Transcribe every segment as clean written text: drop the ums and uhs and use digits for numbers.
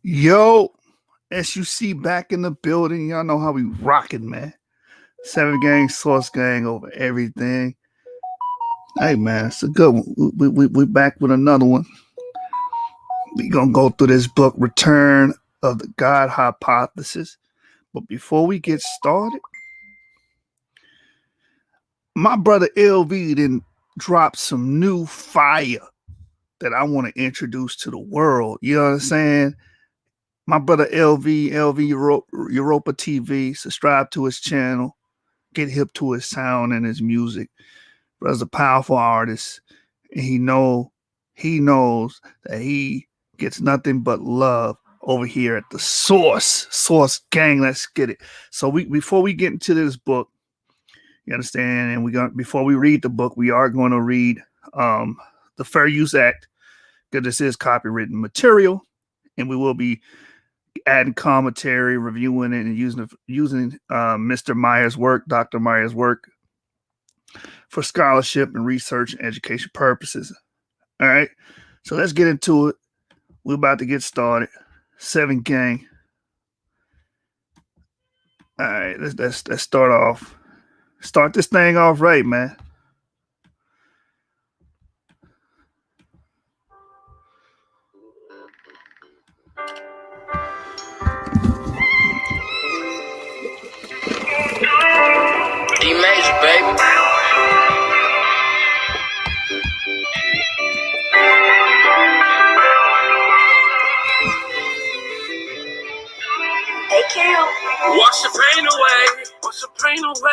Yo, SUC back in the building. Y'all know how we rocking, man. 7 gang, Source Gang over everything. Hey, man, it's a good one. We back with another one. We gonna go through this book, Return of the God Hypothesis. But before we get started, my brother LV didn't drop some new fire that I want to introduce to the world. You know what I'm saying? My brother LV Europa TV, subscribe to his channel, get hip to his sound and his music. Brother's a powerful artist, and he knows that he gets nothing but love over here at the Source Gang. Let's get it. So before we get into this book, you understand, and before we read the book, we are going to read the Fair Use Act, because this is copywritten material, and we will be adding commentary, reviewing it, and using Mr. Meyer's work, Dr. Meyer's work, for scholarship and research and education purposes. All right, so let's get into it. We're about to get started. 7gang. All right, let's start off. Start this thing off right, man. D major, baby. Hey, Carol. Wash the pain away, wash the pain away.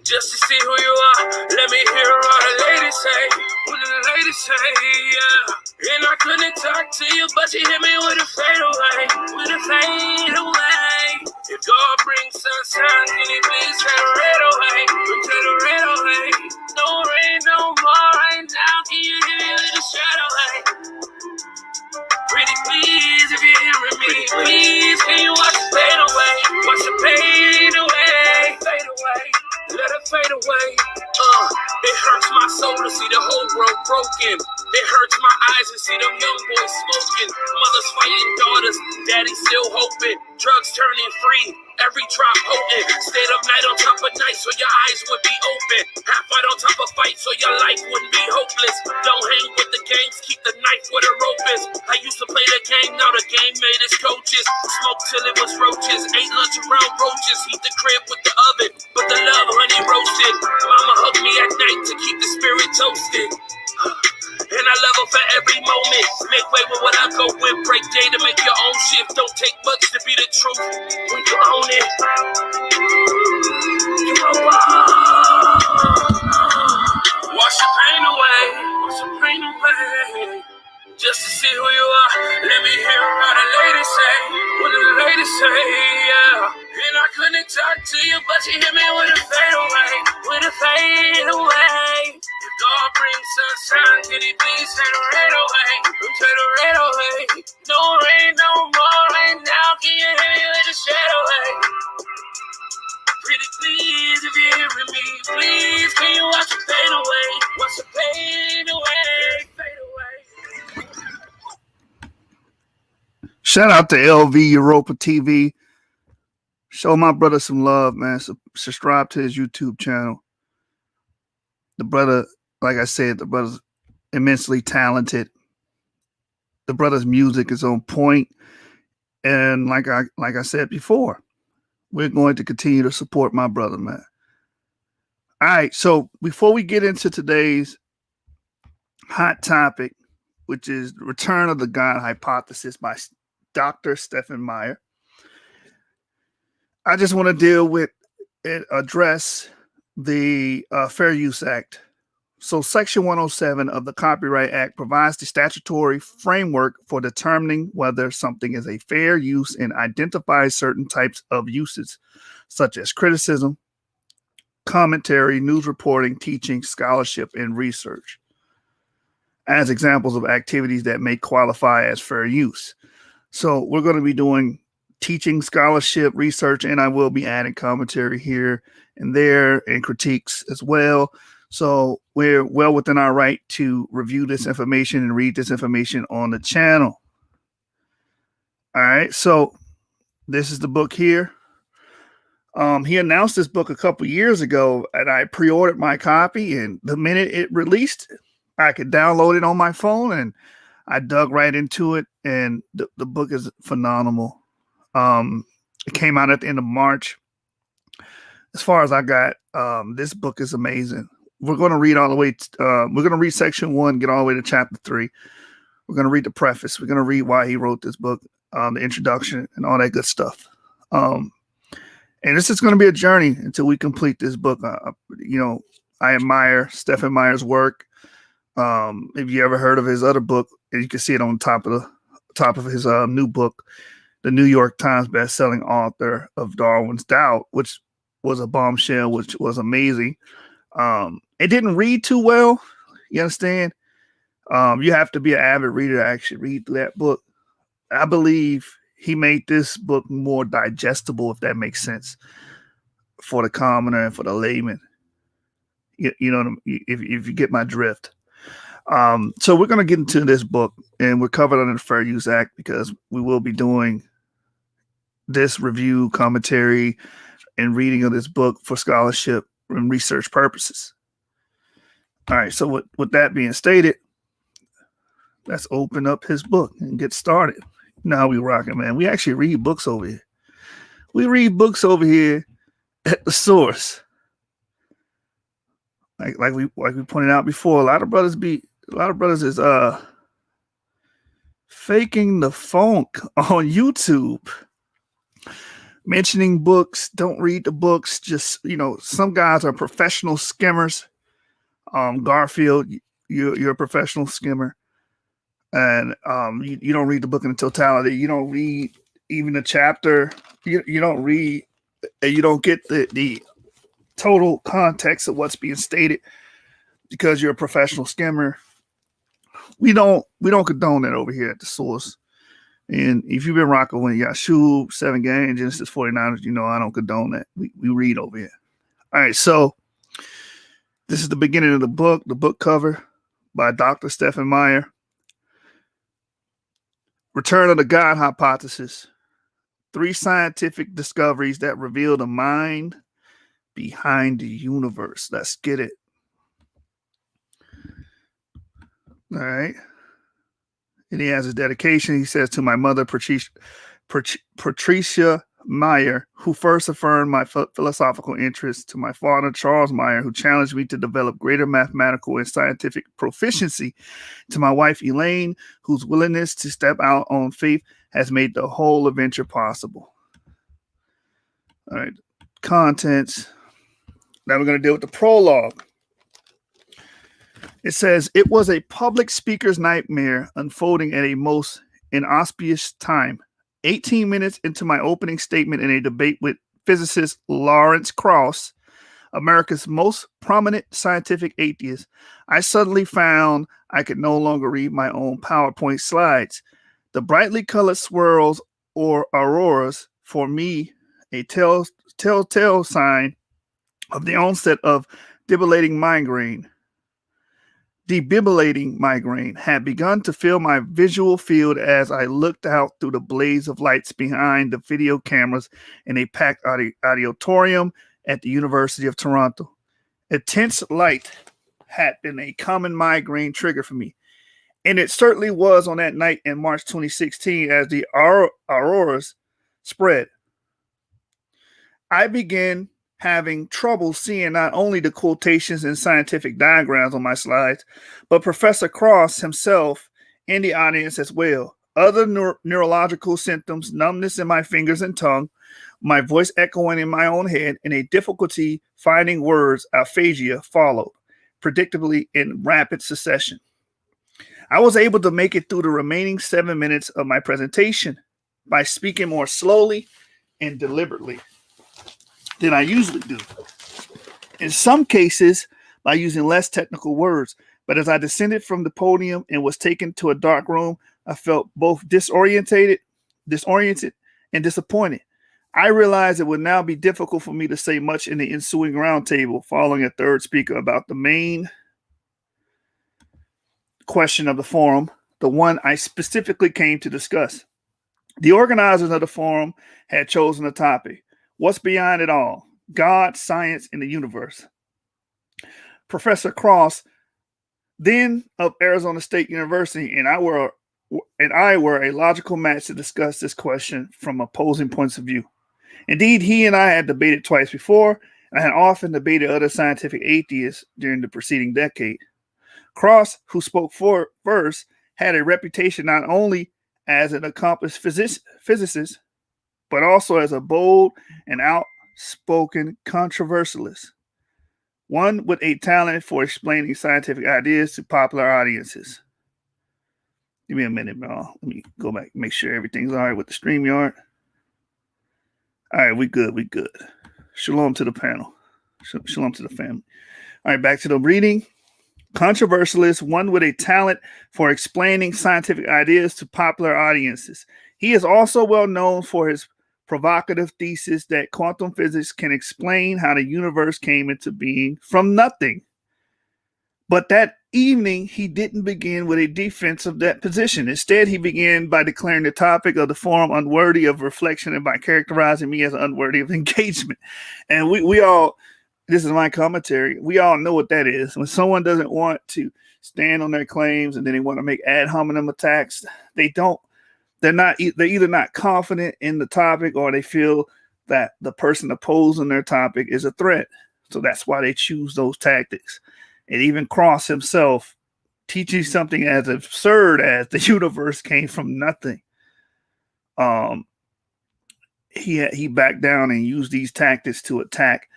Just to see who you are, let me hear all the ladies say. What the ladies say, yeah. And I couldn't talk to you, but you hit me with a fade away, with a fade away. If God brings sunshine, can you please take the red away? Take the red away. No rain, no more right now. Can you hit me with a shadow away? Pretty please, if you're hearing me, please, can you watch the pain away? Watch the pain away. Fade away. Let it fade away. It hurts my soul to see the whole world broken. It hurts my eyes to see them young boys smoking. Mothers fighting daughters, daddy still hoping. Drugs turning free, every drop potent. Stayed up night on top of night so your eyes would be open. Half fight on top of fight so your life wouldn't be hopeless. Don't hang with the gangs, keep the knife where the rope is. I used to play the game, now the game made its coaches. Smoke till it was roaches, ate lunch around roaches. Heat the crib with the oven, but the love honey roasted. Mama hugged me at night to keep the spirit toasted. And I love her for every moment. Make way with what I go with. Break day to make your own shift. Don't take much to be the truth. When you own it, you know wash your pain away. Wash your pain away. Just to see who you are. Let me hear what the ladies say. What the ladies say, yeah. And I couldn't talk to you, but you hit me with a fade away. With a fade away. If God brings sunshine, can he please take the red away? Take the red away. No rain, no more right now. Can you hit me with a shadow away? Pretty please, if you're hearing me, please, can you wash the pain away? Wash the pain away. Fade away. Shout out to LV Europa TV. Show my brother some love, man. Subscribe to his YouTube channel. The brother, like I said, the brother's immensely talented. The brother's music is on point. And like I said before, we're going to continue to support my brother, man. All right, so before we get into today's hot topic, which is Return of the God Hypothesis by Dr. Stephen Meyer, I just want to address the Fair Use Act. So Section 107 of the Copyright Act provides the statutory framework for determining whether something is a fair use and identifies certain types of uses, such as criticism, commentary, news reporting, teaching, scholarship, and research, as examples of activities that may qualify as fair use. So we're going to be doing teaching, scholarship, research, and I will be adding commentary here and there and critiques as well. So we're well within our right to review this information and read this information on the channel. All right, so this is the book here. He announced this book a couple years ago, and I pre-ordered my copy. And the minute it released, I could download it on my phone, and I dug right into it. And the book is phenomenal. It came out at the end of March. As far as I got, this book is amazing. We're going to read all the way. We're going to read section 1, get all the way to chapter 3. We're going to read the preface. We're going to read why he wrote this book, the introduction, and all that good stuff. And this is going to be a journey until we complete this book. I admire Stephen Meyer's work. If you ever heard of his other book, and you can see it on top of his new book, the New York Times best-selling author of Darwin's Doubt, which was a bombshell, which was amazing. It didn't read too well. You understand? You have to be an avid reader to actually read that book. I believe he made this book more digestible, if that makes sense, for the commoner and for the layman. You know, if you get my drift. So we're going to get into this book, and we're covered under the Fair Use Act because we will be doing this review, commentary, and reading of this book for scholarship and research purposes. All right, so with that being stated, let's open up his book and get started. You know how we rocking, man. We actually read books over here. We read books over here at the source. Like we pointed out before, a lot of brothers is faking the funk on YouTube. Mentioning books, don't read the books. Just, some guys are professional skimmers. Garfield, you're a professional skimmer. And you don't read the book in totality. You don't read even a chapter. You don't read, and you don't get the total context of what's being stated because you're a professional skimmer. We don't condone that over here at the source. And if you've been rocking with Yahshua, 7 Gang, Genesis 49ers, I don't condone that. We read over here. All right, so this is the beginning of the book cover by Dr. Stephen Meyer. Return of the God Hypothesis. 3 scientific discoveries that reveal the mind behind the universe. Let's get it. All right. And he has his dedication. He says, to my mother, Patricia Meyer, who first affirmed my philosophical interest, to my father, Charles Meyer, who challenged me to develop greater mathematical and scientific proficiency, to my wife, Elaine, whose willingness to step out on faith has made the whole adventure possible. All right, contents. Now we're going to deal with the prologue. It says, it was a public speaker's nightmare unfolding at a most inauspicious time. 18 minutes into my opening statement in a debate with physicist Lawrence Krauss, America's most prominent scientific atheist, I suddenly found I could no longer read my own PowerPoint slides. The brightly colored swirls or auroras, for me, a telltale sign of the onset of debilitating migraine had begun to fill my visual field as I looked out through the blaze of lights behind the video cameras in a packed auditorium at the University of Toronto. Intense light had been a common migraine trigger for me, and it certainly was on that night in March 2016 as the auroras spread. I began having trouble seeing not only the quotations and scientific diagrams on my slides, but Professor Krauss himself in the audience as well. Other neurological symptoms, numbness in my fingers and tongue, my voice echoing in my own head, and a difficulty finding words, aphasia, followed, predictably in rapid succession. I was able to make it through the remaining 7 minutes of my presentation by speaking more slowly and deliberately than I usually do. In some cases, by using less technical words. But as I descended from the podium and was taken to a dark room, I felt both disoriented and disappointed. I realized it would now be difficult for me to say much in the ensuing roundtable following a third speaker about the main question of the forum, the one I specifically came to discuss. The organizers of the forum had chosen a topic: what's beyond it all? God, science, and the universe. Professor Cross, then of Arizona State University, and I were a logical match to discuss this question from opposing points of view. Indeed, he and I had debated twice before, and had often debated other scientific atheists during the preceding decade. Cross, who spoke first, had a reputation not only as an accomplished physicist, but also as a bold and outspoken controversialist, one with a talent for explaining scientific ideas to popular audiences. Give me a minute, bro. Let me go back, make sure everything's all right with the StreamYard. All right, we good. Shalom to the panel. Shalom to the family. All right, back to the reading. Controversialist, one with a talent for explaining scientific ideas to popular audiences. He is also well known for his provocative thesis that quantum physics can explain how the universe came into being from nothing. But that evening, he didn't begin with a defense of that position. Instead, he began by declaring the topic of the forum unworthy of reflection and by characterizing me as unworthy of engagement. And we all, this is my commentary, we all know what that is. When someone doesn't want to stand on their claims and then they want to make ad hominem attacks, they're either not confident in the topic or they feel that the person opposing their topic is a threat. So that's why they choose those tactics. And even Cross himself teaching something as absurd as the universe came from nothing. He backed down and used these tactics to attack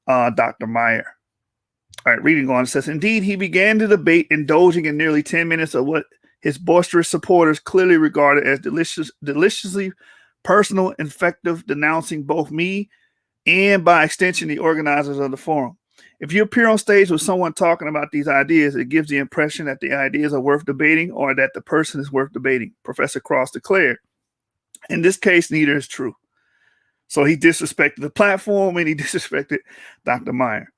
Dr. Meyer. All right, reading on, it says, indeed, he began the debate, indulging in nearly 10 minutes of what his boisterous supporters clearly regarded as deliciously personal, effective, denouncing both me and, by extension, the organizers of the forum. If you appear on stage with someone talking about these ideas, it gives the impression that the ideas are worth debating or that the person is worth debating, Professor Cross declared. In this case, neither is true. So he disrespected the platform and he disrespected Dr. Meyer,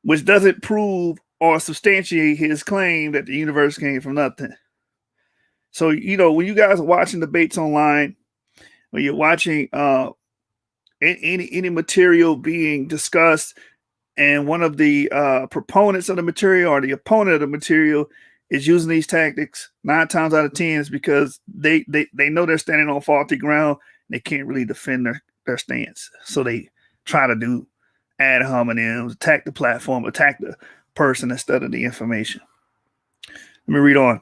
which doesn't prove or substantiate his claim that the universe came from nothing. So, when you guys are watching debates online, when you're watching any material being discussed, and one of the proponents of the material or the opponent of the material is using these tactics, 9 times out of 10 is because they know they're standing on faulty ground. And they can't really defend their stance. So they try to do ad hominems, attack the platform, attack the person instead of the information. Let me read on.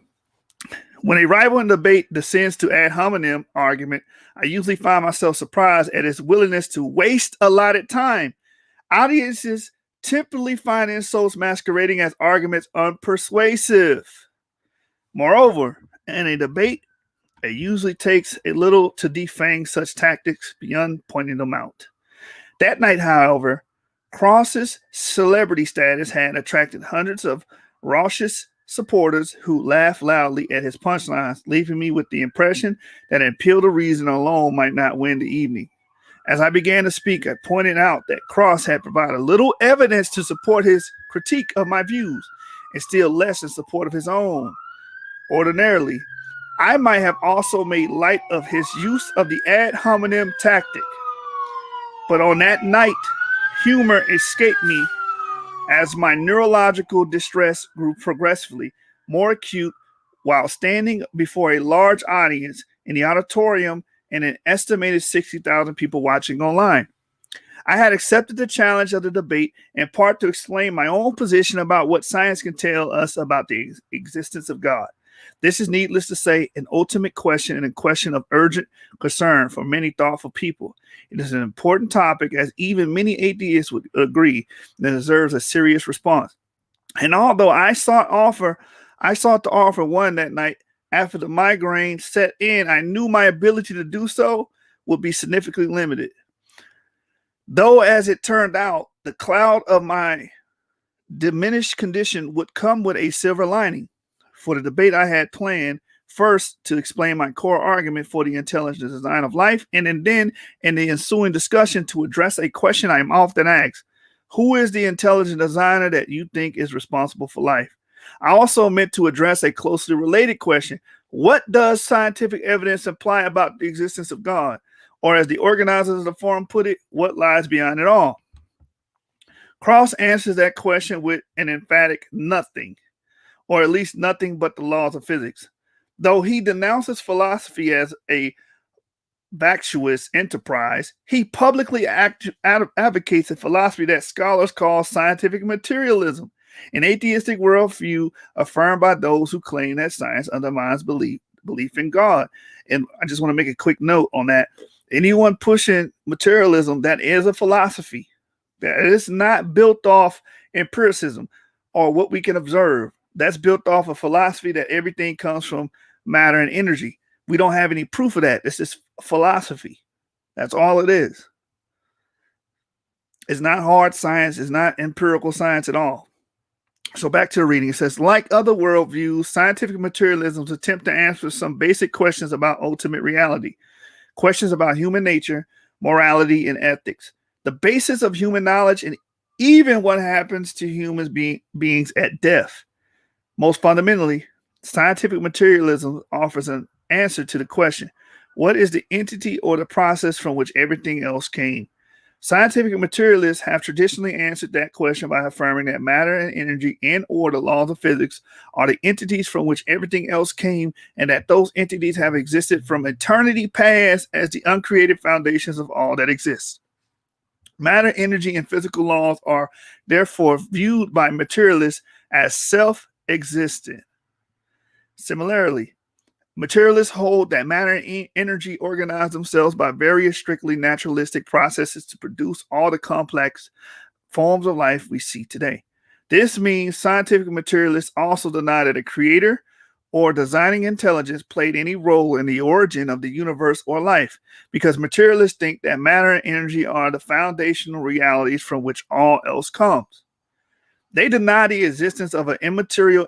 When a rival in debate descends to ad hominem argument, I usually find myself surprised at his willingness to waste allotted time. Audiences typically find insults masquerading as arguments unpersuasive. Moreover, in a debate, it usually takes a little to defang such tactics beyond pointing them out. That night, however, Cross's celebrity status had attracted hundreds of raucous supporters who laughed loudly at his punchlines, leaving me with the impression that an appeal to reason alone might not win the evening. As I began to speak, I pointed out that Cross had provided little evidence to support his critique of my views, and still less in support of his own. Ordinarily, I might have also made light of his use of the ad hominem tactic. But on that night, humor escaped me as my neurological distress grew progressively more acute while standing before a large audience in the auditorium and an estimated 60,000 people watching online. I had accepted the challenge of the debate in part to explain my own position about what science can tell us about the existence of God. This is, needless to say, an ultimate question and a question of urgent concern for many thoughtful people. It is an important topic, as even many atheists would agree, that deserves a serious response. And although I sought to offer one that night, after the migraine set in, I knew my ability to do so would be significantly limited. Though, as it turned out, the cloud of my diminished condition would come with a silver lining. For the debate, I had planned first to explain my core argument for the intelligent design of life, and then in the ensuing discussion to address a question I am often asked: who is the intelligent designer that you think is responsible for life? I also meant to address a closely related question: What does scientific evidence imply about the existence of God? Or as the organizers of the forum put it, what lies beyond it all? Cross answers that question with an emphatic nothing, or at least nothing but the laws of physics. Though he denounces philosophy as a vacuous enterprise, he publicly advocates a philosophy that scholars call scientific materialism, an atheistic worldview affirmed by those who claim that science undermines belief in God. And I just want to make a quick note on that. Anyone pushing materialism, that is a philosophy that is not built off empiricism or what we can observe. That's built off a philosophy that everything comes from matter and energy. We don't have any proof of that. It's just philosophy. That's all it is. It's not hard science. It's not empirical science at all. So back to the reading. It says, like other worldviews, scientific materialisms attempt to answer some basic questions about ultimate reality, questions about human nature, morality, and ethics, the basis of human knowledge, and even what happens to human beings at death. Most fundamentally, scientific materialism offers an answer to the question, what is the entity or the process from which everything else came? Scientific materialists have traditionally answered that question by affirming that matter and energy and or the laws of physics are the entities from which everything else came, and that those entities have existed from eternity past as the uncreated foundations of all that exists. Matter, energy, and physical laws are therefore viewed by materialists as self-existent. Similarly, materialists hold that matter and energy organize themselves by various strictly naturalistic processes to produce all the complex forms of life we see today. This means scientific materialists also deny that a creator or designing intelligence played any role in the origin of the universe or life, because materialists think that matter and energy are the foundational realities from which all else comes. They deny the existence of immaterial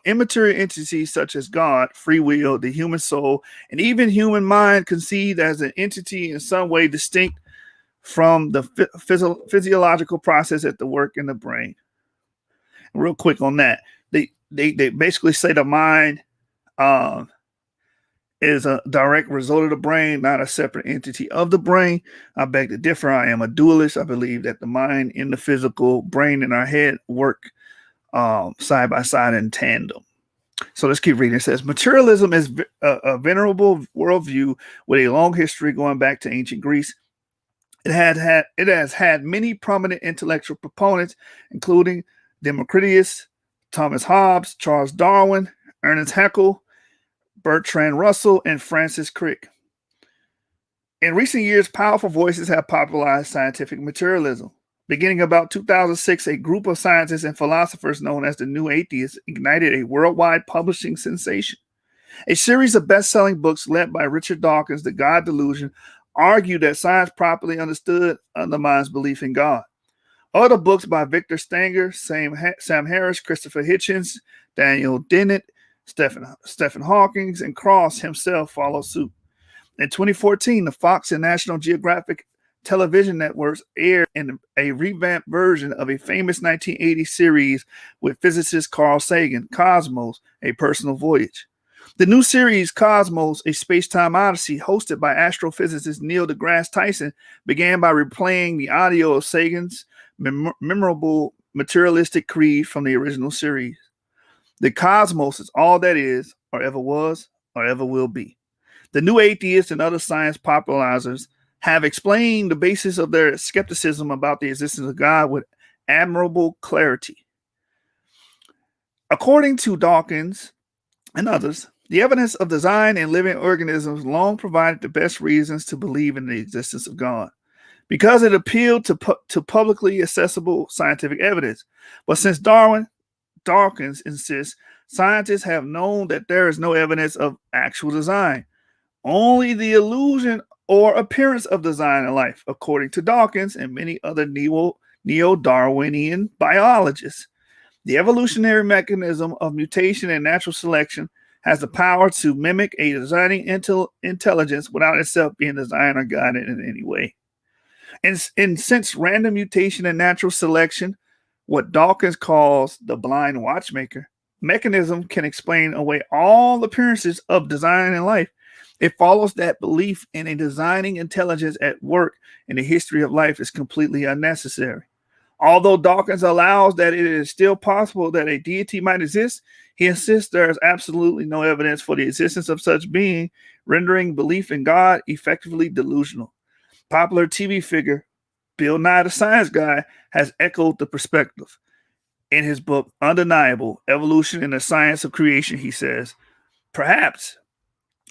entities such as God, free will, the human soul, and even human mind conceived as an entity in some way distinct from the physiological process at the work in the brain. Real quick on that, they basically say the mind is a direct result of the brain, not a separate entity of the brain. I beg to differ. I am a dualist. I believe that the mind and the physical brain in our head work side by side in tandem. So let's keep reading. It says, materialism is a venerable worldview with a long history going back to ancient Greece. It has had many prominent intellectual proponents, including Democritus, Thomas Hobbes, Charles Darwin, Ernest Haeckel, Bertrand Russell, and Francis Crick. In recent years, powerful voices have popularized scientific materialism. Beginning about 2006, a group of scientists and philosophers known as the New Atheists ignited a worldwide publishing sensation. A series of best-selling books led by Richard Dawkins, The God Delusion, argue that science properly understood undermines belief in God. Other books by Victor Stenger, Sam Harris, Christopher Hitchens, Daniel Dennett, Stephen Hawking, and Cross himself follow suit. In 2014, the Fox and National Geographic television networks aired in a revamped version of a famous 1980 series with physicist Carl Sagan, Cosmos, A Personal Voyage. The new series, Cosmos, A Space-Time Odyssey, hosted by astrophysicist Neil deGrasse Tyson, began by replaying the audio of Sagan's memorable materialistic creed from the original series. The cosmos is all that is, or ever was, or ever will be. The New Atheists and other science popularizers have explained the basis of their skepticism about the existence of God with admirable clarity. According to Dawkins and others, the evidence of design and living organisms long provided the best reasons to believe in the existence of God, because it appealed to publicly accessible scientific evidence. But since Dawkins insists, scientists have known that there is no evidence of actual design, only the illusion or appearance of design in life, according to Dawkins and many other neo-Darwinian biologists. The evolutionary mechanism of mutation and natural selection has the power to mimic a designing intelligence without itself being designed or guided in any way. And since random mutation and natural selection, what Dawkins calls the blind watchmaker, mechanism can explain away all appearances of design in life, it follows that belief in a designing intelligence at work in the history of life is completely unnecessary. Although Dawkins allows that it is still possible that a deity might exist, he insists there is absolutely no evidence for the existence of such being, rendering belief in God effectively delusional. Popular TV figure Bill Nye the Science Guy has echoed the perspective. In his book, Undeniable Evolution and the Science of Creation, he says, perhaps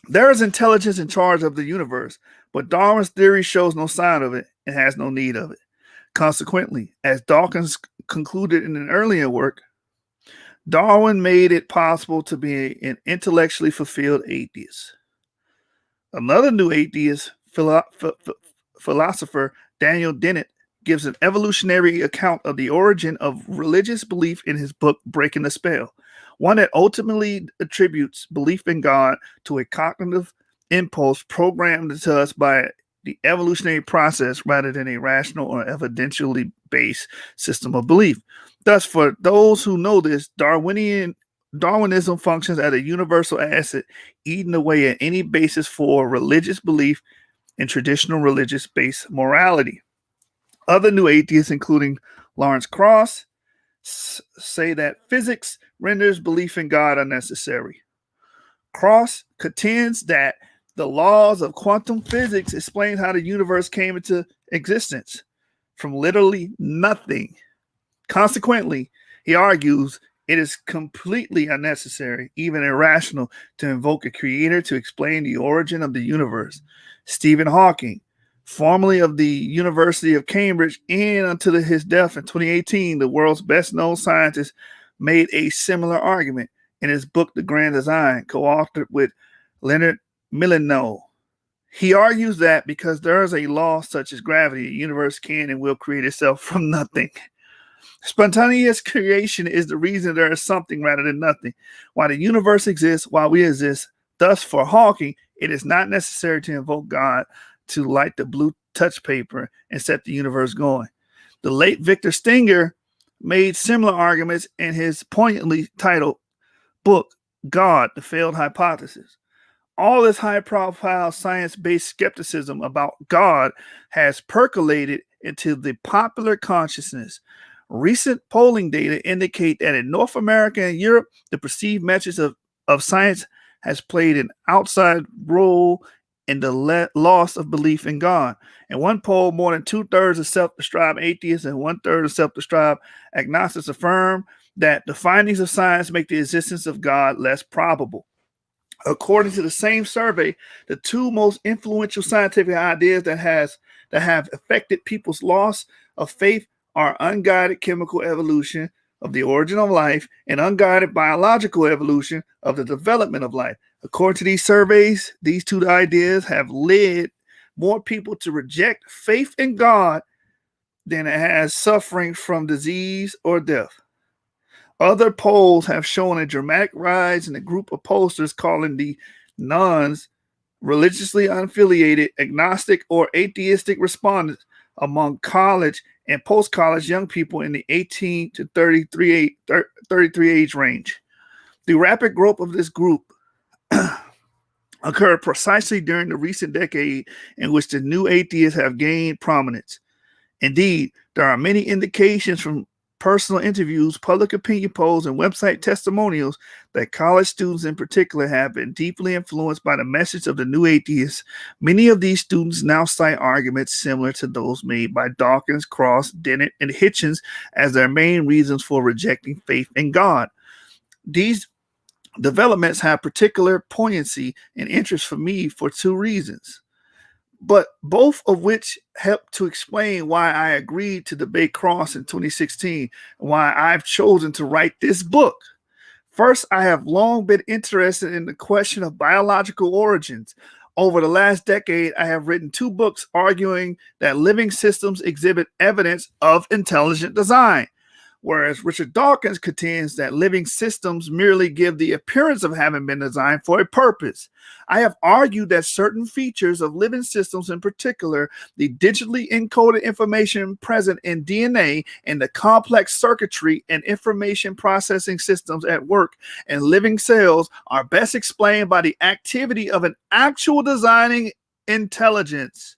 there is intelligence in charge of the universe, but Darwin's theory shows no sign of it and has no need of it. Consequently, as Dawkins concluded in an earlier work, Darwin made it possible to be an intellectually fulfilled atheist. Another new atheist, philosopher Daniel Dennett, gives an evolutionary account of the origin of religious belief in his book, Breaking the Spell, one that ultimately attributes belief in God to a cognitive impulse programmed to us by the evolutionary process rather than a rational or evidentially based system of belief. Thus, for those who know this, Darwinism functions as a universal asset, eating away at any basis for religious belief in traditional religious-based morality. Other new atheists, including Lawrence Krauss, say that physics renders belief in God unnecessary. Krauss contends that the laws of quantum physics explain how the universe came into existence from literally nothing. Consequently, he argues it is completely unnecessary, even irrational, to invoke a creator to explain the origin of the universe. Stephen Hawking, formerly of the University of Cambridge and until his death in 2018, the world's best-known scientist, made a similar argument in his book, The Grand Design, co-authored with Leonard Milanow. He argues that because there is a law such as gravity, the universe can and will create itself from nothing. Spontaneous creation is the reason there is something rather than nothing. While the universe exists, while we exist, thus for Hawking, it is not necessary to invoke God to light the blue touch paper and set the universe going. The late Victor Stenger made similar arguments in his poignantly titled book, God, the Failed Hypothesis. All this high-profile science-based skepticism about God has percolated into the popular consciousness. Recent polling data indicate that in North America and Europe, the perceived message of science has played an outside role in the loss of belief in God. In one poll, more than 2/3 of self-described atheists and 1/3 of self-described agnostics affirm that the findings of science make the existence of God less probable. According to the same survey, the two most influential scientific ideas that have affected people's loss of faith are unguided chemical evolution of the origin of life and unguided biological evolution of the development of life. According to these surveys, these two ideas have led more people to reject faith in God than it has suffering from disease or death. Other polls have shown a dramatic rise in the group of pollsters calling the nones religiously unaffiliated, agnostic, or atheistic respondents among college and post-college young people in the 18 to 33 age range. The rapid growth of this group occurred precisely during the recent decade in which the new atheists have gained prominence. Indeed, there are many indications from personal interviews, public opinion polls, and website testimonials that college students in particular have been deeply influenced by the message of the new atheists. Many of these students now cite arguments similar to those made by Dawkins, Krauss, Dennett, and Hitchens as their main reasons for rejecting faith in God. These developments have particular poignancy and interest for me for two reasons, but both of which help to explain why I agreed to debate Krauss in 2016 and why I've chosen to write this book. First, I have long been interested in the question of biological origins. Over the last decade, I have written 2 books arguing that living systems exhibit evidence of intelligent design. whereas Richard Dawkins contends that living systems merely give the appearance of having been designed for a purpose. I have argued that certain features of living systems, in particular, the digitally encoded information present in DNA and the complex circuitry and information processing systems at work in living cells, are best explained by the activity of an actual designing intelligence.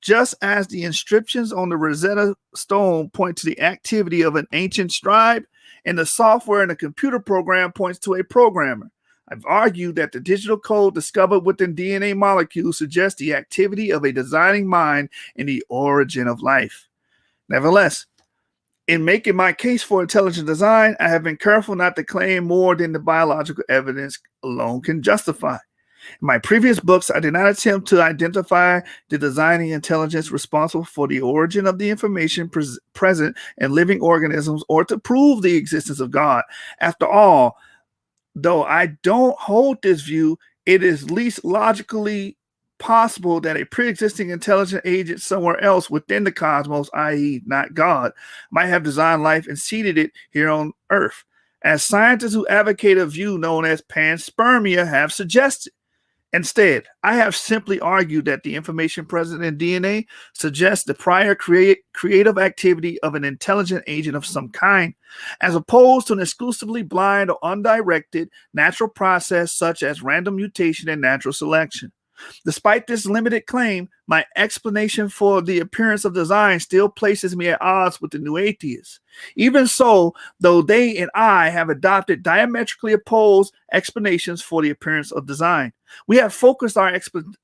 Just as the inscriptions on the Rosetta Stone point to the activity of an ancient scribe, and the software in a computer program points to a programmer. I've argued that the digital code discovered within DNA molecules suggests the activity of a designing mind in the origin of life. Nevertheless, in making my case for intelligent design, I have been careful not to claim more than the biological evidence alone can justify. In my previous books, I did not attempt to identify the designing intelligence responsible for the origin of the information present in living organisms or to prove the existence of God. After all, though I don't hold this view, it is least logically possible that a pre-existing intelligent agent somewhere else within the cosmos, i.e. not God, might have designed life and seeded it here on Earth, as scientists who advocate a view known as panspermia have suggested. Instead, I have simply argued that the information present in DNA suggests the prior creative activity of an intelligent agent of some kind, as opposed to an exclusively blind or undirected natural process such as random mutation and natural selection. Despite this limited claim, my explanation for the appearance of design still places me at odds with the new atheists. Even so, though they and I have adopted diametrically opposed explanations for the appearance of design, we have focused our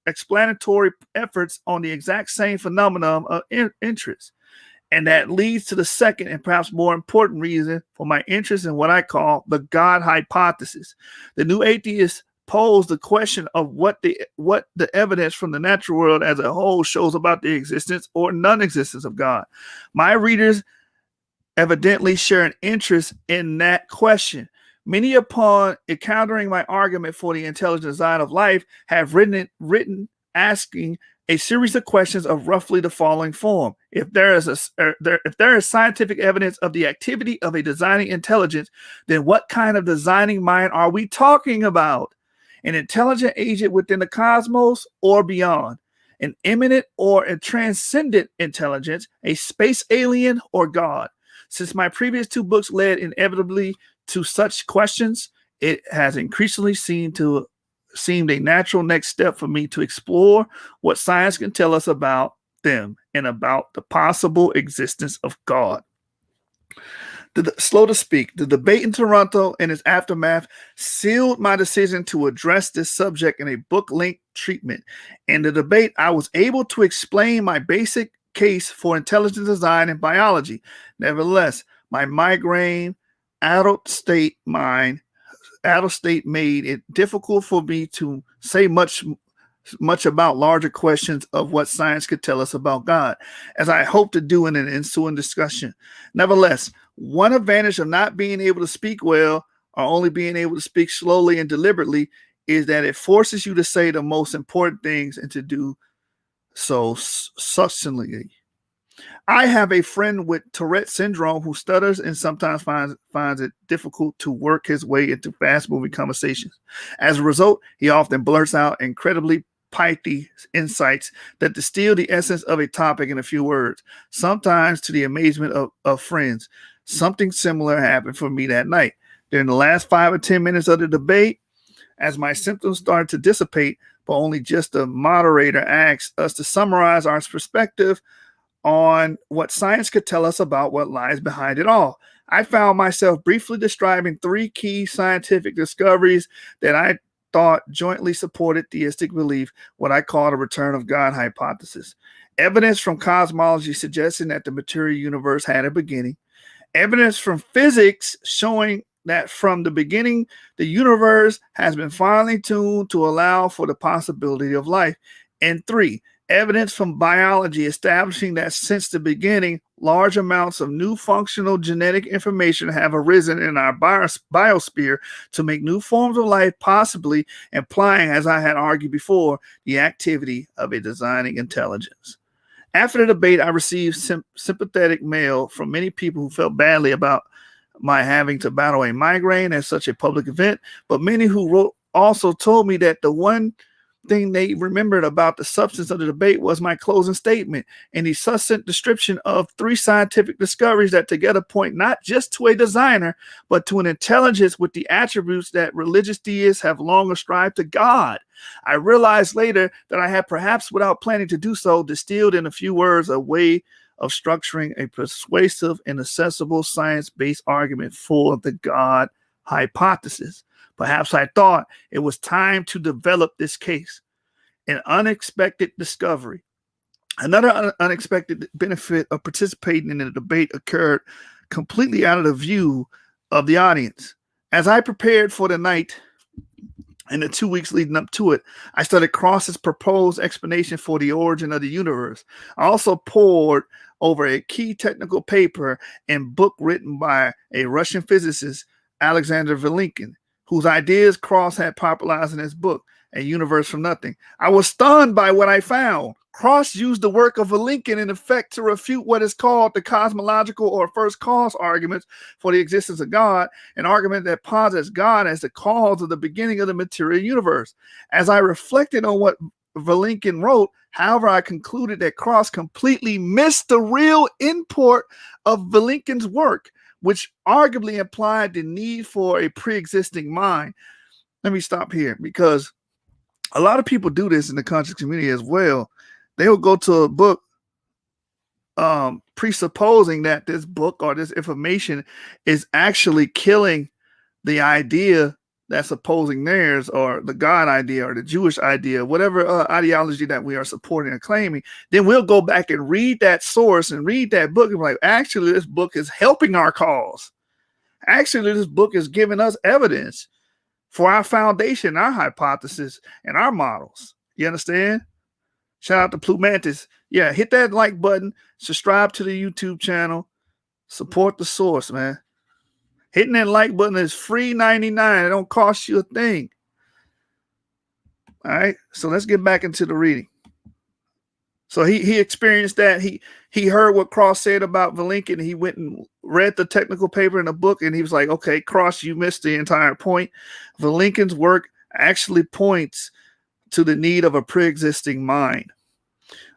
explanatory efforts on the exact same phenomenon of interest. And that leads to the second and perhaps more important reason for my interest in what I call the God hypothesis. The new atheists pose the question of what the evidence from the natural world as a whole shows about the existence or non-existence of God. My readers evidently share an interest in that question. Many, upon encountering my argument for the intelligent design of life, have written asking a series of questions of roughly the following form: if there is scientific evidence of the activity of a designing intelligence, then what kind of designing mind are we talking about? An intelligent agent within the cosmos or beyond? An immanent or a transcendent intelligence? A space alien or God? Since my previous two books led inevitably to such questions, it has increasingly seemed a natural next step for me to explore what science can tell us about them and about the possible existence of God. Slow to speak, the debate in Toronto and its aftermath sealed my decision to address this subject in a book-length treatment. In the debate, I was able to explain my basic case for intelligent design and biology. Nevertheless, my migraine, adult state made it difficult for me to say much about larger questions of what science could tell us about God, as I hope to do in an ensuing discussion. Nevertheless, one advantage of not being able to speak well or only being able to speak slowly and deliberately is that it forces you to say the most important things and to do so succinctly. I have a friend with Tourette syndrome who stutters and sometimes finds it difficult to work his way into fast-moving conversations. As a result, he often blurts out incredibly pithy insights that distill the essence of a topic in a few words, sometimes to the amazement of friends. Something similar happened for me that night. During the last 5 or 10 minutes of the debate, as my symptoms started to dissipate, but only just the moderator asked us to summarize our perspective on what science could tell us about what lies behind it all. I found myself briefly describing 3 key scientific discoveries that I thought jointly supported theistic belief, what I call the return of God hypothesis. Evidence from cosmology suggesting that the material universe had a beginning. Evidence from physics showing that from the beginning, the universe has been finely tuned to allow for the possibility of life. And 3, evidence from biology establishing that since the beginning, large amounts of new functional genetic information have arisen in our biosphere to make new forms of life, possibly implying, as I had argued before, the activity of a designing intelligence. After the debate, I received sympathetic mail from many people who felt badly about my having to battle a migraine at such a public event, but many who wrote also told me that the one thing they remembered about the substance of the debate was my closing statement and the succinct description of 3 scientific discoveries that together point not just to a designer, but to an intelligence with the attributes that religious deists have long ascribed to God. I realized later that I had, perhaps without planning to do so, distilled in a few words a way of structuring a persuasive and accessible science-based argument for the God hypothesis. Perhaps I thought it was time to develop this case. An unexpected discovery. Another unexpected benefit of participating in the debate occurred completely out of the view of the audience. As I prepared for the night and the 2 weeks leading up to it, I studied Cross's proposed explanation for the origin of the universe. I also pored over a key technical paper and book written by a Russian physicist, Alexander Vilenkin, whose ideas Cross had popularized in his book, A Universe from Nothing. I was stunned by what I found. Cross used the work of Vilenkin in effect to refute what is called the cosmological or first cause arguments for the existence of God, an argument that posits God as the cause of the beginning of the material universe. As I reflected on what Vilenkin wrote, however, I concluded that Cross completely missed the real import of Vilenkin's work, which arguably implied the need for a pre-existing mind. Let me stop here, because a lot of people do this in the conscious community as well. They will go to a book presupposing that this book or this information is actually killing the idea that's opposing theirs, or the God idea, or the Jewish idea, whatever ideology that we are supporting and claiming. Then we'll go back and read that source and read that book and be like, actually, this book is helping our cause. Actually, this book is giving us evidence for our foundation, our hypothesis, and our models. You understand? Shout out to Plumantis. Yeah, hit that like button, subscribe to the YouTube channel, support the source, man. Hitting that like button is free 99. It don't cost you a thing. All right, so let's get back into the reading. So he experienced that. He heard what Cross said about Vilenkin. He went and read the technical paper in the book, and he was like, okay, Cross, you missed the entire point. Vilenkin's work actually points to the need of a pre-existing mind.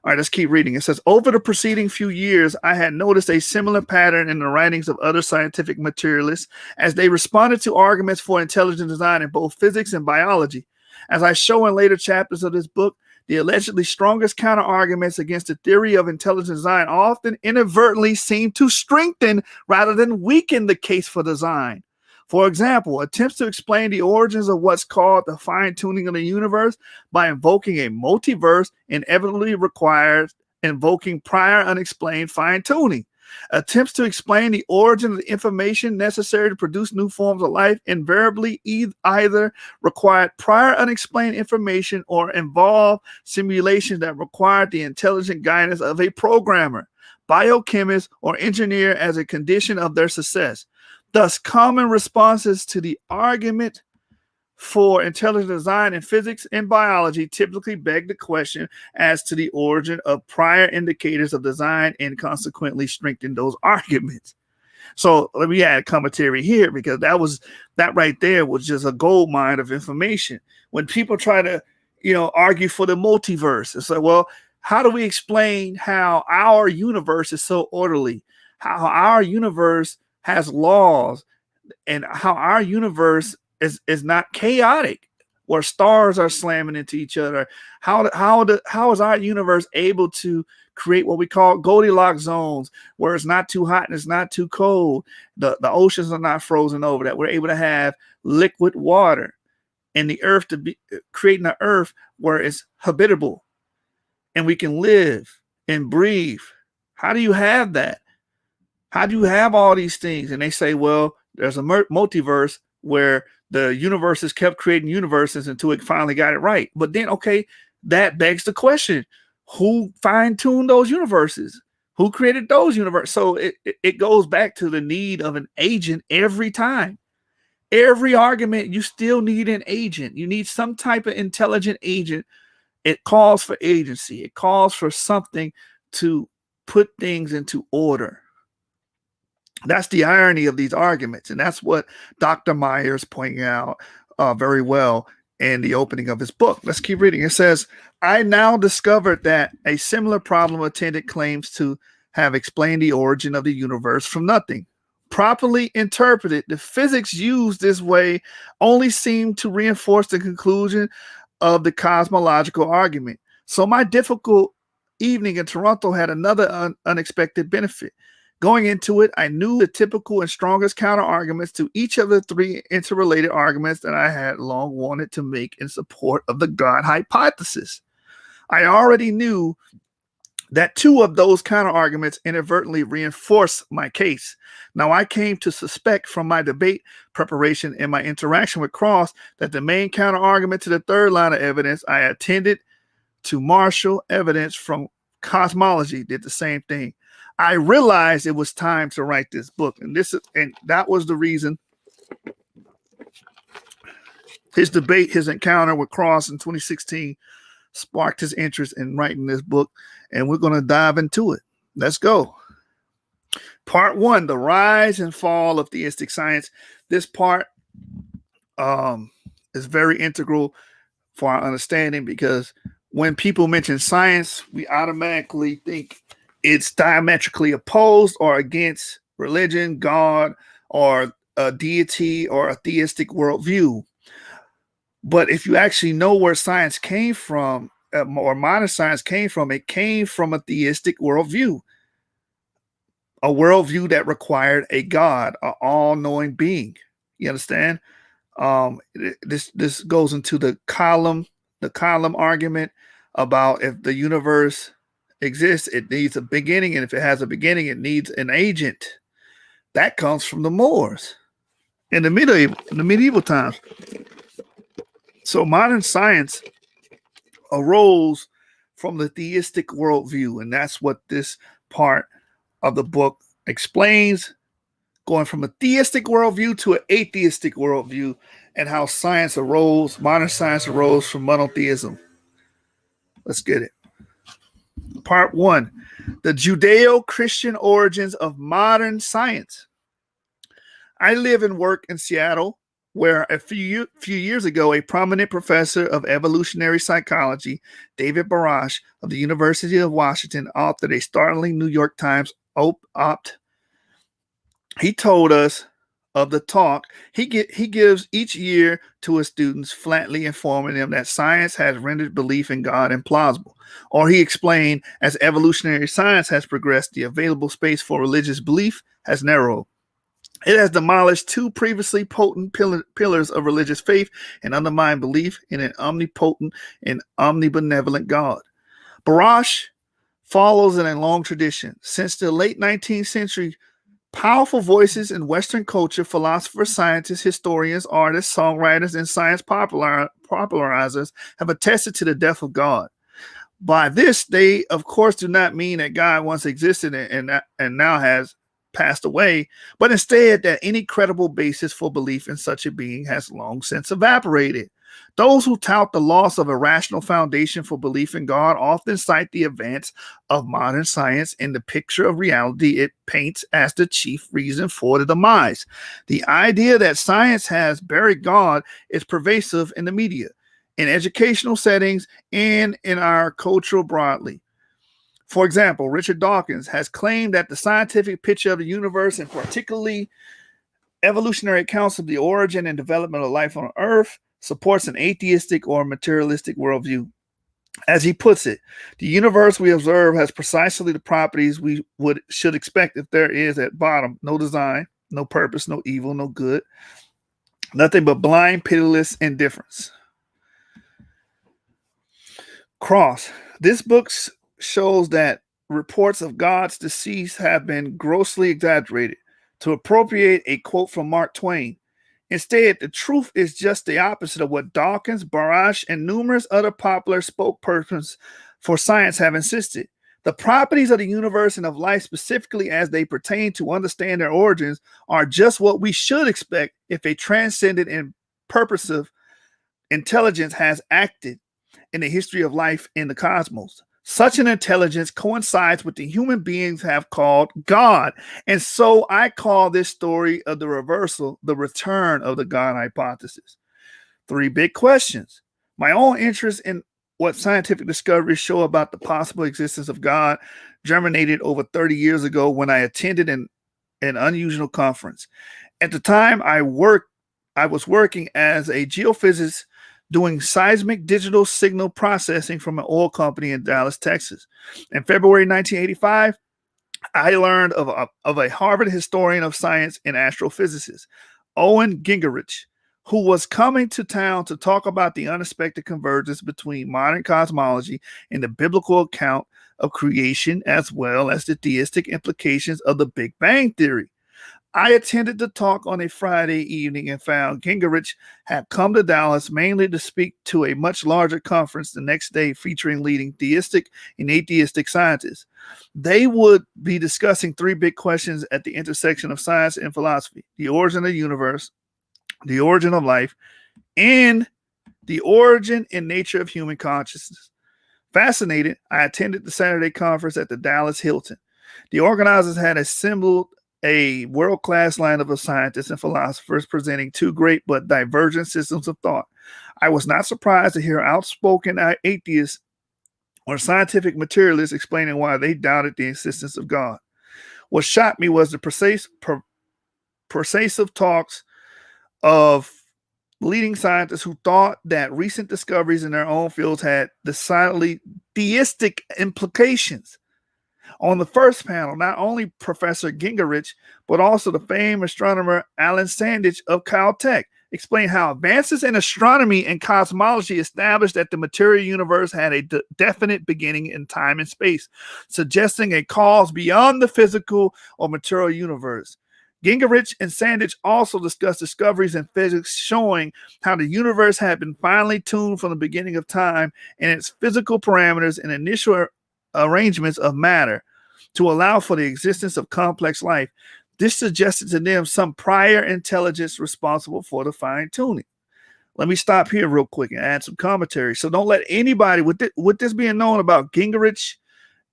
All right, let's keep reading. It says, over the preceding few years, I had noticed a similar pattern in the writings of other scientific materialists as they responded to arguments for intelligent design in both physics and biology. As I show in later chapters of this book, the allegedly strongest counter-arguments against the theory of intelligent design often inadvertently seem to strengthen rather than weaken the case for design. For example, attempts to explain the origins of what's called the fine-tuning of the universe by invoking a multiverse inevitably requires invoking prior unexplained fine-tuning. Attempts to explain the origin of the information necessary to produce new forms of life invariably either required prior unexplained information or involve simulations that required the intelligent guidance of a programmer, biochemist, or engineer as a condition of their success. Thus, common responses to the argument for intelligent design in physics and biology typically beg the question as to the origin of prior indicators of design and consequently strengthen those arguments. So let me add a commentary here, because that right there was just a gold mine of information. When people try to, argue for the multiverse, it's like, well, how do we explain how our universe is so orderly, how our universe has laws, and how our universe is not chaotic, where stars are slamming into each other? How is our universe able to create what we call Goldilocks zones, where it's not too hot and it's not too cold? The oceans are not frozen over, that we're able to have liquid water, and the earth to be creating an earth where it's habitable and we can live and breathe. How do you have that? How do you have all these things? And they say, well, there's a multiverse where the universes kept creating universes until it finally got it right. But then, okay, that begs the question, who fine-tuned those universes? Who created those universes? So it goes back to the need of an agent every time. Every argument, you still need an agent. You need some type of intelligent agent. It calls for agency. It calls for something to put things into order. That's the irony of these arguments. And that's what Dr. Meyer is pointing out very well in the opening of his book. Let's keep reading. It says, I now discovered that a similar problem attendant claims to have explained the origin of the universe from nothing. Properly interpreted, the physics used this way only seem to reinforce the conclusion of the cosmological argument. So my difficult evening in Toronto had another unexpected benefit. Going into it, I knew the typical and strongest counter arguments to each of the three interrelated arguments that I had long wanted to make in support of the God hypothesis. I already knew that two of those counter arguments inadvertently reinforce my case. Now, I came to suspect from my debate preparation and my interaction with Cross that the main counter argument to the third line of evidence I attended to marshal evidence from cosmology did the same thing. I realized it was time to write this book, and that was the reason his debate, his encounter with Cross in 2016 sparked his interest in writing this book, and we're going to dive into it. Let's go. Part 1, the rise and fall of theistic science. This part is very integral for our understanding, because when people mention science, we automatically think it's diametrically opposed or against religion, God, or a deity, or a theistic worldview. But if you actually know where science came from, or modern science came from, it came from a theistic worldview. A worldview that required a God, an all-knowing being. You understand? This goes into the column argument about if the universe exists, it needs a beginning, and if it has a beginning, it needs an agent. That comes from the Moors in the medieval times. So modern science arose from the theistic worldview, and that's what this part of the book explains, going from a theistic worldview to an atheistic worldview, and how science arose, modern science arose from monotheism. Let's get it. Part 1, the Judeo-Christian origins of modern science. I live and work in Seattle, where a few years ago, a prominent professor of evolutionary psychology, David Barash of the University of Washington, authored a startling New York Times opt. He told us of the talk he gives each year to his students, flatly informing them that science has rendered belief in God implausible. Or he explained, as evolutionary science has progressed, the available space for religious belief has narrowed. It has demolished two previously potent pillars of religious faith and undermined belief in an omnipotent and omnibenevolent God. Barash follows in a long tradition. Since the late 19th century, powerful voices in Western culture, philosophers, scientists, historians, artists, songwriters, and science popularizers have attested to the death of God. By this, they, of course, do not mean that God once existed and now has passed away, but instead that any credible basis for belief in such a being has long since evaporated. Those who tout the loss of a rational foundation for belief in God often cite the advance of modern science in the picture of reality it paints as the chief reason for the demise. The idea that science has buried God is pervasive in the media, in educational settings, and in our culture broadly. For example, Richard Dawkins has claimed that the scientific picture of the universe, and particularly evolutionary accounts of the origin and development of life on Earth, supports an atheistic or materialistic worldview. As he puts it, the universe we observe has precisely the properties we should expect if there is at bottom no design, no purpose, no evil, no good, nothing but blind, pitiless indifference. Cross. This book shows that reports of God's decease have been grossly exaggerated. To appropriate a quote from Mark Twain, instead, the truth is just the opposite of what Dawkins, Barash, and numerous other popular spokespersons for science have insisted. The properties of the universe and of life, specifically as they pertain to understand their origins, are just what we should expect if a transcendent and purposive intelligence has acted in the history of life in the cosmos. Such an intelligence coincides with the human beings have called God. And so I call this story of the reversal, the return of the God hypothesis. 3 big questions. My own interest in what scientific discoveries show about the possible existence of God germinated over 30 years ago when I attended an unusual conference. At the time, I was working as a geophysicist doing seismic digital signal processing from an oil company in Dallas, Texas. In February 1985, I learned of a Harvard historian of science and astrophysicist, Owen Gingerich, who was coming to town to talk about the unexpected convergence between modern cosmology and the biblical account of creation, as well as the theistic implications of the Big Bang Theory. I attended the talk on a Friday evening and found Gingerich had come to Dallas mainly to speak to a much larger conference the next day featuring leading theistic and atheistic scientists. They would be discussing 3 big questions at the intersection of science and philosophy: the origin of the universe, the origin of life, and the origin and nature of human consciousness. Fascinated, I attended the Saturday conference at the Dallas Hilton. The organizers had assembled a world-class lineup of scientists and philosophers presenting 2 great but divergent systems of thought. I was not surprised to hear outspoken atheists or scientific materialists explaining why they doubted the existence of God. What shocked me was the persuasive talks of leading scientists who thought that recent discoveries in their own fields had decidedly theistic implications. On the first panel, not only Professor Gingerich, but also the famed astronomer Alan Sandage of Caltech explained how advances in astronomy and cosmology established that the material universe had a definite beginning in time and space, suggesting a cause beyond the physical or material universe. Gingerich and Sandage also discussed discoveries in physics showing how the universe had been finely tuned from the beginning of time and its physical parameters and initial arrangements of matter to allow for the existence of complex life. This suggested to them some prior intelligence responsible for the fine-tuning. Let me stop here real quick and add some commentary. So don't let anybody, with this being known about Gingerich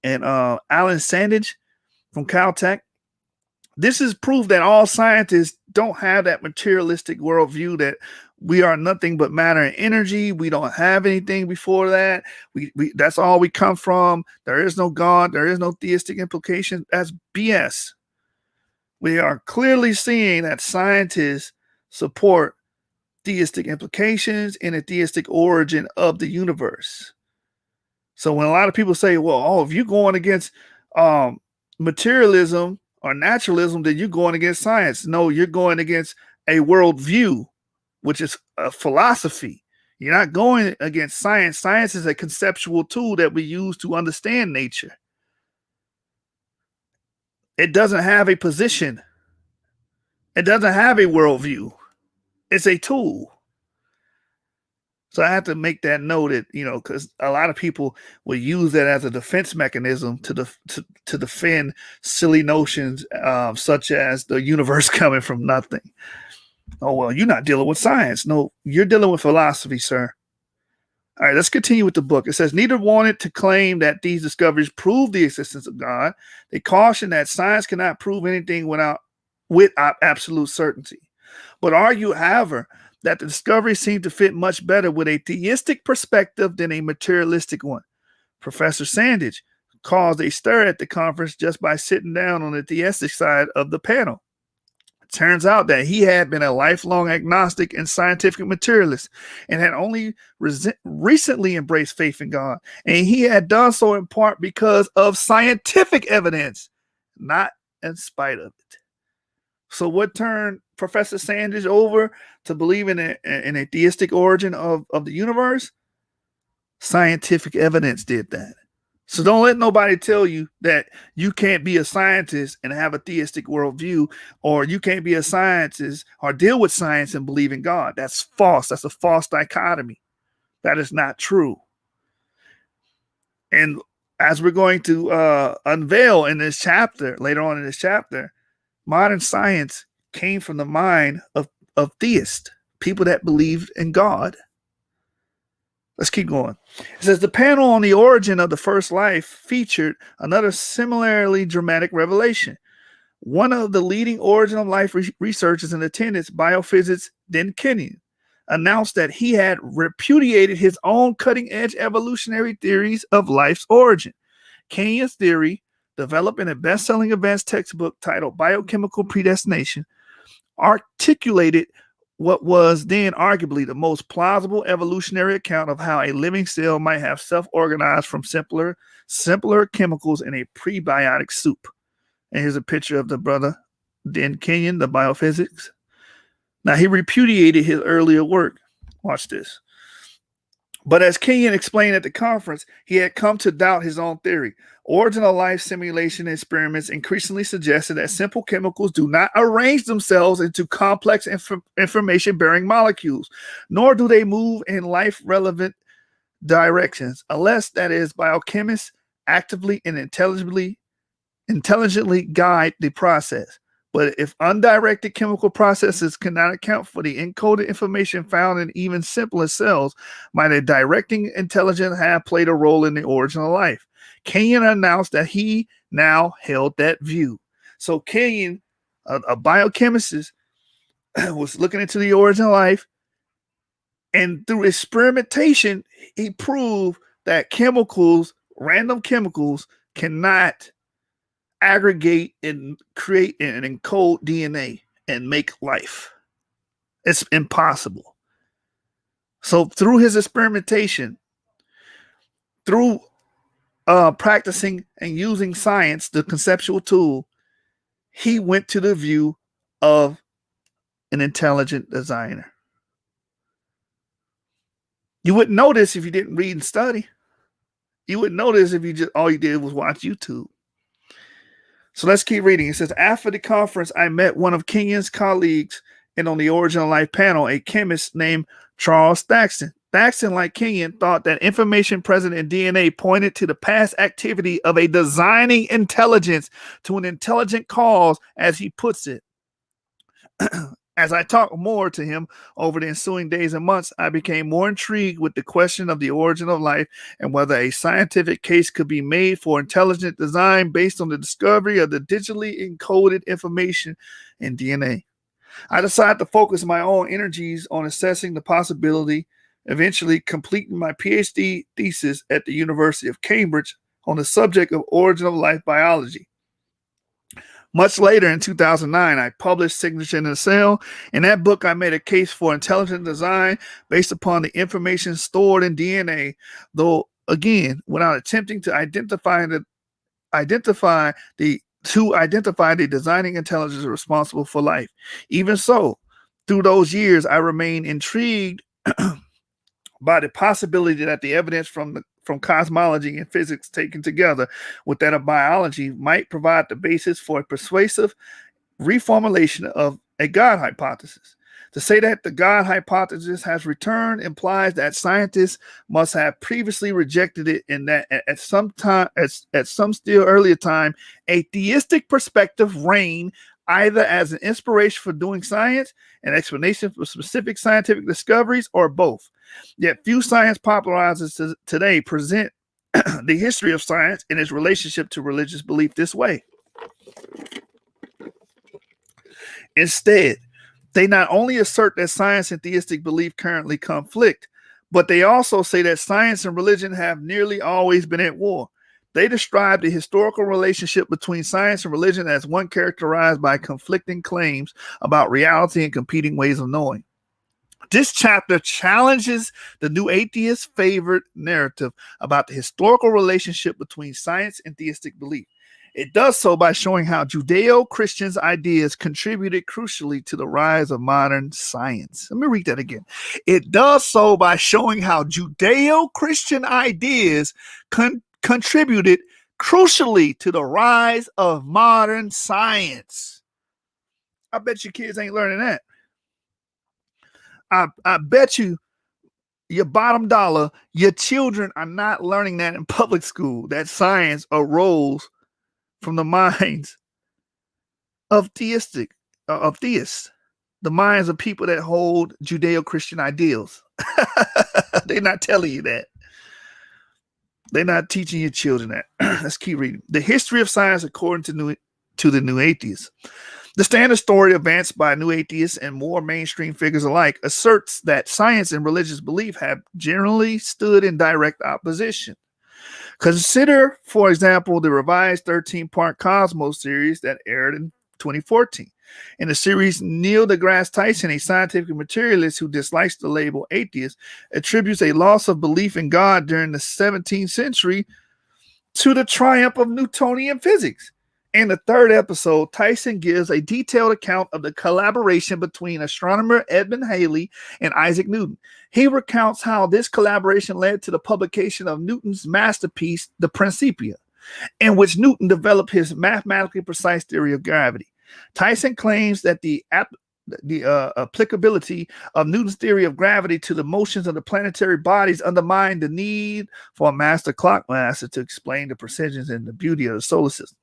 and Alan Sandage from Caltech, this is proof that all scientists don't have that materialistic worldview that we are nothing but matter and energy. We don't have anything before that. We that's all we come from. There is no God. There is no theistic implication. That's BS. We are clearly seeing that scientists support theistic implications and a theistic origin of the universe. So when a lot of people say, well, if you're going against materialism or naturalism, then you're going against science. No, you're going against a worldview, which is a philosophy. You're not going against science. Science is a conceptual tool that we use to understand nature. It doesn't have a position. It doesn't have a worldview. It's a tool. So I have to make that noted, because a lot of people will use that as a defense mechanism to defend silly notions such as the universe coming from nothing. Oh, well, you're not dealing with science. No, you're dealing with philosophy, sir. All right, let's continue with the book. It says, neither wanted to claim that these discoveries prove the existence of God. They caution that science cannot prove anything with absolute certainty, but argue, however, that the discoveries seem to fit much better with a theistic perspective than a materialistic one. Professor Sandage caused a stir at the conference just by sitting down on the theistic side of the panel. It turns out that he had been a lifelong agnostic and scientific materialist and had only recently embraced faith in God. And he had done so in part because of scientific evidence, not in spite of it. So what turned Professor Sandage over to believe in a theistic origin of the universe? Scientific evidence did that. So don't let nobody tell you that you can't be a scientist and have a theistic worldview, or you can't be a scientist or deal with science and believe in God. That's false. That's a false dichotomy. That is not true. And as we're going to unveil in this chapter, later on in this chapter, modern science came from the mind of theists, people that believed in God. Let's keep going. It says the panel on the origin of the first life featured another similarly dramatic revelation. One of the leading origin of life researchers in attendance, biophysics Dan Kenyon, announced that he had repudiated his own cutting-edge evolutionary theories of life's origin. Kenyon's theory, developed in a best-selling advanced textbook titled Biochemical Predestination, articulated what was then arguably the most plausible evolutionary account of how a living cell might have self-organized from simpler chemicals in a prebiotic soup. And here's a picture of the brother, Dan Kenyon, the biophysics. Now, he repudiated his earlier work. Watch this. But as Kenyon explained at the conference, he had come to doubt his own theory. Original life simulation experiments increasingly suggested that simple chemicals do not arrange themselves into complex information-bearing molecules, nor do they move in life-relevant directions, unless, that is, biochemists actively and intelligently guide the process. But if undirected chemical processes cannot account for the encoded information found in even simplest cells, might a directing intelligence have played a role in the origin of life? Kenyon announced that he now held that view. So Kenyon, a biochemist, was looking into the origin of life, and through experimentation, he proved that chemicals, random chemicals, cannot aggregate and create and encode DNA and make life. It's impossible. So through his experimentation, through practicing and using science, the conceptual tool, he went to the view of an intelligent designer. You wouldn't know this if you didn't read and study. You wouldn't know this if you just all you did was watch YouTube. So let's keep reading. It says, after the conference, I met one of Kenyon's colleagues and on the Origin of Life panel, a chemist named Charles Thaxton. Thaxton, like Kenyon, thought that information present in DNA pointed to the past activity of a designing intelligence to an intelligent cause, as he puts it. As I talked more to him over the ensuing days and months, I became more intrigued with the question of the origin of life and whether a scientific case could be made for intelligent design based on the discovery of the digitally encoded information in DNA. I decided to focus my own energies on assessing the possibility, eventually completing my PhD thesis at the University of Cambridge on the subject of origin of life biology. Much later in 2009, I published Signature in the Cell. In that book, I made a case for intelligent design based upon the information stored in DNA, though, again, without attempting to identify the designing intelligence responsible for life. Even so, through those years, I remained intrigued by the possibility that the evidence from cosmology and physics taken together with that of biology might provide the basis for a persuasive reformulation of a God hypothesis. To say that the God hypothesis has returned implies that scientists must have previously rejected it, and that at some still earlier time, a theistic perspective reigned, either as an inspiration for doing science, an explanation for specific scientific discoveries, or both. Yet few science popularizers today present the history of science and its relationship to religious belief this way. Instead, they not only assert that science and theistic belief currently conflict, but they also say that science and religion have nearly always been at war. They describe the historical relationship between science and religion as one characterized by conflicting claims about reality and competing ways of knowing. This chapter challenges the new atheist favored narrative about the historical relationship between science and theistic belief. It does so by showing how Judeo-Christian ideas contributed crucially to the rise of modern science. Let me read that again. It does so by showing how Judeo-Christian ideas contributed crucially to the rise of modern science. I bet you kids ain't learning that. I bet you your bottom dollar, your children are not learning that in public school, that science arose from the minds of theists. the minds of people that hold Judeo-Christian ideals. They're not telling you that. They're not teaching your children that. Let's keep reading. The history of science according to the New Atheists. The standard story advanced by New Atheists and more mainstream figures alike asserts that science and religious belief have generally stood in direct opposition. Consider, for example, the revised 13-part Cosmos series that aired in 2014. In the series, Neil deGrasse Tyson, a scientific materialist who dislikes the label atheist, attributes a loss of belief in God during the 17th century to the triumph of Newtonian physics. In the third episode, Tyson gives a detailed account of the collaboration between astronomer Edmund Halley and Isaac Newton. He recounts how this collaboration led to the publication of Newton's masterpiece, The Principia, in which Newton developed his mathematically precise theory of gravity. Tyson claims that the applicability of Newton's theory of gravity to the motions of the planetary bodies undermined the need for a master clockmaster to explain the precisions and the beauty of the solar system.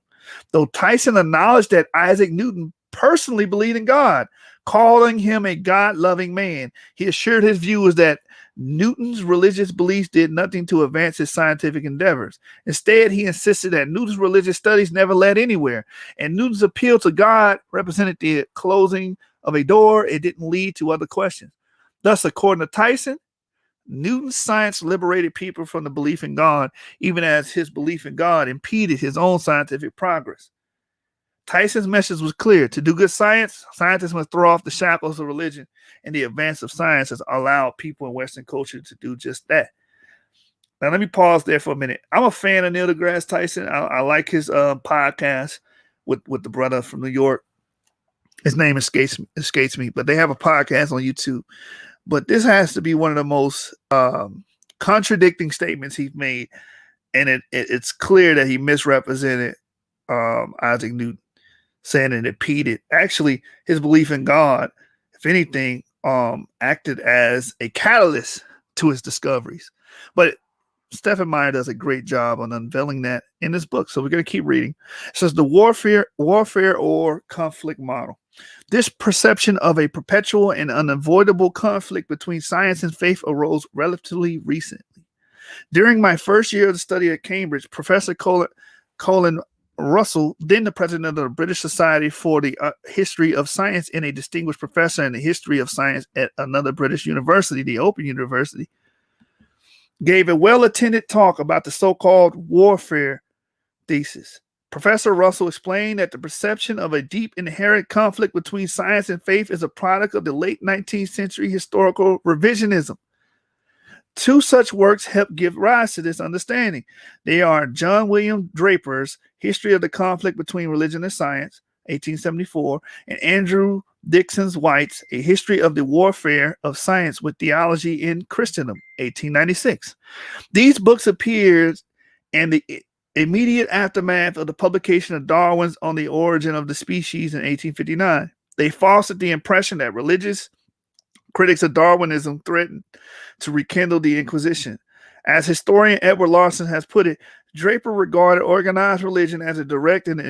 Though Tyson acknowledged that Isaac Newton personally believed in God, calling him a God-loving man, he assured his viewers that Newton's religious beliefs did nothing to advance his scientific endeavors. Instead, he insisted that Newton's religious studies never led anywhere, and Newton's appeal to God represented the closing of a door. It didn't lead to other questions. Thus, according to Tyson, Newton's science liberated people from the belief in God, even as his belief in God impeded his own scientific progress. Tyson's message was clear. To do good science, scientists must throw off the shackles of religion, and the advance of science has allowed people in Western culture to do just that. Now, let me pause there for a minute. I'm a fan of Neil deGrasse Tyson. I like his podcast with the brother from New York. His name escapes me, but they have a podcast on YouTube. But this has to be one of the most contradicting statements he's made. And it's clear that he misrepresented Isaac Newton, saying it impeded. Actually, his belief in God, if anything, acted as a catalyst to his discoveries. But Stephen Meyer does a great job on unveiling that in this book. So we're going to keep reading. It says the warfare or conflict model. This perception of a perpetual and unavoidable conflict between science and faith arose relatively recently. During my first year of the study at Cambridge, Professor Colin Russell, then the president of the British Society for the History of Science and a distinguished professor in the history of science at another British university, the Open University, gave a well-attended talk about the so-called warfare thesis. Professor Russell explained that the perception of a deep inherent conflict between science and faith is a product of the late 19th century historical revisionism. Two such works help give rise to this understanding. They are John William Draper's History of the Conflict Between Religion and Science, 1874, and Andrew Dixon White's A History of the Warfare of Science with Theology in Christendom, 1896. These books appeared in the immediate aftermath of the publication of Darwin's On the Origin of the Species in 1859. They fostered the impression that religious critics of Darwinism threatened to rekindle the Inquisition. As historian Edward Lawson has put it, Draper regarded organized religion as a direct and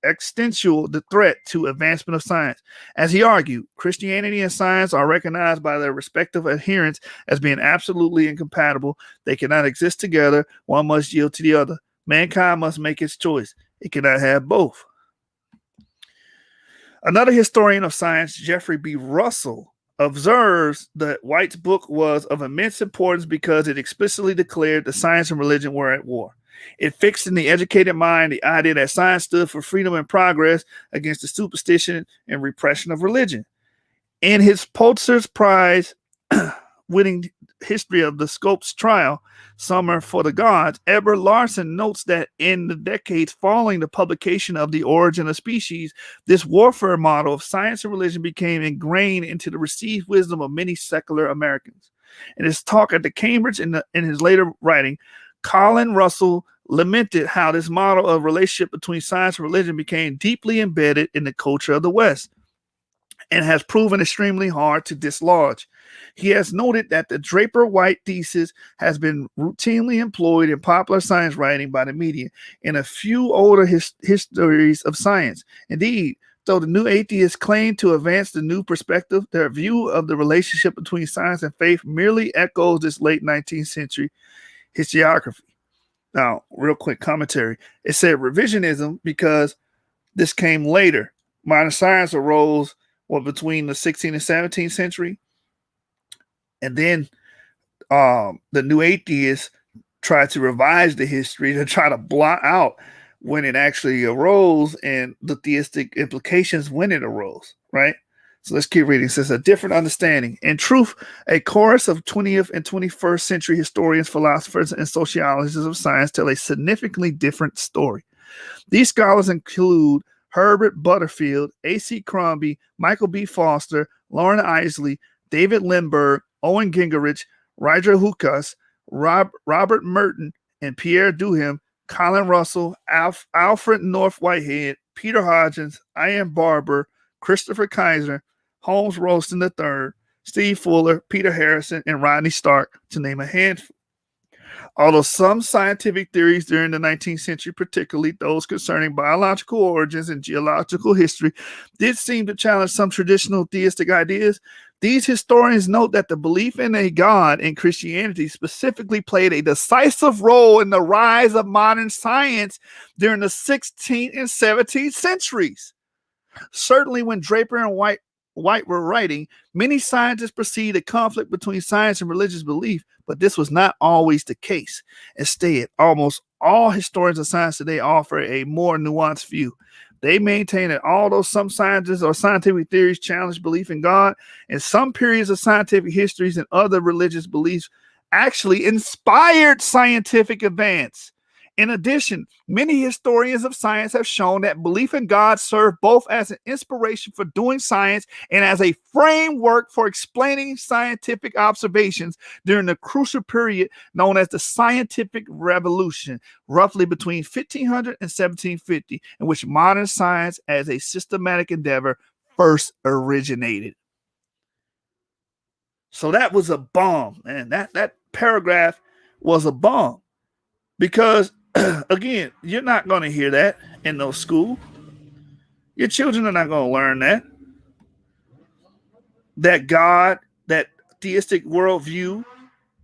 existential threat to advancement of science. As he argued, Christianity and science are recognized by their respective adherents as being absolutely incompatible. They cannot exist together. One must yield to the other. Mankind must make its choice. It cannot have both. Another historian of science, Jeffrey B. Russell, observes that White's book was of immense importance because it explicitly declared that science and religion were at war. It fixed in the educated mind the idea that science stood for freedom and progress against the superstition and repression of religion. In his Pulitzer's Prize winning history of the Scopes trial, Summer for the Gods, Edward Larson notes that in the decades following the publication of The Origin of Species, this warfare model of science and religion became ingrained into the received wisdom of many secular Americans. In his talk at the Cambridge in his later writing, Colin Russell lamented how this model of relationship between science and religion became deeply embedded in the culture of the West and has proven extremely hard to dislodge. He has noted that the Draper-White thesis has been routinely employed in popular science writing by the media in a few older histories of science. Indeed, So the new atheists claim to advance the new perspective. Their view of the relationship between science and faith merely echoes this late 19th century historiography. Now, real quick commentary. It said revisionism because this came later. Modern science arose between the 16th and 17th century. And then the new atheists tried to revise the history to try to blot out when it actually arose and the theistic implications when it arose, right? So let's keep reading. It says a different understanding. In truth, a chorus of 20th and 21st century historians, philosophers, and sociologists of science tell a significantly different story. These scholars include Herbert Butterfield, A.C. Crombie, Michael B. Foster, Lauren Isley, David Lindbergh, Owen Gingerich, Roger Hukas, Robert Merton, and Pierre Duhem, Colin Russell, Alfred North Whitehead, Peter Hodgins, Ian Barber, Christopher Kaiser, Holmes Roaston III, Steve Fuller, Peter Harrison, and Rodney Stark, to name a handful. Although some scientific theories during the 19th century, particularly those concerning biological origins and geological history, did seem to challenge some traditional theistic ideas, these historians note that the belief in a God in Christianity specifically played a decisive role in the rise of modern science during the 16th and 17th centuries. Certainly when Draper and White were writing, many scientists perceived a conflict between science and religious belief, but this was not always the case. Instead, almost all historians of science today offer a more nuanced view. They maintain that although some scientists or scientific theories challenge belief in God, in some periods of scientific histories and other religious beliefs actually inspired scientific advance. In addition, many historians of science have shown that belief in God served both as an inspiration for doing science and as a framework for explaining scientific observations during the crucial period known as the Scientific Revolution, roughly between 1500 and 1750, in which modern science as a systematic endeavor first originated. So that was a bomb, and that paragraph was a bomb. Because, again, you're not going to hear that in no school. Your children are not going to learn that. That God, that theistic worldview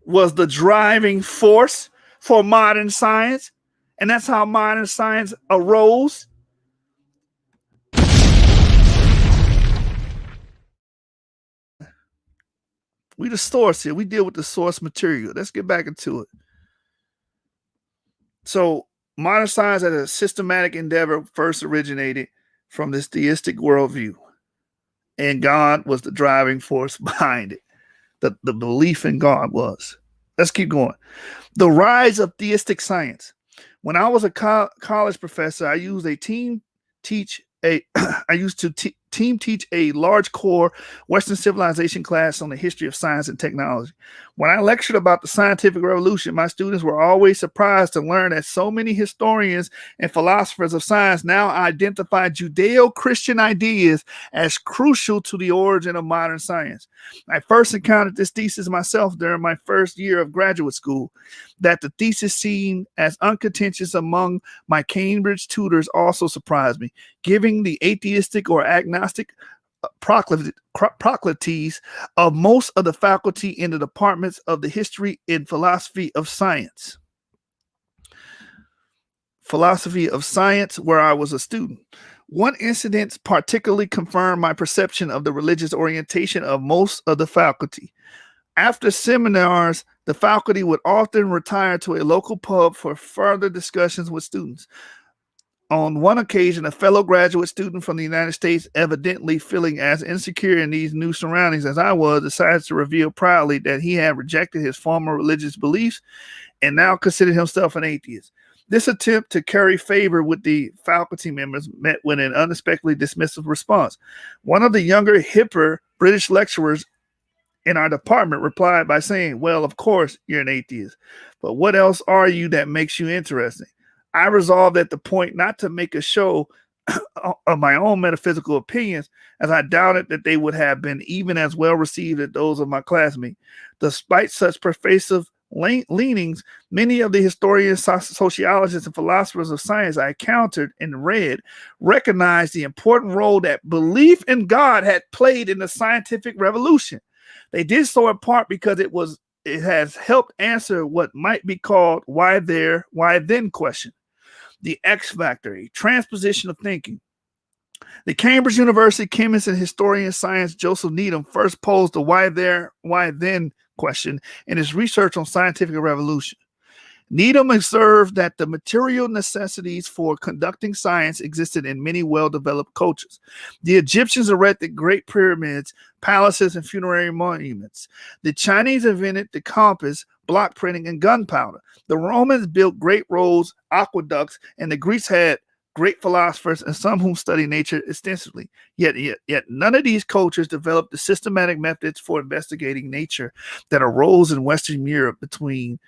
was the driving force for modern science. And that's how modern science arose. We the source here. We deal with the source material. Let's get back into it. So modern science as a systematic endeavor first originated from this theistic worldview. And God was the driving force behind it. The belief in God was. Let's keep going. The rise of theistic science. When I was a college professor, I used to teach a large core Western civilization class on the history of science and technology. When I lectured about the scientific revolution, my students were always surprised to learn that so many historians and philosophers of science now identify Judeo-Christian ideas as crucial to the origin of modern science. I first encountered this thesis myself during my first year of graduate school. That the thesis seen as uncontentious among my Cambridge tutors also surprised me, giving the atheistic or agnostic proclivities of most of the faculty in the departments of the history and philosophy of science. Philosophy of science, where I was a student. One incident particularly confirmed my perception of the religious orientation of most of the faculty. After seminars, the faculty would often retire to a local pub for further discussions with students. On one occasion, a fellow graduate student from the United States, evidently feeling as insecure in these new surroundings as I was, decided to reveal proudly that he had rejected his former religious beliefs and now considered himself an atheist. This attempt to curry favor with the faculty members met with an unexpectedly dismissive response. One of the younger, hipper British lecturers in our department replied by saying, "Well, of course you're an atheist, but what else are you that makes you interesting?" I resolved at the point not to make a show of my own metaphysical opinions, as I doubted that they would have been even as well received as those of my classmates. Despite such pervasive leanings, many of the historians, sociologists, and philosophers of science I encountered and read recognized the important role that belief in God had played in the scientific revolution. They did so in part because it has helped answer what might be called why then question, the X factor, a transposition of thinking. The Cambridge University chemist and historian of science Joseph Needham first posed the why then question in his research on scientific revolution. Needham observed that the material necessities for conducting science existed in many well-developed cultures. The Egyptians erected great pyramids, palaces, and funerary monuments. The Chinese invented the compass, block printing, and gunpowder. The Romans built great roads, aqueducts, and the Greeks had great philosophers and some whom study nature extensively. Yet none of these cultures developed the systematic methods for investigating nature that arose in Western Europe between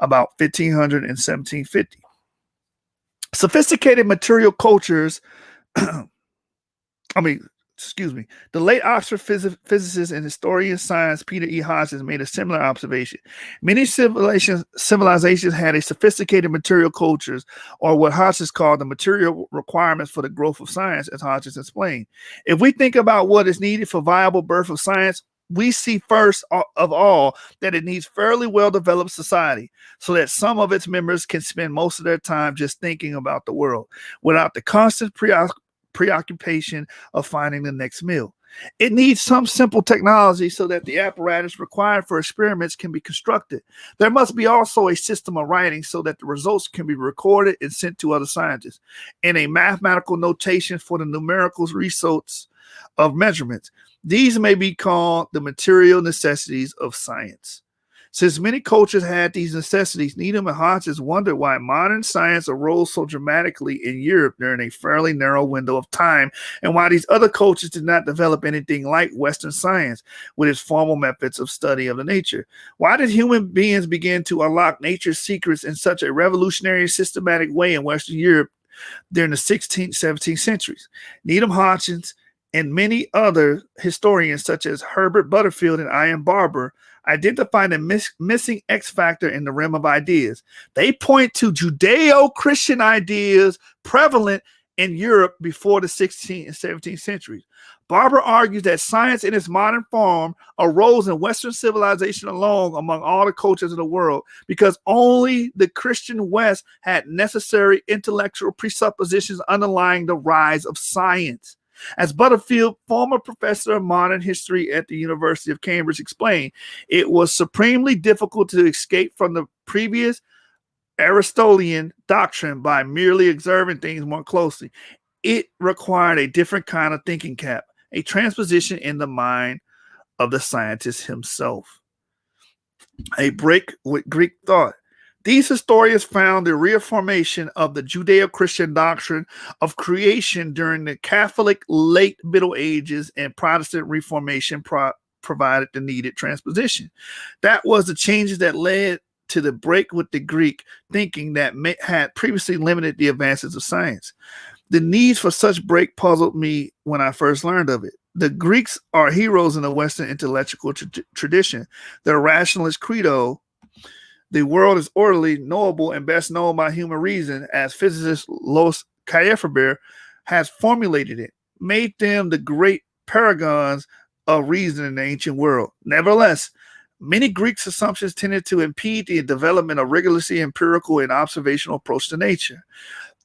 about 1500 and 1750. Sophisticated material cultures, the late Oxford physicist and historian of science Peter E. Hodges made a similar observation. Many civilizations had a sophisticated material cultures, or what Hodges called the material requirements for the growth of science, as Hodges explained. If we think about what is needed for viable birth of science, we see first of all that it needs fairly well-developed society so that some of its members can spend most of their time just thinking about the world without the constant preoccupation of finding the next meal. It needs some simple technology so that the apparatus required for experiments can be constructed. There must be also a system of writing so that the results can be recorded and sent to other scientists, and a mathematical notation for the numerical results of measurements. These may be called the material necessities of science. Since many cultures had these necessities, Needham and Hodges wondered why modern science arose so dramatically in Europe during a fairly narrow window of time, and why these other cultures did not develop anything like Western science with its formal methods of study of the nature. Why did human beings begin to unlock nature's secrets in such a revolutionary, systematic way in Western Europe during the 16th, 17th centuries? Needham, Hodges, and many other historians, such as Herbert Butterfield and Ian Barber, identify the missing X factor in the realm of ideas. They point to Judeo-Christian ideas prevalent in Europe before the 16th and 17th centuries. Barber argues that science in its modern form arose in Western civilization alone among all the cultures of the world because only the Christian West had necessary intellectual presuppositions underlying the rise of science. As Butterfield, former professor of modern history at the University of Cambridge, explained, it was supremely difficult to escape from the previous Aristotelian doctrine by merely observing things more closely. It required a different kind of thinking cap, a transposition in the mind of the scientist himself. A break with Greek thought. These historians found the reaffirmation of the Judeo-Christian doctrine of creation during the Catholic late Middle Ages and Protestant Reformation provided the needed transposition. That was the changes that led to the break with the Greek thinking that had previously limited the advances of science. The needs for such break puzzled me when I first learned of it. The Greeks are heroes in the Western intellectual tradition. Their rationalist credo, the world is orderly, knowable, and best known by human reason, as physicist Los Caillefer has formulated it, made them the great paragons of reason in the ancient world. Nevertheless, many Greeks' assumptions tended to impede the development of rigorously empirical and observational approach to nature.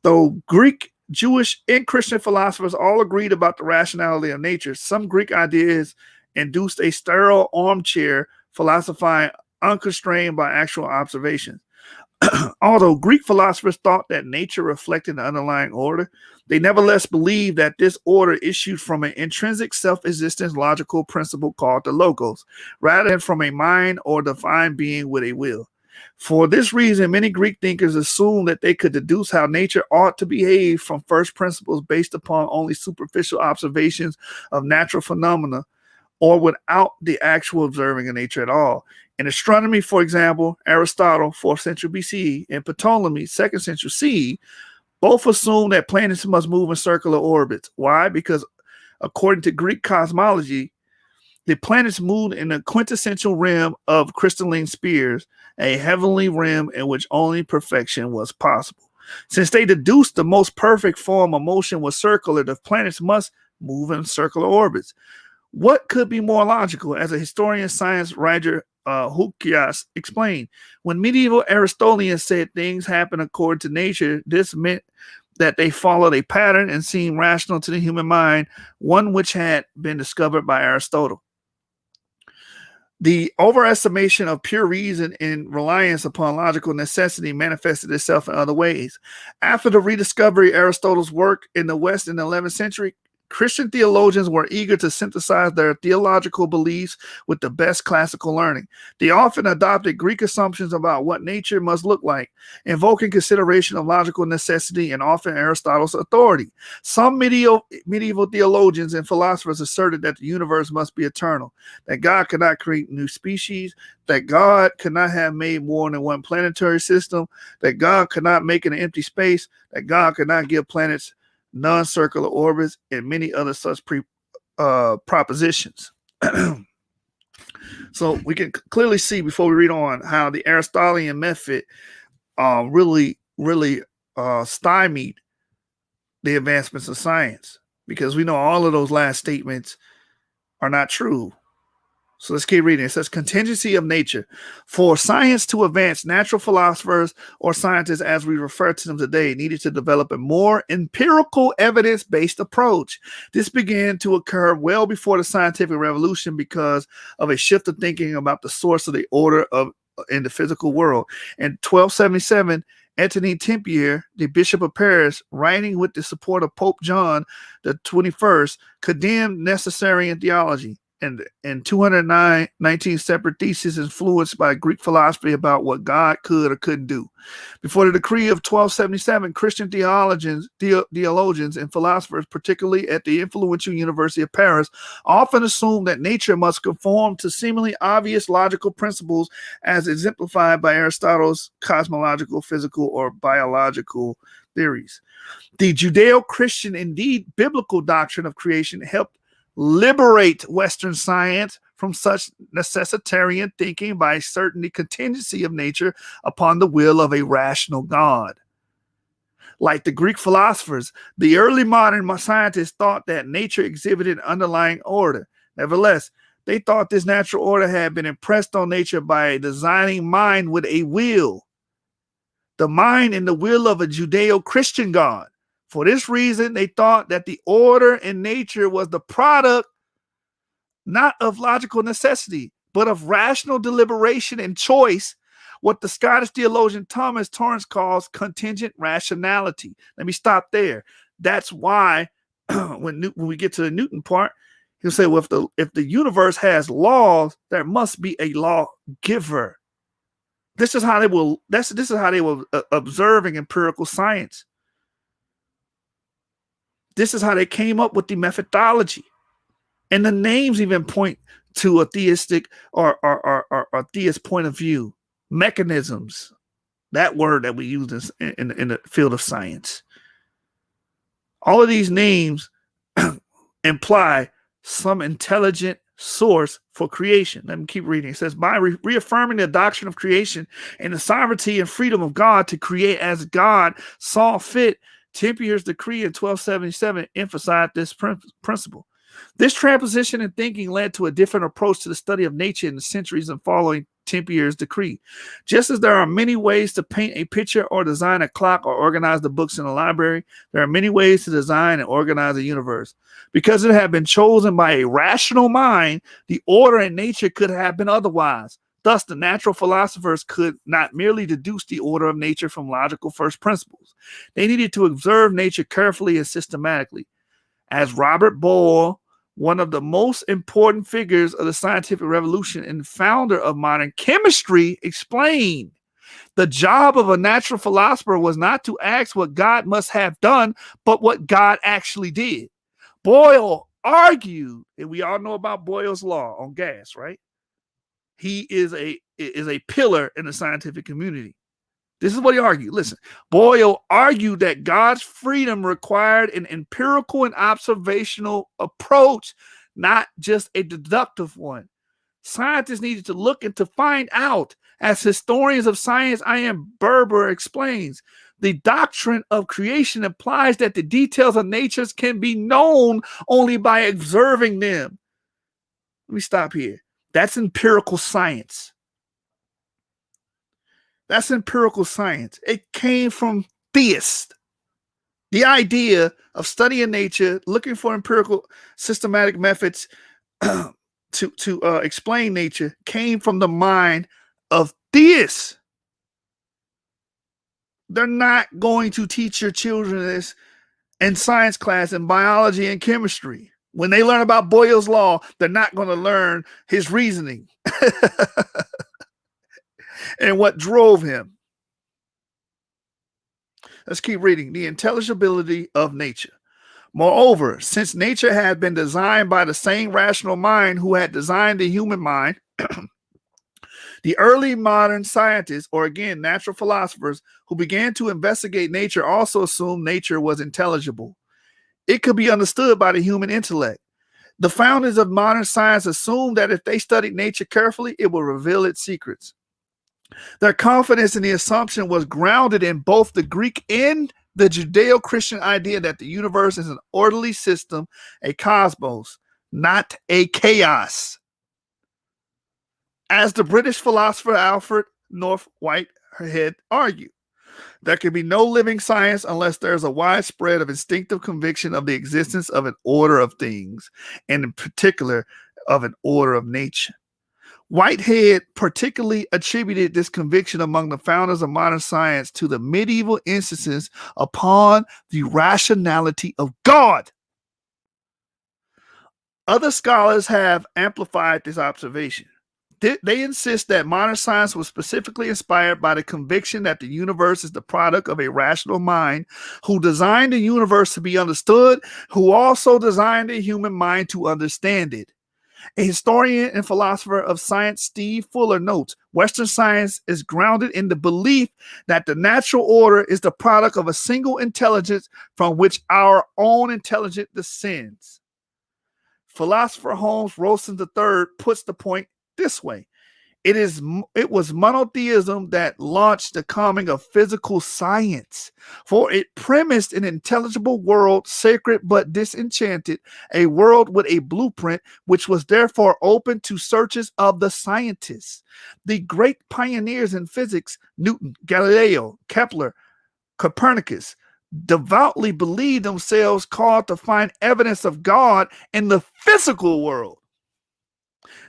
Though Greek, Jewish, and Christian philosophers all agreed about the rationality of nature, some Greek ideas induced a sterile armchair philosophizing unconstrained by actual observation. Although Greek philosophers thought that nature reflected the underlying order, they nevertheless believed that this order issued from an intrinsic self-existent logical principle called the logos, rather than from a mind or divine being with a will. For this reason, many Greek thinkers assumed that they could deduce how nature ought to behave from first principles based upon only superficial observations of natural phenomena, or without the actual observing of nature at all. In astronomy, for example, Aristotle, 4th century BCE, and Ptolemy, 2nd century CE, both assume that planets must move in circular orbits. Why? Because according to Greek cosmology, The planets moved in a quintessential rim of crystalline spheres, a heavenly rim in which only perfection was possible. Since they deduced the most perfect form of motion was circular, the planets must move in circular orbits. What could be more logical? As a historian of science, Roger Hukias explained, when medieval Aristotelians said things happen according to nature, this meant that they followed a pattern and seemed rational to the human mind, one which had been discovered by Aristotle. The overestimation of pure reason and reliance upon logical necessity manifested itself in other ways. After the rediscovery of Aristotle's work in the West in the 11th century, Christian theologians were eager to synthesize their theological beliefs with the best classical learning. They often adopted Greek assumptions about what nature must look like, invoking consideration of logical necessity and often Aristotle's authority. Some medieval theologians and philosophers asserted that the universe must be eternal, that God could not create new species, that God could not have made more than one planetary system, that God could not make an empty space, that God could not give planets non-circular orbits, and many other such propositions. So we can clearly see before we read on how the Aristotelian method really stymied the advancements of science, because we know all of those last statements are not true. So let's keep reading. It says, contingency of nature. For science to advance, natural philosophers, or scientists as we refer to them today, needed to develop a more empirical evidence-based approach. This began to occur well before the scientific revolution because of a shift of thinking about the source of the order in the physical world. In 1277, Anthony Tempier, the Bishop of Paris, writing with the support of Pope John the 21st, condemned Necessarian theology. And 219 separate theses influenced by Greek philosophy about what God could or couldn't do. Before the decree of 1277, Christian theologians and philosophers, particularly at the influential University of Paris, often assumed that nature must conform to seemingly obvious logical principles as exemplified by Aristotle's cosmological, physical, or biological theories. The Judeo-Christian, indeed biblical doctrine of creation helped liberate Western science from such necessitarian thinking by asserting the contingency of nature upon the will of a rational God. Like the Greek philosophers, the early modern scientists thought that nature exhibited underlying order. Nevertheless, they thought this natural order had been impressed on nature by a designing mind with a will. The mind and the will of a Judeo-Christian God. For this reason, they thought that the order in nature was the product not of logical necessity, but of rational deliberation and choice, what the Scottish theologian Thomas Torrance calls contingent rationality. Let me stop there. That's why when we get to the Newton part, he'll say, well, if the universe has laws, there must be a lawgiver. This is how they were observing empirical science. This is how they came up with the methodology. And the names even point to a theistic or theist point of view. Mechanisms, that word that we use in the field of science. All of these names imply some intelligent source for creation. Let me keep reading. It says, by reaffirming the doctrine of creation and the sovereignty and freedom of God to create as God saw fit, Tempier's decree in 1277 emphasized this principle. This transposition in thinking led to a different approach to the study of nature in the centuries and following Tempier's decree. Just as there are many ways to paint a picture or design a clock or organize the books in a library, there are many ways to design and organize a universe. Because it had been chosen by a rational mind, the order in nature could have been otherwise. Thus, the natural philosophers could not merely deduce the order of nature from logical first principles. They needed to observe nature carefully and systematically. As Robert Boyle, one of the most important figures of the scientific revolution and founder of modern chemistry, explained, the job of a natural philosopher was not to ask what God must have done, but what God actually did. Boyle argued, and we all know about Boyle's law on gas, right? He is a pillar in the scientific community. This is what he argued. Listen, Boyle argued that God's freedom required an empirical and observational approach, not just a deductive one. Scientists needed to look and to find out. As historians of science, I.M. Berber explains, the doctrine of creation implies that the details of nature can be known only by observing them. Let me stop here. That's empirical science. That's empirical science. It came from theists. The idea of studying nature, looking for empirical systematic methods to explain nature, came from the mind of theists. They're not going to teach your children this in science class in biology and chemistry. When they learn about Boyle's law, they're not going to learn his reasoning and what drove him. Let's keep reading. The intelligibility of nature. Moreover, since nature had been designed by the same rational mind who had designed the human mind, the early modern scientists, or again, natural philosophers, who began to investigate nature also assumed nature was intelligible. It could be understood by the human intellect. The founders of modern science assumed that if they studied nature carefully, it would reveal its secrets. Their confidence in the assumption was grounded in both the Greek and the Judeo-Christian idea that the universe is an orderly system, a cosmos, not a chaos. As the British philosopher Alfred North Whitehead argued, there can be no living science unless there is a widespread of instinctive conviction of the existence of an order of things, and in particular of an order of nature. Whitehead particularly attributed this conviction among the founders of modern science to the medieval insistence upon the rationality of God. Other scholars have amplified this observation. They insist that modern science was specifically inspired by the conviction that the universe is the product of a rational mind who designed the universe to be understood, who also designed the human mind to understand it. A historian and philosopher of science, Steve Fuller, notes, Western science is grounded in the belief that the natural order is the product of a single intelligence from which our own intelligence descends. Philosopher Holmes Rosen III puts the point this way. It was monotheism that launched the coming of physical science, for it premised an intelligible world, sacred but disenchanted, a world with a blueprint, which was therefore open to searches of the scientists. The great pioneers in physics, Newton, Galileo, Kepler, Copernicus, devoutly believed themselves called to find evidence of God in the physical world.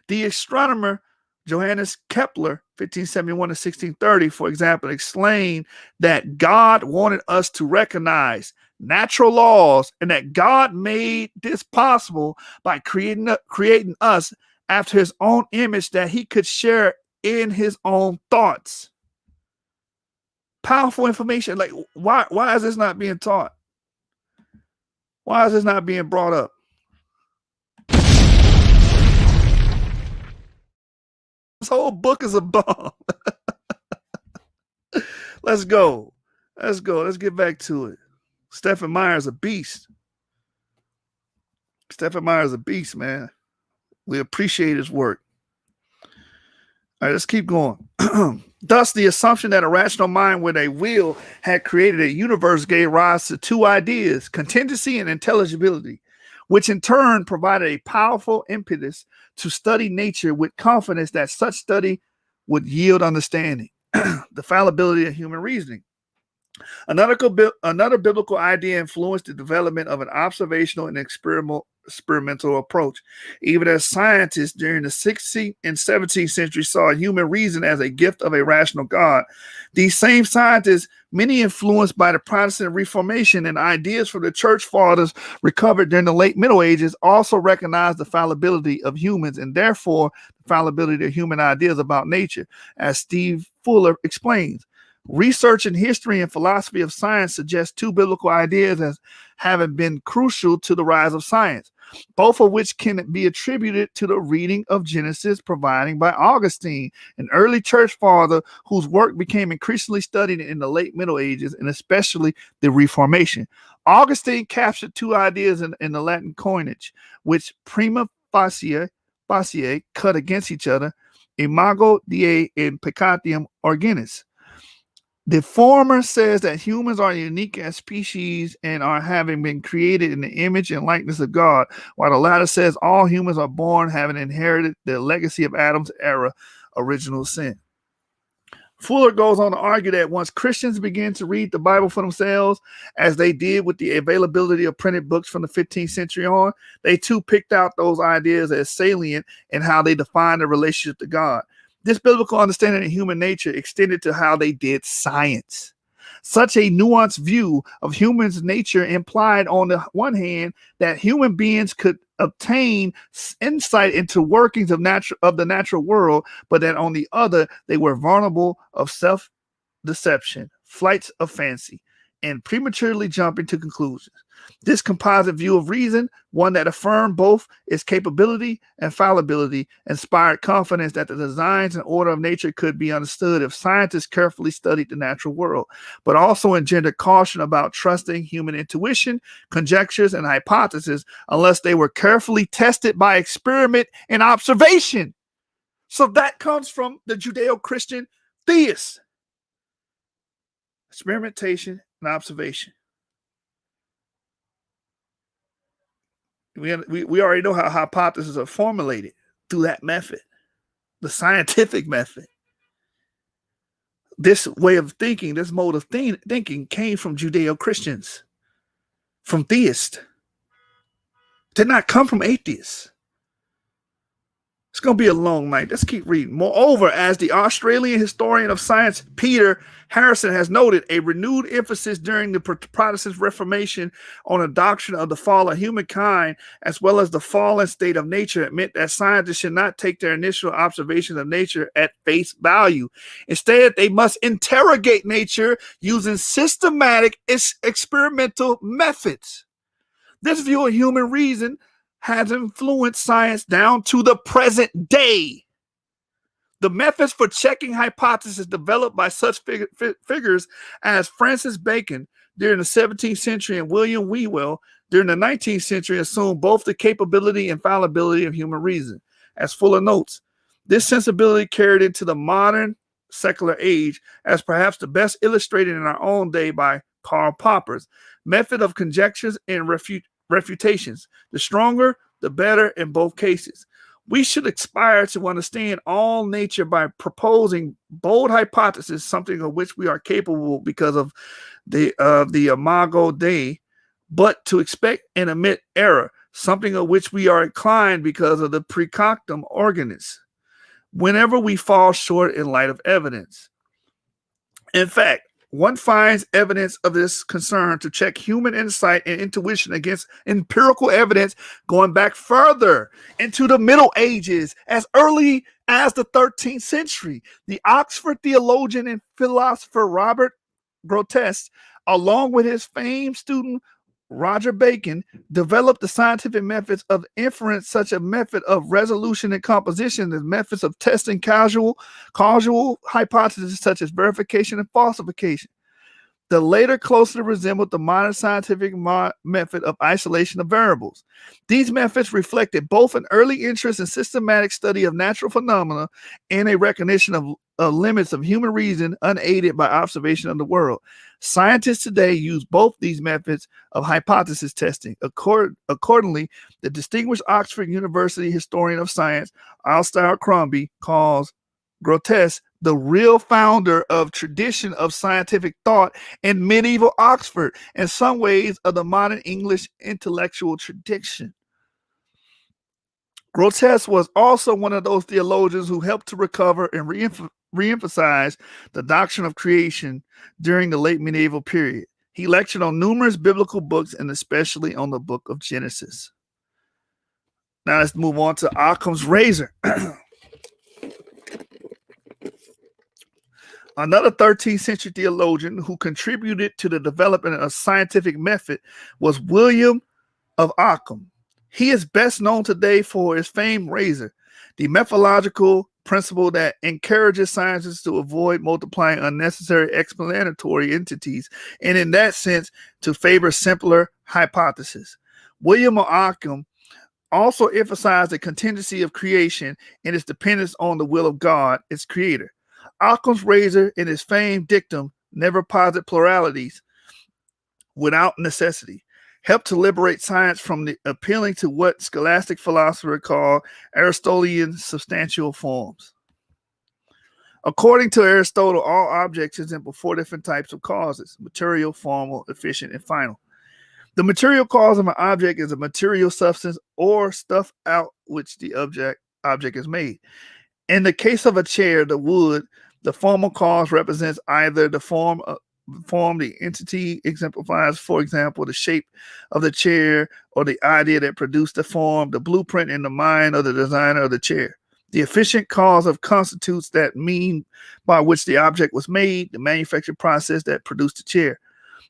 The astronomer Johannes Kepler, 1571 to 1630, for example, explained that God wanted us to recognize natural laws and that God made this possible by creating us after his own image that he could share in his own thoughts. Powerful information. Like, why is this not being taught? Why is this not being brought up? This whole book is a bomb. Let's go. Let's get back to it. Stephen Meyer is a beast. Stephen Meyer is a beast, man. We appreciate his work. All right, let's keep going. Thus, the assumption that a rational mind with a will had created a universe gave rise to two ideas, contingency and intelligibility, which in turn provided a powerful impetus to study nature with confidence that such study would yield understanding. The fallibility of human reasoning. Another biblical idea influenced the development of an observational and experimental approach. Even as scientists during the 16th and 17th century saw human reason as a gift of a rational God, these same scientists, many influenced by the Protestant Reformation and ideas from the church fathers recovered during the late Middle Ages, also recognized the fallibility of humans and therefore the fallibility of human ideas about nature, as Steve Fuller explains. Research in history and philosophy of science suggests two biblical ideas as having been crucial to the rise of science. both of which can be attributed to the reading of Genesis provided by Augustine, an early church father whose work became increasingly studied in the late Middle Ages and especially the Reformation. Augustine captured two ideas in the Latin coinage, which prima facie cut against each other, imago Dei and peccatium originis. The former says that humans are unique as species and are having been created in the image and likeness of God, while the latter says all humans are born having inherited the legacy of Adam's era, original sin. Fuller goes on to argue that once Christians began to read the Bible for themselves, as they did with the availability of printed books from the 15th century on, they too picked out those ideas as salient in how they define the relationship to God. This biblical understanding of human nature extended to how they did science. Such a nuanced view of humans' nature implied, on the one hand, that human beings could obtain insight into workings of the natural world, but that on the other, they were vulnerable of self-deception, flights of fancy, and prematurely jumping to conclusions. This composite view of reason, one that affirmed both its capability and fallibility, inspired confidence that the designs and order of nature could be understood if scientists carefully studied the natural world, but also engendered caution about trusting human intuition, conjectures, and hypotheses unless they were carefully tested by experiment and observation. So that comes from the Judeo-Christian theists. Experimentation and observation. We already know how hypotheses are formulated through that method, the scientific method. This way of thinking, this mode of thinking came from Judeo-Christians, from theists. Did not come from atheists. It's going to be a long night. Let's keep reading. Moreover, as the Australian historian of science, Peter Harrison, has noted, a renewed emphasis during the Protestant Reformation on the doctrine of the fall of humankind, as well as the fallen state of nature, meant that scientists should not take their initial observations of nature at face value. Instead, they must interrogate nature using systematic experimental methods. This view of human reason has influenced science down to the present day. The methods for checking hypotheses developed by such figures as Francis Bacon during the 17th century and William Whewell during the 19th century assumed both the capability and fallibility of human reason. As Fuller notes, this sensibility carried into the modern secular age, as perhaps the best illustrated in our own day by Karl Popper's method of conjectures and refutations. The stronger, the better in both cases. We should aspire to understand all nature by proposing bold hypotheses, something of which we are capable because of the imago Dei, but to expect and admit error, something of which we are inclined because of the precoctum organism, whenever we fall short in light of evidence. In fact, one finds evidence of this concern to check human insight and intuition against empirical evidence going back further into the Middle Ages, as early as the 13th century. The Oxford theologian and philosopher Robert Grotesque, along with his famed student Roger Bacon, developed the scientific methods of inference, such a method of resolution and composition, as methods of testing causal hypotheses such as verification and falsification. The later closely resembled the modern scientific method of isolation of variables. These methods reflected both an early interest in systematic study of natural phenomena and a recognition of limits of human reason unaided by observation of the world. Scientists today use both these methods of hypothesis testing. Accordingly, the distinguished Oxford University historian of science, Alistair Crombie, calls Grotesque the real founder of tradition of scientific thought in medieval Oxford, in some ways of the modern English intellectual tradition. Grotesque was also one of those theologians who helped to recover and reemphasize the doctrine of creation during the late medieval period. He lectured on numerous biblical books and especially on the book of Genesis. Now let's move on to Occam's razor. Another 13th century theologian who contributed to the development of a scientific method was William of Occam. He is best known today for his famed razor, the methodological principle that encourages scientists to avoid multiplying unnecessary explanatory entities, and in that sense, to favor simpler hypotheses. William Ockham also emphasized the contingency of creation and its dependence on the will of God, its creator. Occam's razor, in his famed dictum, never posit pluralities without necessity, helped to liberate science from the appealing to what scholastic philosophers call Aristotelian substantial forms. According to Aristotle, all objects resemble four different types of causes: material, formal, efficient, and final. The material cause of an object is a material substance or stuff out which the object is made. In the case of a chair, the wood, the formal cause represents either the form the entity exemplifies, for example, the shape of the chair, or the idea that produced the form, the blueprint in the mind of the designer of the chair. The efficient cause of constitutes that mean by which the object was made, the manufacturing process that produced the chair.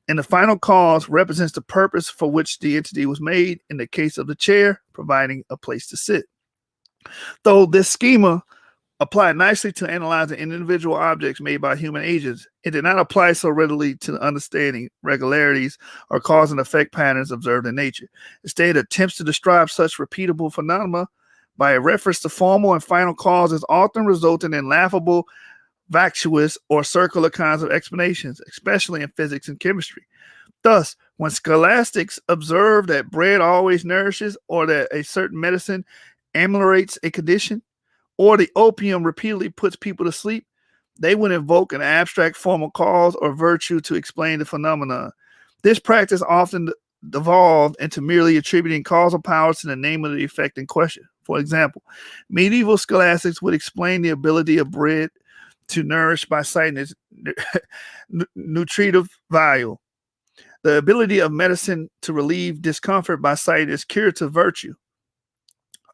And the final cause represents the purpose for which the entity was made, in the case of the chair, providing a place to sit. Though this schema applied nicely to analyzing individual objects made by human agents, it did not apply so readily to understanding regularities or cause and effect patterns observed in nature. Instead, attempts to describe such repeatable phenomena by a reference to formal and final causes often resulted in laughable, vacuous, or circular kinds of explanations, especially in physics and chemistry. Thus, when scholastics observe that bread always nourishes, or that a certain medicine ameliorates a condition, or the opium repeatedly puts people to sleep, they would invoke an abstract formal cause or virtue to explain the phenomenon. This practice often devolved into merely attributing causal powers to the name of the effect in question. For example, medieval scholastics would explain the ability of bread to nourish by citing its nutritive value, the ability of medicine to relieve discomfort by citing its curative virtue,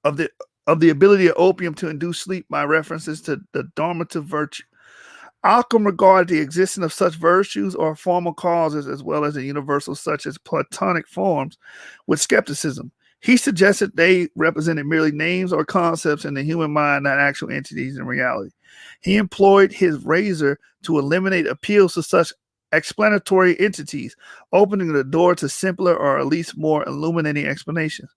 of the ability of opium to induce sleep by references to the dormitive virtue. Occam regarded the existence of such virtues or formal causes, as well as the universals such as Platonic forms, with skepticism. He suggested they represented merely names or concepts in the human mind, not actual entities in reality. He employed his razor to eliminate appeals to such explanatory entities, opening the door to simpler or at least more illuminating explanations.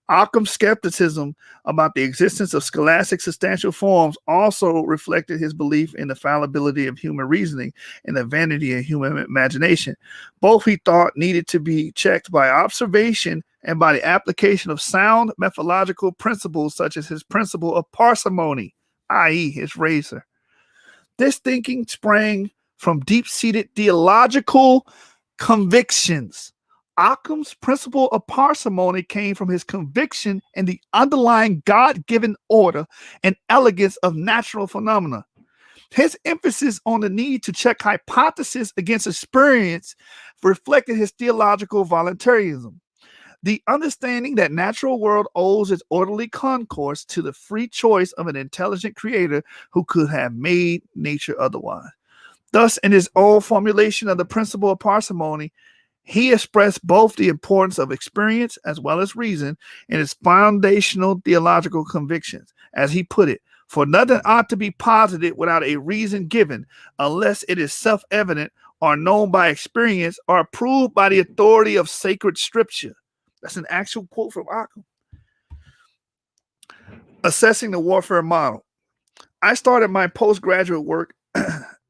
Occam's skepticism about the existence of scholastic substantial forms also reflected his belief in the fallibility of human reasoning and the vanity of human imagination. Both, he thought, needed to be checked by observation and by the application of sound methodological principles, such as his principle of parsimony, i.e., his razor. This thinking sprang from deep-seated theological convictions. Occam's principle of parsimony came from his conviction in the underlying God-given order and elegance of natural phenomena. His emphasis on the need to check hypothesis against experience reflected his theological voluntarism. The understanding that natural world owes its orderly concourse to the free choice of an intelligent creator who could have made nature otherwise. Thus, in his old formulation of the principle of parsimony, he expressed both the importance of experience as well as reason in his foundational theological convictions. As he put it, for nothing ought to be posited without a reason given, unless it is self-evident or known by experience or approved by the authority of sacred scripture. That's an actual quote from Occam. Assessing the warfare model. I started my postgraduate work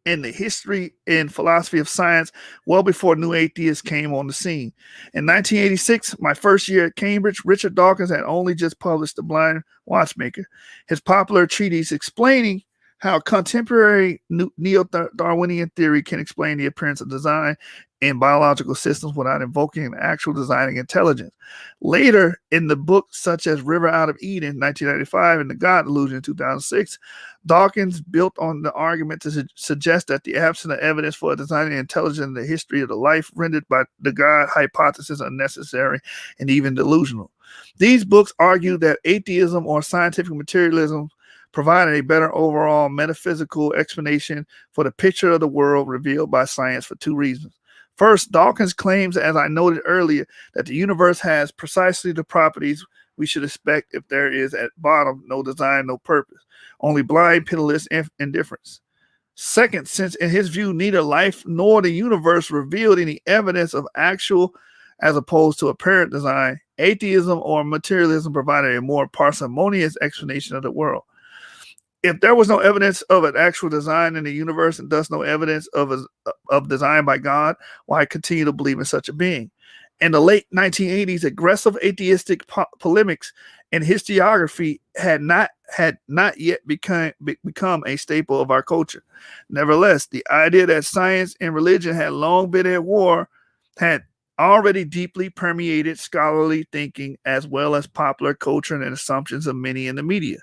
in the history and philosophy of science well before new atheists came on the scene. In 1986, my first year at Cambridge, Richard Dawkins had only just published The Blind Watchmaker, his popular treatise explaining how contemporary neo-Darwinian theory can explain the appearance of design in biological systems without invoking an actual designing intelligence. Later, in the books such as River Out of Eden, 1995, and The God Delusion, 2006, Dawkins built on the argument to suggest that the absence of evidence for a designing intelligence in the history of the life rendered by the God hypothesis unnecessary and even delusional. These books argue that atheism or scientific materialism provided a better overall metaphysical explanation for the picture of the world revealed by science for two reasons. First, Dawkins claims, as I noted earlier, that the universe has precisely the properties we should expect if there is at bottom no design, no purpose, only blind, pitiless indifference. Second, since in his view, neither life nor the universe revealed any evidence of actual as opposed to apparent design, atheism or materialism provided a more parsimonious explanation of the world. If there was no evidence of an actual design in the universe and thus no evidence of design by God, why continue to believe in such a being? In the late 1980s, aggressive atheistic polemics in historiography had not yet become a staple of our culture. Nevertheless, the idea that science and religion had long been at war had already deeply permeated scholarly thinking as well as popular culture and assumptions of many in the media.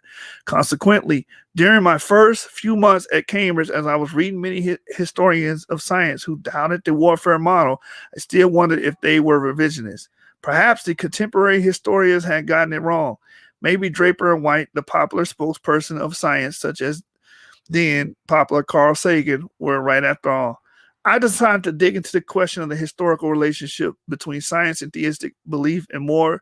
Consequently, during my first few months at Cambridge, as I was reading many historians of science who doubted the warfare model, I still wondered if they were revisionists. Perhaps the contemporary historians had gotten it wrong. Maybe Draper and White, the popular spokesperson of science, such as then popular Carl Sagan, were right after all. I decided to dig into the question of the historical relationship between science and theistic belief in more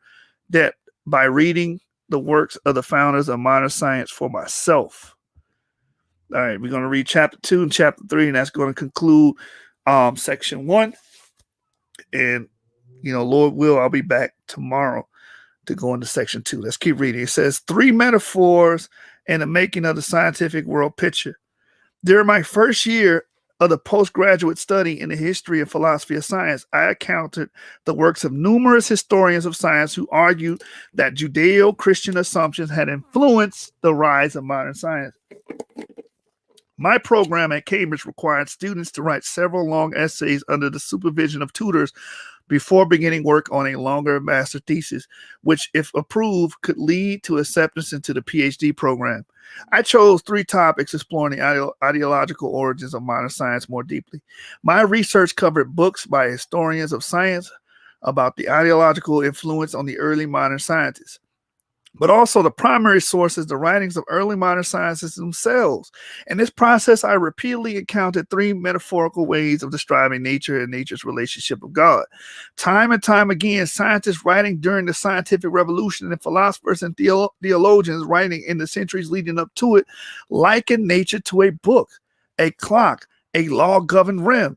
depth by reading the works of the founders of modern science for myself. All right, we're going to read chapter 2 and chapter 3, and that's going to conclude section 1. And, Lord will, I'll be back tomorrow to go into section 2. Let's keep reading. It says, 3 metaphors in the making of the scientific world picture. During my first year of the postgraduate study in the history and philosophy of science, I encountered the works of numerous historians of science who argued that Judeo-Christian assumptions had influenced the rise of modern science. My program at Cambridge required students to write several long essays under the supervision of tutors before beginning work on a longer master thesis, which, if approved, could lead to acceptance into the PhD program. I chose 3 topics exploring the ideological origins of modern science more deeply. My research covered books by historians of science about the ideological influence on the early modern scientists, but also the primary sources, the writings of early modern scientists themselves. In this process, I repeatedly encountered 3 metaphorical ways of describing nature and nature's relationship with God. Time and time again, scientists writing during the scientific revolution and philosophers and theologians writing in the centuries leading up to it likened nature to a book, a clock, a law-governed realm.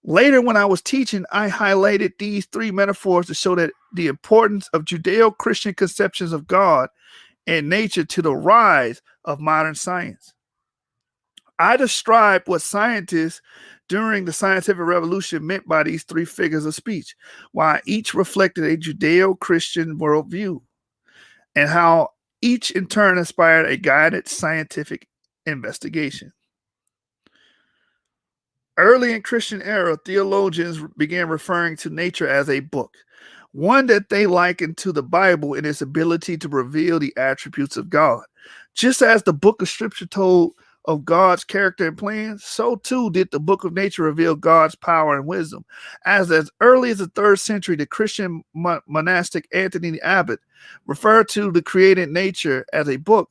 Later, when I was teaching, I highlighted these 3 metaphors to show that the importance of Judeo-Christian conceptions of God and nature to the rise of modern science. I described what scientists during the scientific revolution meant by these 3 figures of speech, why each reflected a Judeo-Christian worldview, and how each in turn inspired a guided scientific investigation. Early in Christian era, theologians began referring to nature as a book, one that they likened to the Bible in its ability to reveal the attributes of God. Just as the book of Scripture told of God's character and plans, so too did the book of nature reveal God's power and wisdom. As early as the 3rd century, the Christian monastic Anthony the Abbot referred to the created nature as a book,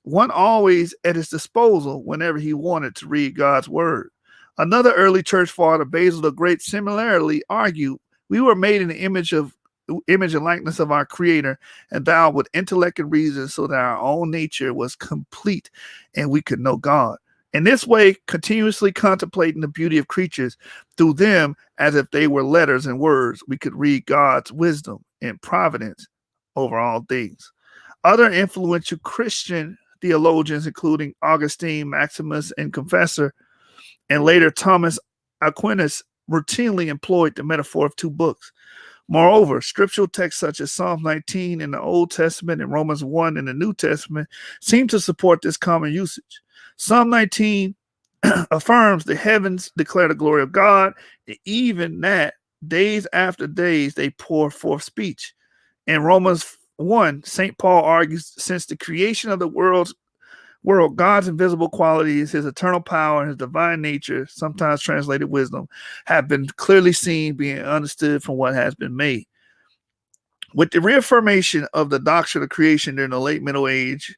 one always at his disposal whenever he wanted to read God's word. Another early church father, Basil the Great, similarly argued, we were made in the image and likeness of our Creator, endowed with intellect and reason, so that our own nature was complete and we could know God. In this way, continuously contemplating the beauty of creatures through them as if they were letters and words, we could read God's wisdom and providence over all things. Other influential Christian theologians, including Augustine, Maximus, and Confessor, and later Thomas Aquinas, routinely employed the metaphor of 2 books. Moreover, scriptural texts such as Psalm 19 in the Old Testament and Romans 1 in the New Testament seem to support this common usage. Psalm 19 affirms the heavens declare the glory of God, and even that days after days they pour forth speech. In Romans 1, St. Paul argues, since the creation of the world, God's invisible qualities, his eternal power, and his divine nature, sometimes translated wisdom, have been clearly seen, being understood from what has been made. With the reaffirmation of the doctrine of creation during the late Middle Age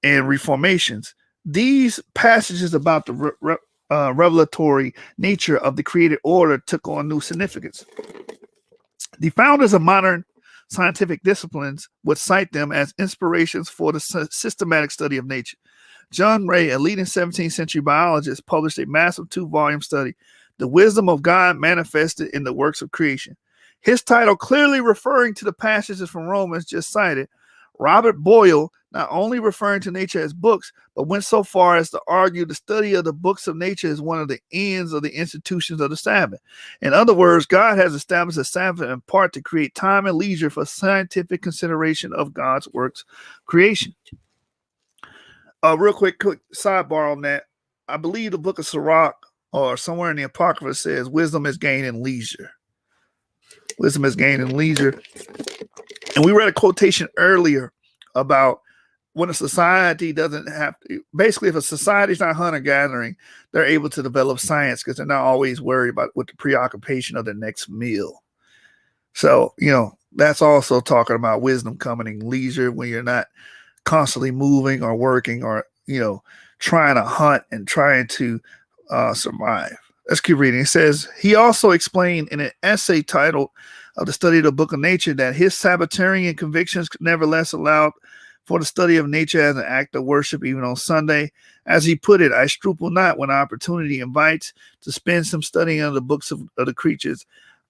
and Reformations, these passages about the revelatory nature of the created order took on new significance. The founders of modern scientific disciplines would cite them as inspirations for the systematic study of nature. John Ray, a leading 17th century biologist, published a massive 2-volume study, The Wisdom of God Manifested in the Works of Creation. His title clearly referring to the passages from Romans just cited. Robert Boyle not only referring to nature as books, but went so far as to argue the study of the books of nature is one of the ends of the institutions of the Sabbath. In other words, God has established the Sabbath in part to create time and leisure for scientific consideration of God's works creation. Real quick sidebar on that. I believe the book of Sirach or somewhere in the Apocrypha says wisdom is gained in leisure. Wisdom is gained in leisure. And we read a quotation earlier about when a society doesn't have to, basically if a society's not hunter-gathering, they're able to develop science because they're not always worried about with the preoccupation of the next meal. So, that's also talking about wisdom coming in leisure when you're not constantly moving or working or, trying to hunt and trying to survive. Let's keep reading. It says, he also explained in an essay titled of the study of the book of nature that his Sabbatarian convictions nevertheless allowed for the study of nature as an act of worship even on Sunday. As he put it, I scruple not when opportunity invites to spend some studying of the books of the creatures,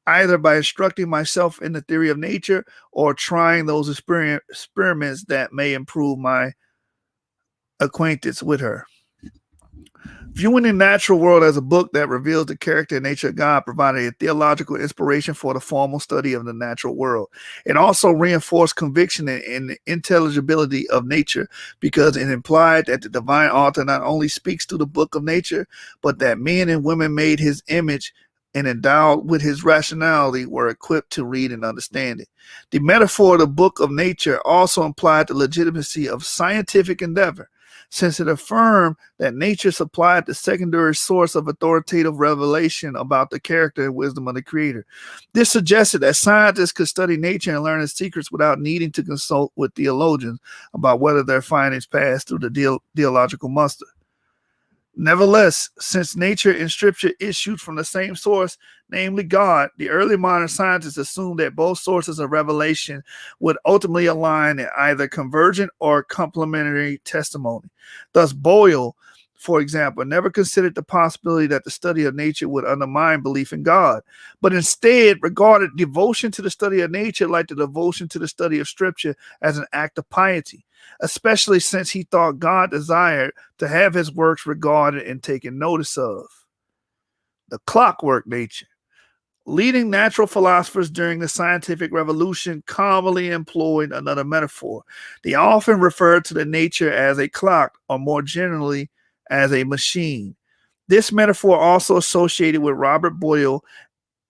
either by instructing myself in the theory of nature or trying those experiments that may improve my acquaintance with her. Viewing the natural world as a book that reveals the character and nature of God provided a theological inspiration for the formal study of the natural world. It also reinforced conviction in the intelligibility of nature because it implied that the divine author not only speaks through the book of nature, but that men and women made his image and endowed with his rationality were equipped to read and understand it. The metaphor of the book of nature also implied the legitimacy of scientific endeavor, since it affirmed that nature supplied the secondary source of authoritative revelation about the character and wisdom of the Creator. This suggested that scientists could study nature and learn its secrets without needing to consult with theologians about whether their findings passed through the theological muster. Nevertheless, since nature and scripture issued from the same source, namely God, the early modern scientists assumed that both sources of revelation would ultimately align in either convergent or complementary testimony. Thus, Boyle, for example, never considered the possibility that the study of nature would undermine belief in God, but instead regarded devotion to the study of nature like the devotion to the study of scripture as an act of piety, especially since he thought God desired to have his works regarded and taken notice of. The clockwork nature. Leading natural philosophers during the scientific revolution commonly employed another metaphor. They often referred to the nature as a clock, or more generally, as a machine. This metaphor also associated with Robert Boyle,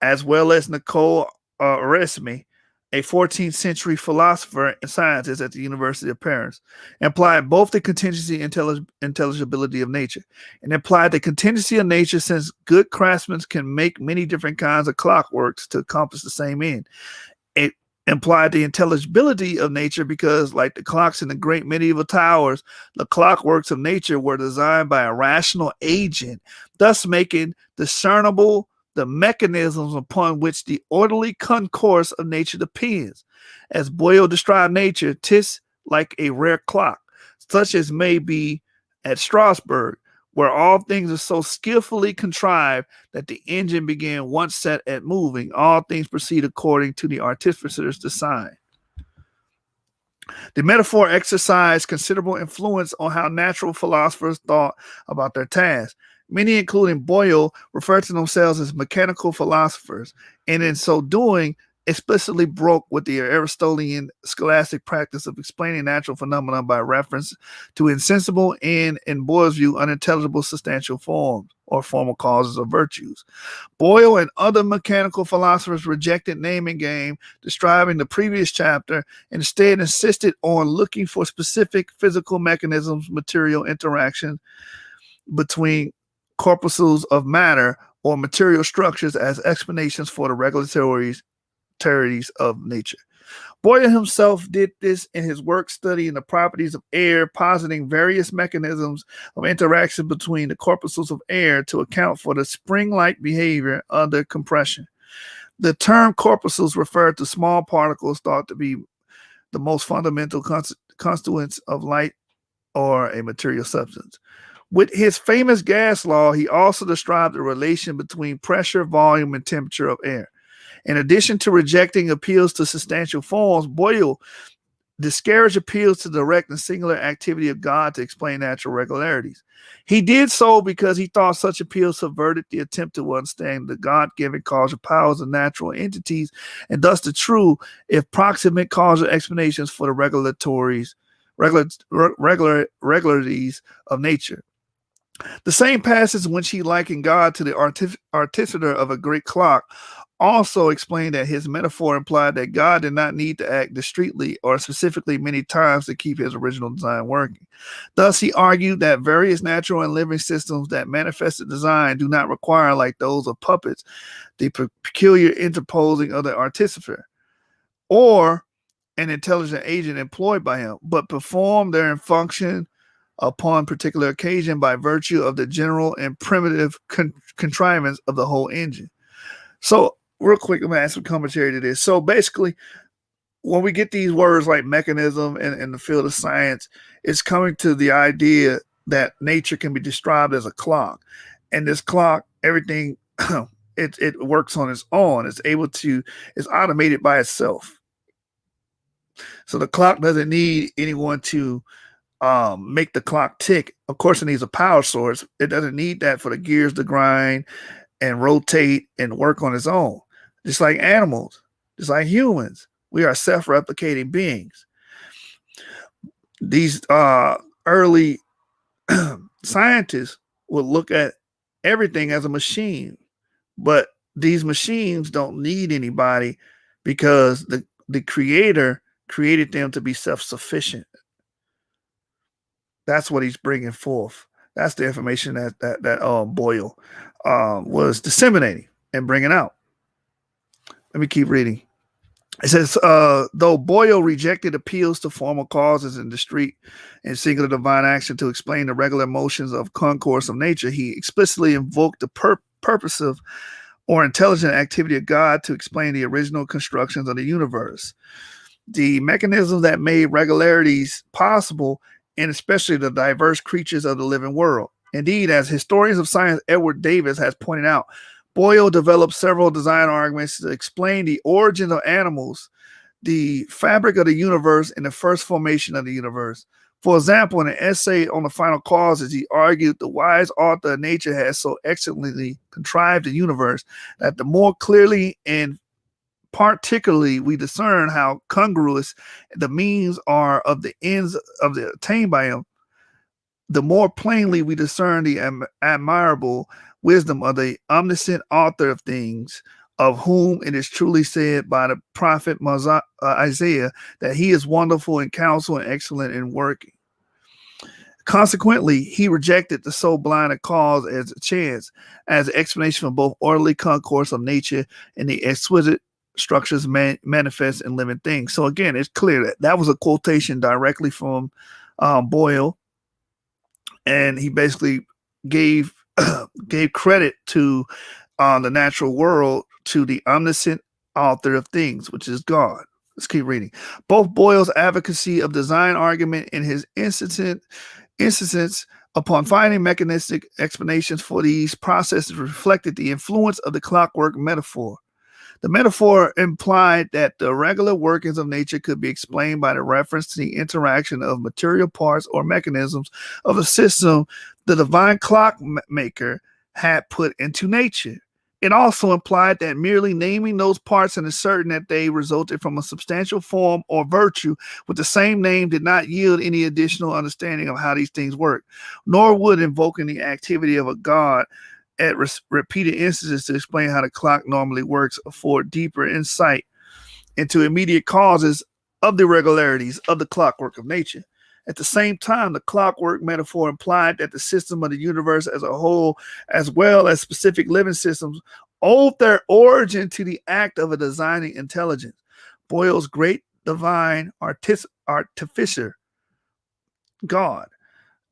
as well as Nicole Resme, a 14th century philosopher and scientist at the University of Paris, implied both the contingency and intelligibility of nature, and implied the contingency of nature since good craftsmen can make many different kinds of clockworks to accomplish the same end. It implied the intelligibility of nature because, like the clocks in the great medieval towers, the clockworks of nature were designed by a rational agent, thus making discernible the mechanisms upon which the orderly concourse of nature depends. As Boyle described nature, 'tis like a rare clock, such as may be at Strasbourg, where all things are so skillfully contrived that the engine began once set at moving, all things proceed according to the artificer's design. The metaphor exercised considerable influence on how natural philosophers thought about their task. Many, including Boyle, refer to themselves as mechanical philosophers, and in so doing, explicitly broke with the Aristotelian scholastic practice of explaining natural phenomena by reference to insensible and, in Boyle's view, unintelligible substantial forms or formal causes of virtues. Boyle and other mechanical philosophers rejected naming game, describing the previous chapter, and instead insisted on looking for specific physical mechanisms, material interaction between corpuscles of matter or material structures as explanations for the regularities of nature. Boyle himself did this in his work studying the properties of air, positing various mechanisms of interaction between the corpuscles of air to account for the spring-like behavior under compression. The term corpuscles referred to small particles thought to be the most fundamental constituents of light or a material substance. With his famous gas law, he also described the relation between pressure, volume, and temperature of air. In addition to rejecting appeals to substantial forms, Boyle discouraged appeals to direct and singular activity of God to explain natural regularities. He did so because he thought such appeals subverted the attempt to understand the God-given causal powers of natural entities, and thus the true, if proximate, causal explanations for the regularities of nature. The same passage in which he likened God to the artificer of a great clock also explained that his metaphor implied that God did not need to act discreetly or specifically many times to keep his original design working. Thus, he argued that various natural and living systems that manifested design do not require, like those of puppets, the peculiar interposing of the artificer or an intelligent agent employed by him, but perform their function upon particular occasion by virtue of the general and primitive contrivance of the whole engine. So, real quick, I'm going to add some commentary to this. So, basically, when we get these words like mechanism in the field of science, it's coming to the idea that nature can be described as a clock. And this clock, everything, it works on its own. It's automated by itself. So, the clock doesn't need anyone to make the clock tick. Of course, it needs a power source. It doesn't need that for the gears to grind and rotate and work on its own. Just like animals, just like humans, we are self-replicating beings. These early scientists would look at everything as a machine, but these machines don't need anybody because the creator created them to be self-sufficient. That's what he's bringing forth. That's the information that Boyle was disseminating and bringing out. Let me keep reading. It says, though Boyle rejected appeals to formal causes in discrete and singular divine action to explain the regular motions of concourse of nature, he explicitly invoked the purposive or intelligent activity of God to explain the original constructions of the universe. The mechanisms that made regularities possible, and especially the diverse creatures of the living world. Indeed, as historians of science Edward Davis has pointed out, Boyle developed several design arguments to explain the origin of animals, the fabric of the universe, and the first formation of the universe. For example, in an essay on the final causes, he argued the wise author of nature has so excellently contrived the universe that the more clearly and particularly we discern how congruous the means are of the ends of the attained by him, the more plainly we discern the admirable wisdom of the omniscient author of things, of whom it is truly said by the prophet Isaiah that he is wonderful in counsel and excellent in working. Consequently, he rejected the so blind a cause as a chance, as an explanation for both orderly concourse of nature and the exquisite structures manifest in living things. So again, it's clear that was a quotation directly from Boyle, and he basically gave credit to the natural world to the omniscient author of things, which is God. Let's keep reading. Both Boyle's advocacy of design argument and his insistence upon finding mechanistic explanations for these processes reflected the influence of the clockwork metaphor. The metaphor implied that the regular workings of nature could be explained by the reference to the interaction of material parts or mechanisms of a system the divine clockmaker had put into nature. It also implied that merely naming those parts and asserting that they resulted from a substantial form or virtue with the same name did not yield any additional understanding of how these things work, nor would invoking the activity of a god at repeated instances to explain how the clock normally works afford deeper insight into immediate causes of the irregularities of the clockwork of nature. At the same time, the clockwork metaphor implied that the system of the universe as a whole, as well as specific living systems, owed their origin to the act of a designing intelligence. Boyle's great divine artificer, God.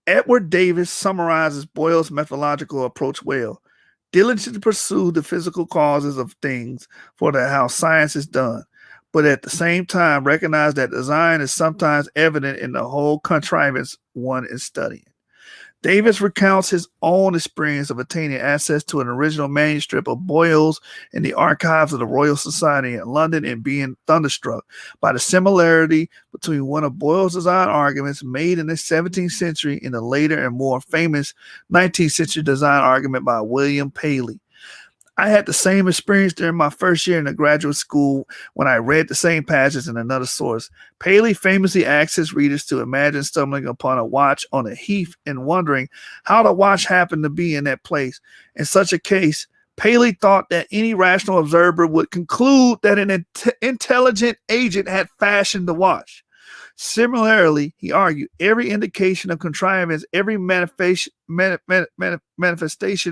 Edward Davis summarizes Boyle's methodological approach well. diligently pursue the physical causes of things for how science is done, but at the same time recognize that design is sometimes evident in the whole contrivance one is studying. Davis recounts his own experience of attaining access to an original manuscript of Boyle's in the archives of the Royal Society in London and being thunderstruck by the similarity between one of Boyle's design arguments made in the 17th century and the later and more famous 19th century design argument by William Paley. I had the same experience during my first year in the graduate school when I read the same passage in another source. Paley famously asked his readers to imagine stumbling upon a watch on a heath and wondering how the watch happened to be in that place. In such a case, Paley thought that any rational observer would conclude that an intelligent agent had fashioned the watch. Similarly, he argued, every indication of contrivance, every manifestation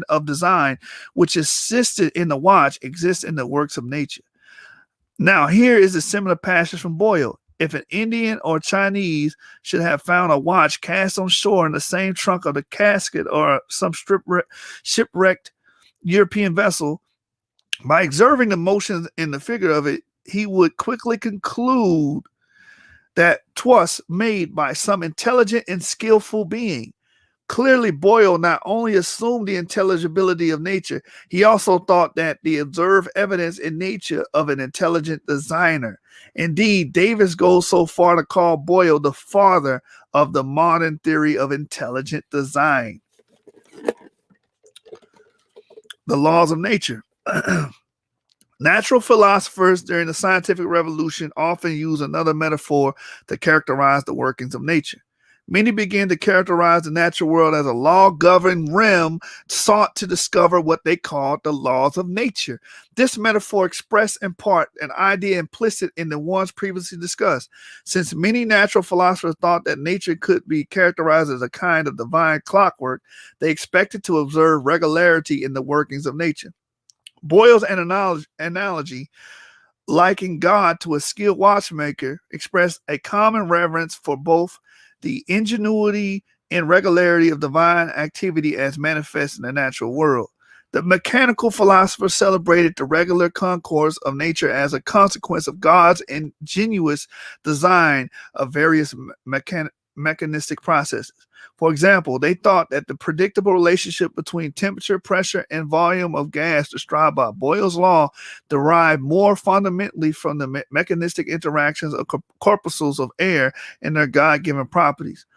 of design which existed in the watch exists in the works of nature. Now, here is a similar passage from Boyle. If an Indian or Chinese should have found a watch cast on shore in the same trunk of the casket or some shipwrecked European vessel, by observing the motions in the figure of it, he would quickly conclude that 'twas made by some intelligent and skillful being. Clearly, Boyle not only assumed the intelligibility of nature, he also thought that the observed evidence in nature of an intelligent designer. Indeed, Davis goes so far to call Boyle the father of the modern theory of intelligent design. The laws of nature. Natural philosophers during the scientific revolution often use another metaphor to characterize the workings of nature. Many began to characterize the natural world as a law-governed realm sought to discover what they called the laws of nature. This metaphor expressed in part an idea implicit in the ones previously discussed. Since many natural philosophers thought that nature could be characterized as a kind of divine clockwork, they expected to observe regularity in the workings of nature. Boyle's analogy, liking God to a skilled watchmaker, expressed a common reverence for both the ingenuity and regularity of divine activity as manifest in the natural world. The mechanical philosophers celebrated the regular concourse of nature as a consequence of God's ingenious design of various mechanistic processes. For example, they thought that the predictable relationship between temperature, pressure, and volume of gas described by Boyle's law derived more fundamentally from the mechanistic interactions of corpuscles of air and their God-given properties.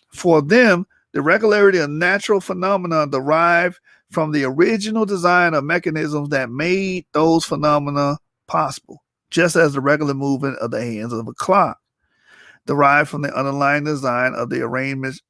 For them, the regularity of natural phenomena derived from the original design of mechanisms that made those phenomena possible, just as the regular movement of the hands of a clock derived from the underlying design of the arrangements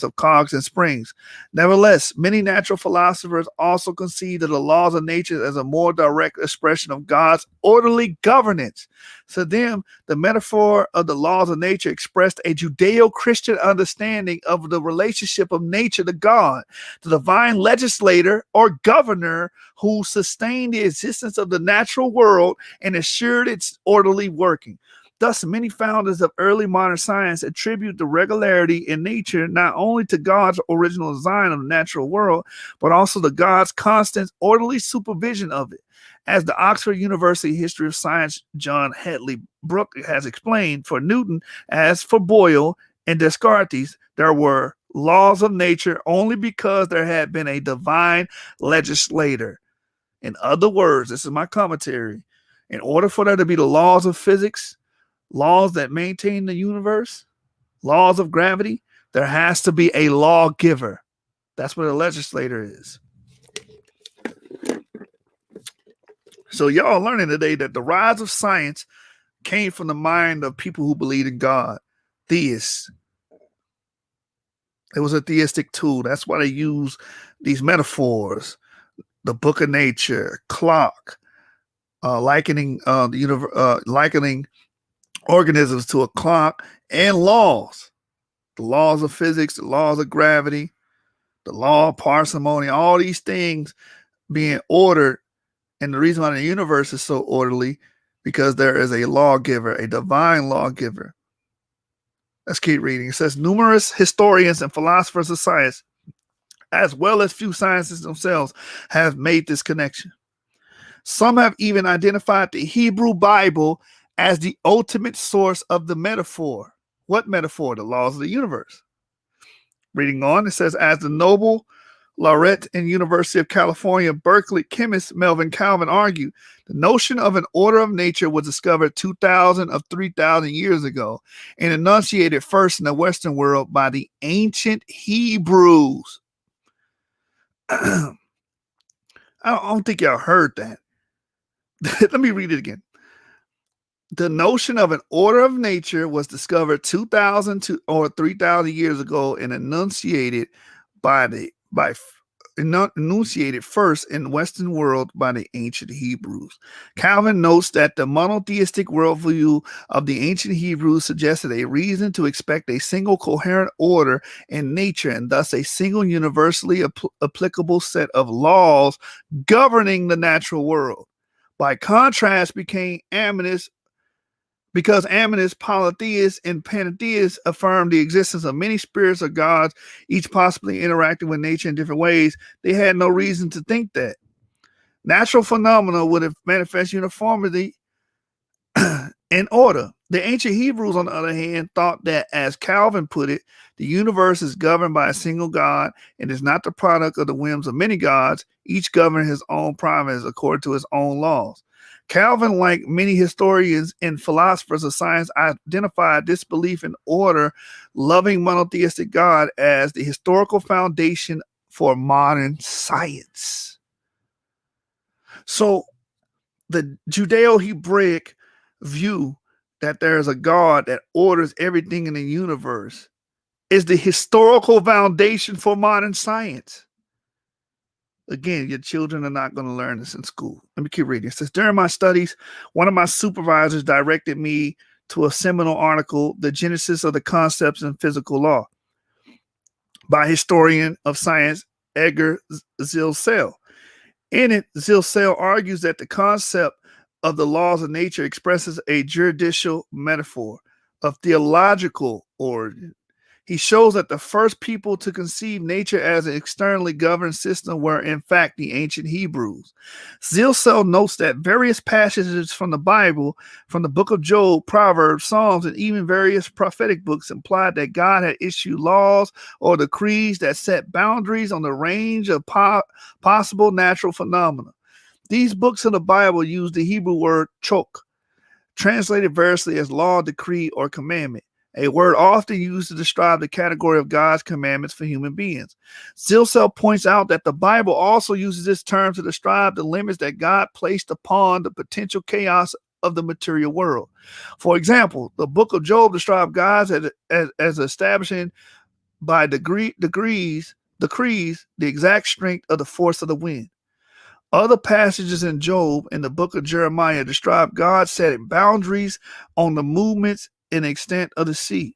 of cogs and springs. Nevertheless, many natural philosophers also concede that the laws of nature as a more direct expression of God's orderly governance. To them, the metaphor of the laws of nature expressed a Judeo-Christian understanding of the relationship of nature to God, the divine legislator or governor who sustained the existence of the natural world and assured its orderly working. Thus, many founders of early modern science attribute the regularity in nature not only to God's original design of the natural world, but also to God's constant orderly supervision of it. As the Oxford University History of Science John Hedley Brooke has explained, for Newton, as for Boyle and Descartes, there were laws of nature only because there had been a divine legislator. In other words, this is my commentary, in order for there to be the laws of physics, laws that maintain the universe, laws of gravity, there has to be a lawgiver. That's what a legislator is. So y'all learning today that the rise of science came from the mind of people who believe in God, theists. It was a theistic tool. That's why they use these metaphors, the book of nature, clock, likening organisms to a clock, and laws. The laws of physics, the laws of gravity, the law of parsimony, all these things being ordered. And the reason why the universe is so orderly, because there is a lawgiver, a divine lawgiver. Let's keep reading. It says, numerous historians and philosophers of science as well as few scientists themselves have made this connection. Some have even identified the Hebrew Bible as the ultimate source of the metaphor. What metaphor? The laws of the universe. Reading on, it says, as the Nobel laureate in University of California, Berkeley chemist Melvin Calvin argued, the notion of an order of nature was discovered 2,000 of 3,000 years ago and enunciated first in the Western world by the ancient Hebrews. I don't think y'all heard that. Let me read it again. The notion of an order of nature was discovered 2,000 or 3,000 years ago and enunciated enunciated first in the Western world by the ancient Hebrews. Calvin notes that the monotheistic worldview of the ancient Hebrews suggested a reason to expect a single coherent order in nature and thus a single universally applicable set of laws governing the natural world. By contrast, because Aminists, polytheists, and pantheists affirmed the existence of many spirits or gods, each possibly interacting with nature in different ways, they had no reason to think that. Natural phenomena would have manifest uniformity and order. The ancient Hebrews, on the other hand, thought that, as Calvin put it, the universe is governed by a single God and is not the product of the whims of many gods, each governing his own province according to his own laws. Calvin, like many historians and philosophers of science, identified this belief in order, loving monotheistic God as the historical foundation for modern science. So the Judeo-Hebraic view that there is a God that orders everything in the universe is the historical foundation for modern science. Again, your children are not going to learn this in school. Let me keep reading. It says, during my studies, one of my supervisors directed me to a seminal article, The Genesis of the Concepts in Physical Law, by historian of science Edgar Zilsel. In it, Zilsel argues that the concept of the laws of nature expresses a juridical metaphor of theological origin. He shows that the first people to conceive nature as an externally governed system were, in fact, the ancient Hebrews. Zilsel notes that various passages from the Bible, from the book of Job, Proverbs, Psalms, and even various prophetic books implied that God had issued laws or decrees that set boundaries on the range of possible natural phenomena. These books of the Bible use the Hebrew word chok, translated variously as law, decree, or commandment, a word often used to describe the category of God's commandments for human beings. Zilsel points out that the Bible also uses this term to describe the limits that God placed upon the potential chaos of the material world. For example, the book of Job describes God as establishing by decrees the exact strength of the force of the wind. Other passages in Job and the book of Jeremiah describe God setting boundaries on the movements and extent of the sea.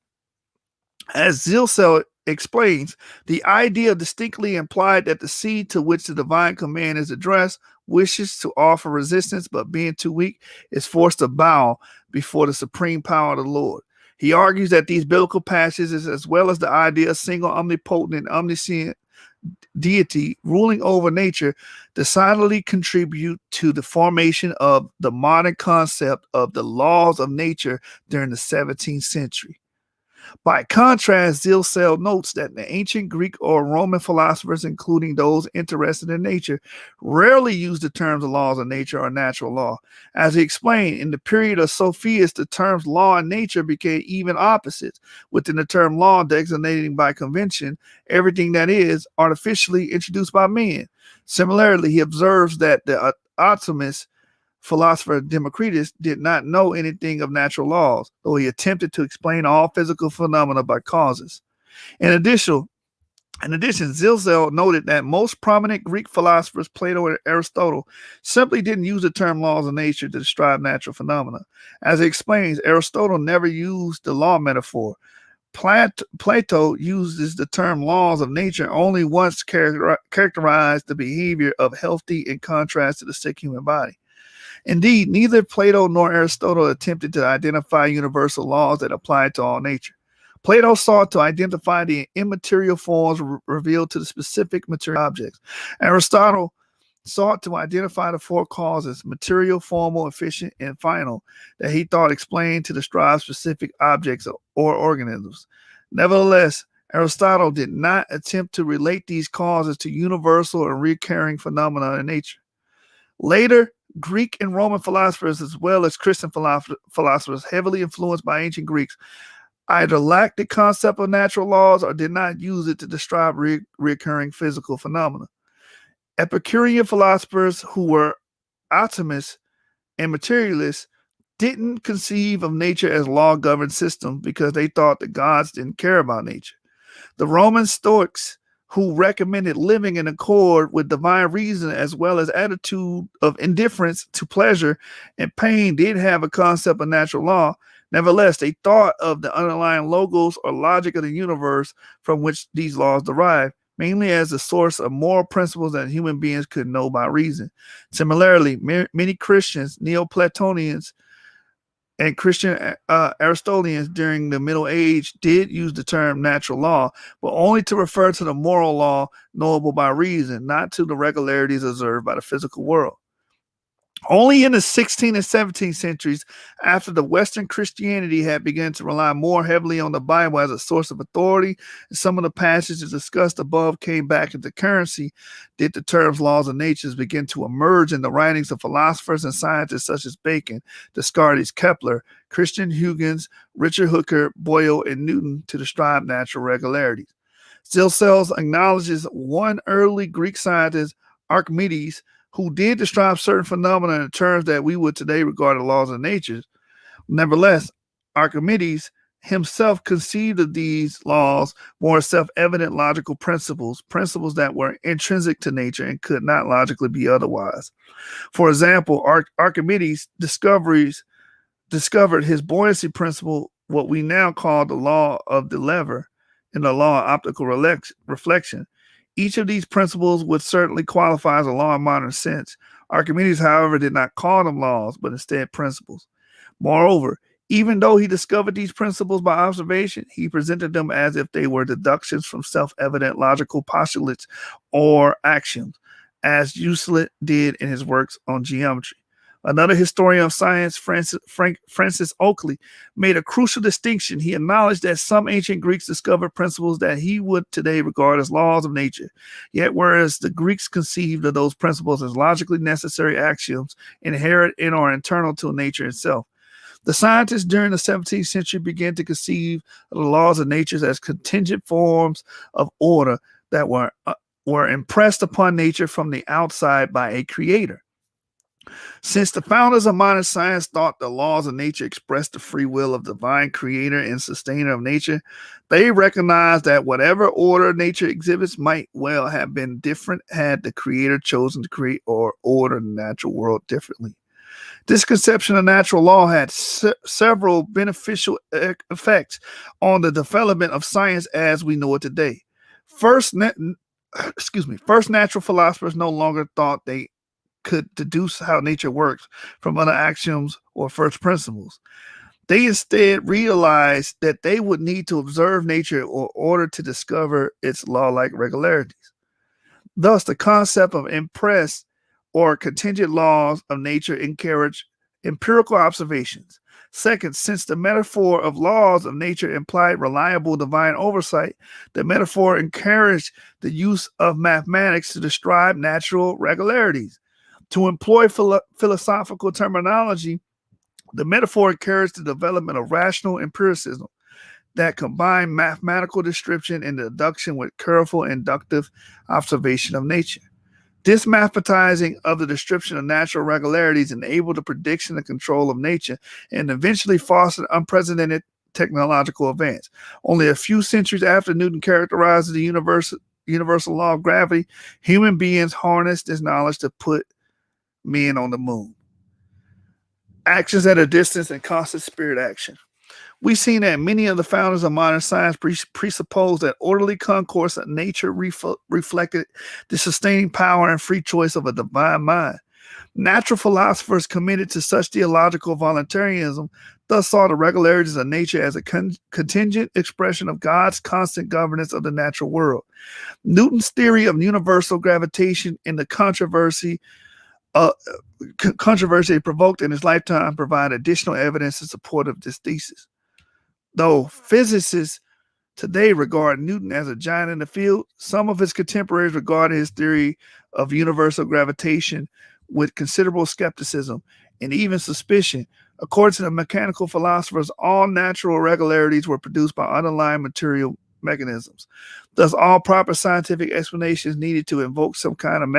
As Zilsel explains, the idea distinctly implied that the sea to which the divine command is addressed wishes to offer resistance, but being too weak is forced to bow before the supreme power of the Lord. He argues that these biblical passages, as well as the idea of single omnipotent and omniscient deity ruling over nature, decidedly contribute to the formation of the modern concept of the laws of nature during the 17th century. By contrast, Zilsel notes that the ancient Greek or Roman philosophers, including those interested in nature, rarely used the terms laws of nature or natural law. As he explained, in the period of Sophists, the terms law and nature became even opposites, within the term law designating by convention everything that is artificially introduced by men. Similarly, he observes that the optimist philosopher Democritus did not know anything of natural laws, though he attempted to explain all physical phenomena by causes. In addition, Zilsel noted that most prominent Greek philosophers, Plato and Aristotle, simply didn't use the term laws of nature to describe natural phenomena. As he explains, Aristotle never used the law metaphor. Plato uses the term laws of nature only once characterized the behavior of healthy in contrast to the sick human body. Indeed, neither Plato nor Aristotle attempted to identify universal laws that apply to all nature. Plato sought to identify the immaterial forms revealed to the specific material objects. Aristotle sought to identify the four causes, material, formal, efficient, and final, that he thought explained to describe specific objects or organisms. Nevertheless, Aristotle did not attempt to relate these causes to universal and recurring phenomena in nature. Later, Greek and Roman philosophers, as well as Christian philosophers, heavily influenced by ancient Greeks, either lacked the concept of natural laws or did not use it to describe recurring physical phenomena. Epicurean philosophers who were atomists and materialists didn't conceive of nature as law-governed system because they thought the gods didn't care about nature. The Roman Stoics, who recommended living in accord with divine reason as well as attitude of indifference to pleasure and pain, did have a concept of natural law. Nevertheless, they thought of the underlying logos or logic of the universe from which these laws derive, mainly as the source of moral principles that human beings could know by reason. Similarly, many Christians, Neoplatonians, and Christian Aristotelians during the Middle Age did use the term natural law, but only to refer to the moral law knowable by reason, not to the regularities observed by the physical world. Only in the 16th and 17th centuries, after the Western Christianity had begun to rely more heavily on the Bible as a source of authority, and some of the passages discussed above came back into currency, did the terms laws of nature begin to emerge in the writings of philosophers and scientists such as Bacon, Descartes, Kepler, Christian Huygens, Richard Hooker, Boyle, and Newton to describe natural regularities. Zilsels acknowledges one early Greek scientist, Archimedes, who did describe certain phenomena in terms that we would today regard as laws of nature. Nevertheless, Archimedes himself conceived of these laws more self-evident logical principles that were intrinsic to nature and could not logically be otherwise. For example, Archimedes discovered his buoyancy principle, what we now call the law of the lever, and the law of optical reflection. Each of these principles would certainly qualify as a law in modern sense. Archimedes, however, did not call them laws, but instead principles. Moreover, even though he discovered these principles by observation, he presented them as if they were deductions from self-evident logical postulates or axioms, as Euclid did in his works on geometry. Another historian of science, Francis Oakley, made a crucial distinction. He acknowledged that some ancient Greeks discovered principles that he would today regard as laws of nature. Yet, whereas the Greeks conceived of those principles as logically necessary axioms inherent in or internal to nature itself, the scientists during the 17th century began to conceive of the laws of nature as contingent forms of order that were impressed upon nature from the outside by a creator. Since the founders of modern science thought the laws of nature expressed the free will of the divine creator and sustainer of nature, they recognized that whatever order nature exhibits might well have been different had the creator chosen to create or order the natural world differently. This conception of natural law had several beneficial effects on the development of science as we know it today. First, natural philosophers no longer thought they could deduce how nature works from other axioms or first principles. They instead realized that they would need to observe nature in order to discover its law-like regularities. Thus, the concept of impressed or contingent laws of nature encouraged empirical observations. Second, since the metaphor of laws of nature implied reliable divine oversight, the metaphor encouraged the use of mathematics to describe natural regularities. To employ philosophical terminology, the metaphor encouraged the development of rational empiricism that combined mathematical description and deduction with careful inductive observation of nature. This mathematizing of the description of natural regularities enabled the prediction and control of nature and eventually fostered unprecedented technological advance. Only a few centuries after Newton characterized the universal law of gravity, human beings harnessed this knowledge to put men on the moon. Actions at a distance and constant spirit action. We've seen that many of the founders of modern science presuppose that orderly concourse of nature reflected the sustaining power and free choice of a divine mind. Natural philosophers committed to such theological voluntarism thus saw the regularities of nature as a contingent expression of God's constant governance of the natural world. Newton's theory of universal gravitation and the controversy it provoked in his lifetime provide additional evidence in support of this thesis. Though physicists today regard Newton as a giant in the field, some of his contemporaries regarded his theory of universal gravitation with considerable skepticism and even suspicion. According to the mechanical philosophers, all natural irregularities were produced by underlying material mechanisms. Thus, all proper scientific explanations needed to invoke some kind of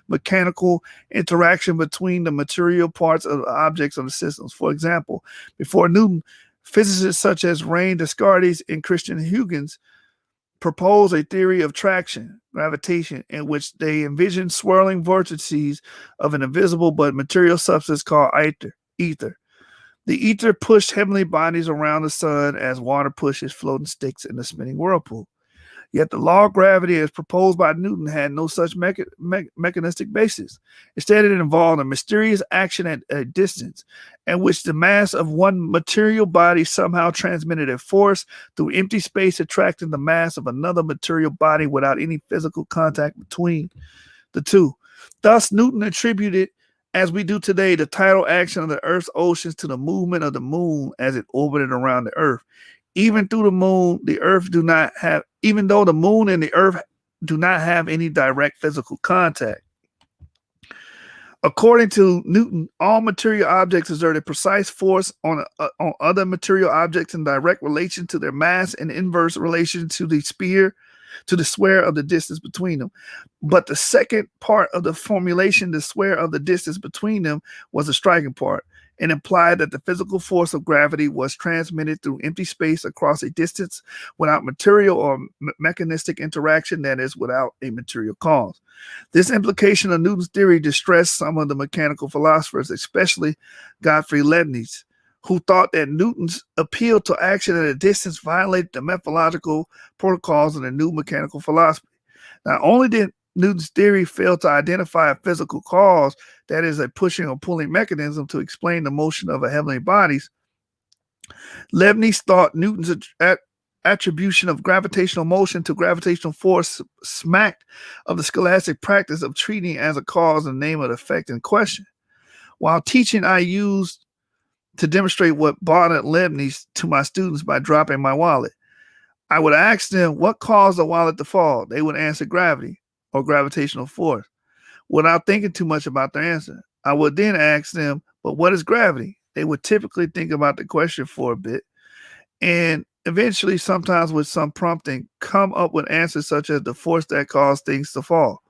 mechanical interaction between the material parts of the objects of the systems. For example, before Newton, physicists such as René Descartes and Christian Huygens proposed a theory of traction, gravitation, in which they envisioned swirling vortices of an invisible but material substance called ether. The ether pushed heavenly bodies around the sun as water pushes floating sticks in a spinning whirlpool. Yet the law of gravity as proposed by Newton had no such mechanistic basis. Instead, it involved a mysterious action at a distance, in which the mass of one material body somehow transmitted a force through empty space, attracting the mass of another material body without any physical contact between the two. Thus, Newton attributed, as we do today, the tidal action of the Earth's oceans to the movement of the moon as it orbited around the Earth. Even though the moon and the Earth do not have any direct physical contact. According to Newton, all material objects exerted precise force on other material objects in direct relation to their mass and inverse relation to the square of the distance between them. But the second part of the formulation, the square of the distance between them, was the striking part, and implied that the physical force of gravity was transmitted through empty space across a distance without material or mechanistic interaction, that is, without a material cause. This implication of Newton's theory distressed some of the mechanical philosophers, especially Gottfried Leibniz, who thought that Newton's appeal to action at a distance violated the methodological protocols of the new mechanical philosophy. Not only did Newton's theory fail to identify a physical cause, that is, a pushing or pulling mechanism to explain the motion of heavenly bodies, Leibniz thought Newton's attribution of gravitational motion to gravitational force smacked of the scholastic practice of treating as a cause the name of the effect in question. While teaching, I used to demonstrate what bothered Leibniz to my students by dropping my wallet. I would ask them what caused the wallet to fall. They would answer gravity or gravitational force without thinking too much about their answer. I would then ask them, but what is gravity? They would typically think about the question for a bit and eventually, sometimes with some prompting, come up with answers such as the force that caused things to fall,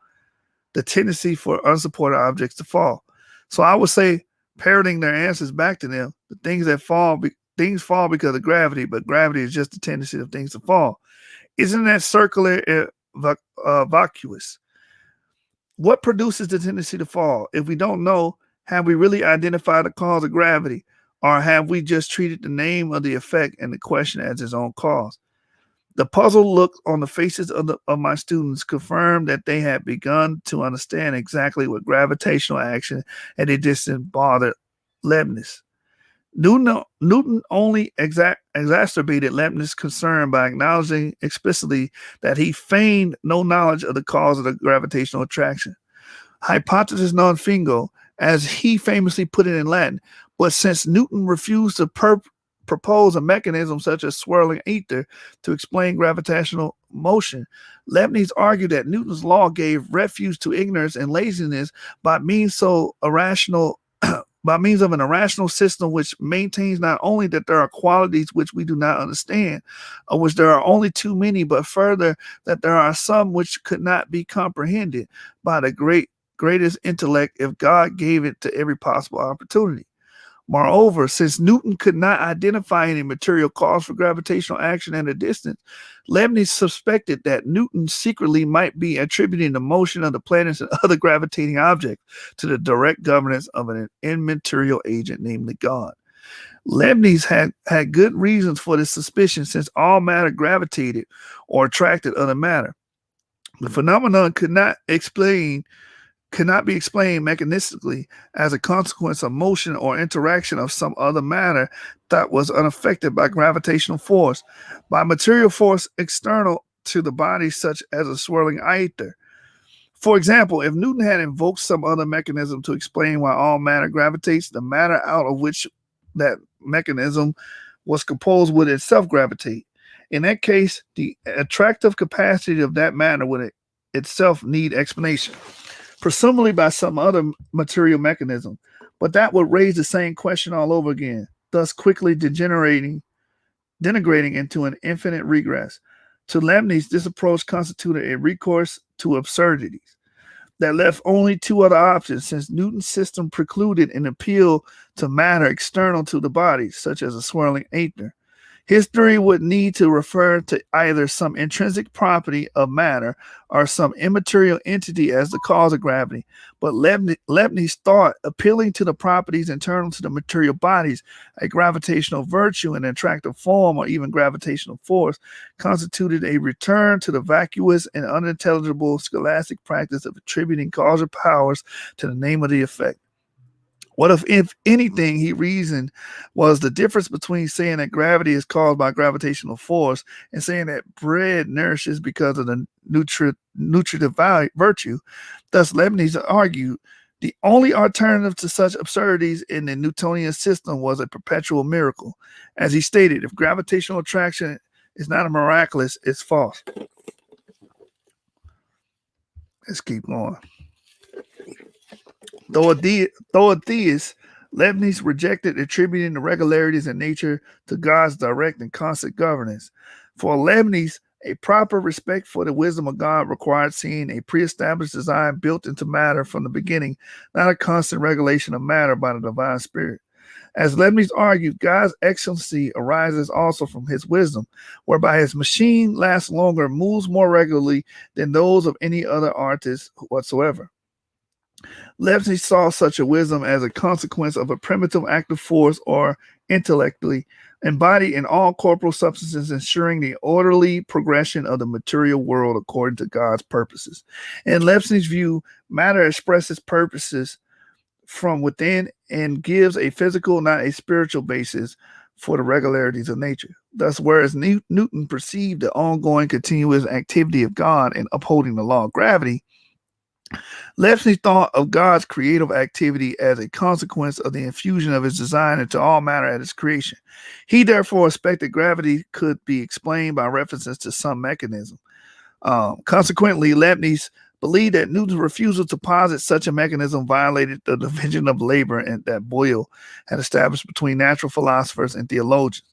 the tendency for unsupported objects to fall. So I would say, parroting their answers back to them, the things that fall, things fall because of gravity, but gravity is just the tendency of things to fall. Isn't that circular vacuous? What produces the tendency to fall? If we don't know, have we really identified the cause of gravity, or have we just treated the name of the effect and the question as its own cause? The puzzled look on the faces of my students confirmed that they had begun to understand exactly what gravitational action at a distance bothered Leibniz. Newton only exacerbated Leibniz's concern by acknowledging explicitly that he feigned no knowledge of the cause of the gravitational attraction. Hypothesis non fingo, as he famously put it in Latin. But since Newton refused to propose a mechanism such as swirling ether to explain gravitational motion, Leibniz argued that Newton's law gave refuge to ignorance and laziness by means of an irrational system which maintains not only that there are qualities which we do not understand, of which there are only too many, but further that there are some which could not be comprehended by the greatest intellect if God gave it to every possible opportunity. Moreover, since Newton could not identify any material cause for gravitational action at a distance, Leibniz suspected that Newton secretly might be attributing the motion of the planets and other gravitating objects to the direct governance of an immaterial agent, namely God. Leibniz had good reasons for this suspicion, since all matter gravitated or attracted other matter. The phenomenon could not explain cannot be explained mechanistically as a consequence of motion or interaction of some other matter that was unaffected by gravitational force, by material force external to the body, such as a swirling ether. For example, if Newton had invoked some other mechanism to explain why all matter gravitates, the matter out of which that mechanism was composed would itself gravitate. In that case, the attractive capacity of that matter would itself need explanation, presumably by some other material mechanism. But that would raise the same question all over again, thus quickly denigrating into an infinite regress. To Leibniz, this approach constituted a recourse to absurdities that left only two other options, since Newton's system precluded an appeal to matter external to the body, such as a swirling ether. His theory would need to refer to either some intrinsic property of matter or some immaterial entity as the cause of gravity. But Leibniz thought appealing to the properties internal to the material bodies, a gravitational virtue, an attractive form, or even gravitational force, constituted a return to the vacuous and unintelligible scholastic practice of attributing causal powers to the name of the effect. What if anything, he reasoned, was the difference between saying that gravity is caused by gravitational force and saying that bread nourishes because of the nutritive virtue? Thus, Leibniz argued the only alternative to such absurdities in the Newtonian system was a perpetual miracle. As he stated, if gravitational attraction is not a miraculous, it's false. Let's keep going. Though a theist, Leibniz rejected attributing the regularities in nature to God's direct and constant governance. For Leibniz, a proper respect for the wisdom of God required seeing a pre-established design built into matter from the beginning, not a constant regulation of matter by the divine spirit. As Leibniz argued, God's excellency arises also from his wisdom, whereby his machine lasts longer and moves more regularly than those of any other artist whatsoever. Leibniz saw such a wisdom as a consequence of a primitive active force or intellectually embodied in all corporeal substances, ensuring the orderly progression of the material world according to God's purposes. In Leibniz's view, matter expresses purposes from within and gives a physical, not a spiritual basis for the regularities of nature. Thus, whereas Newton perceived the ongoing continuous activity of God in upholding the law of gravity, Leibniz thought of God's creative activity as a consequence of the infusion of his design into all matter at its creation. He therefore expected gravity could be explained by references to some mechanism. Consequently, Leibniz believed that Newton's refusal to posit such a mechanism violated the division of labor and that Boyle had established between natural philosophers and theologians.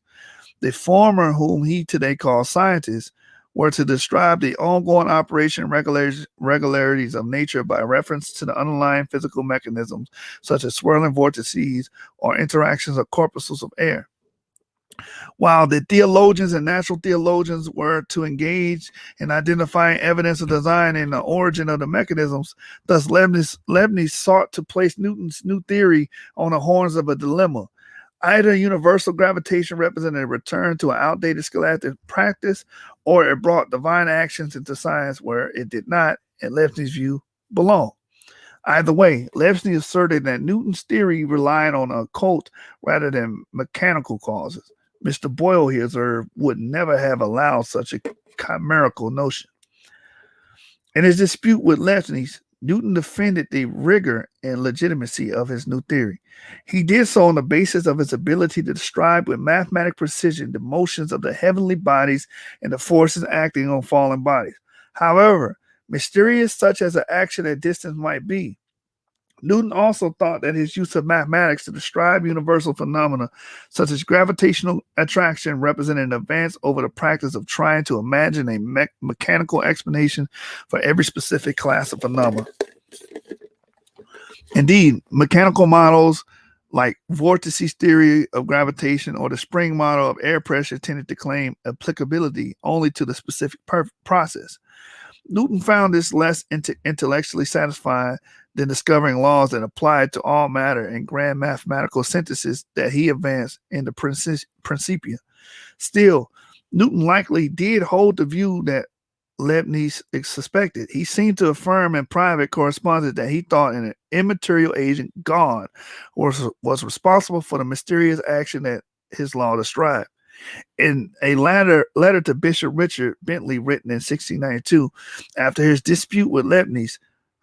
The former, whom he today calls scientists, were to describe the ongoing operation and regularities of nature by reference to the underlying physical mechanisms, such as swirling vortices or interactions of corpuscles of air. While the theologians and natural theologians were to engage in identifying evidence of design and the origin of the mechanisms, thus Leibniz sought to place Newton's new theory on the horns of a dilemma. Either universal gravitation represented a return to an outdated scholastic practice, or it brought divine actions into science where it did not, in Leibniz's view, belong. Either way, Leibniz asserted that Newton's theory relied on occult rather than mechanical causes. Mr. Boyle, he observed, would never have allowed such a chimerical notion. In his dispute with Leibniz, Newton defended the rigor and legitimacy of his new theory. He did so on the basis of his ability to describe with mathematic precision the motions of the heavenly bodies and the forces acting on fallen bodies. However, mysterious such as an action at distance might be, Newton also thought that his use of mathematics to describe universal phenomena, such as gravitational attraction, represented an advance over the practice of trying to imagine a mechanical explanation for every specific class of phenomena. Indeed, mechanical models like vortices theory of gravitation or the spring model of air pressure tended to claim applicability only to the specific process. Newton found this less intellectually satisfying than discovering laws that applied to all matter in grand mathematical synthesis that he advanced in the Principia. Still, Newton likely did hold the view that Leibniz suspected. He seemed to affirm in private correspondence that he thought an immaterial agent, God, was responsible for the mysterious action that his law described. In a letter to Bishop Richard Bentley written in 1692, after his dispute with Leibniz,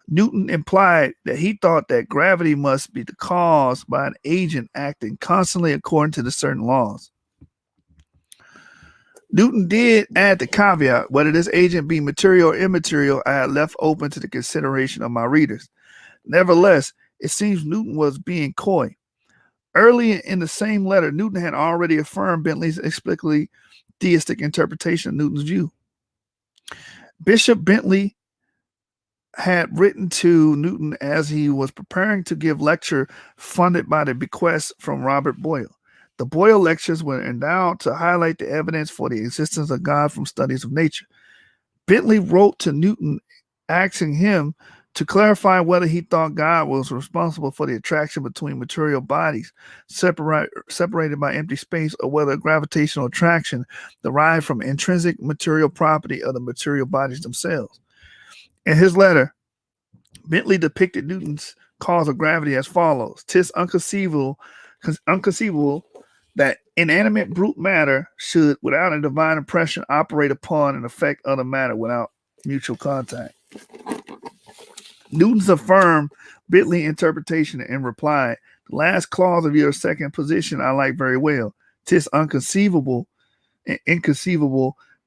Newton implied that he thought that gravity must be the cause by an agent acting constantly according to the certain laws. Newton did add the caveat, whether this agent be material or immaterial, I had left open to the consideration of my readers. Nevertheless, it seems Newton was being coy. Early in the same letter, Newton had already affirmed Bentley's explicitly theistic interpretation of Newton's view. Bishop Bentley had written to Newton as he was preparing to give lecture funded by the bequest from Robert Boyle. The Boyle lectures were endowed to highlight the evidence for the existence of God from studies of nature. Bentley wrote to Newton asking him to clarify whether he thought God was responsible for the attraction between material bodies separated by empty space, or whether gravitational attraction derived from intrinsic material property of the material bodies themselves. In his letter, Bentley depicted Newton's cause of gravity as follows. 'Tis inconceivable that inanimate brute matter should, without a divine impression, operate upon and affect other matter without mutual contact. Newton's affirmed Bentley interpretation and replied, the last clause of your second position I like very well. 'Tis inconceivable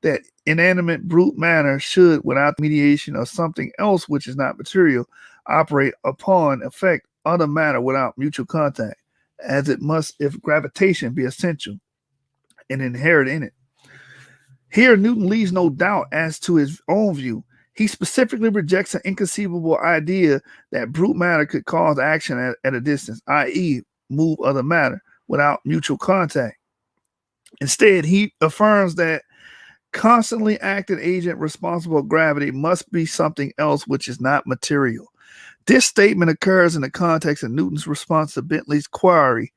that inanimate brute matter should, without the mediation of something else which is not material, operate upon, affect other matter without mutual contact, as it must if gravitation be essential and inherent in it. Here, Newton leaves no doubt as to his own view. He specifically rejects an inconceivable idea that brute matter could cause action at a distance, i.e., move other matter without mutual contact. Instead, he affirms that constantly acting agent responsible for gravity must be something else which is not material. This statement occurs in the context of Newton's response to Bentley's query,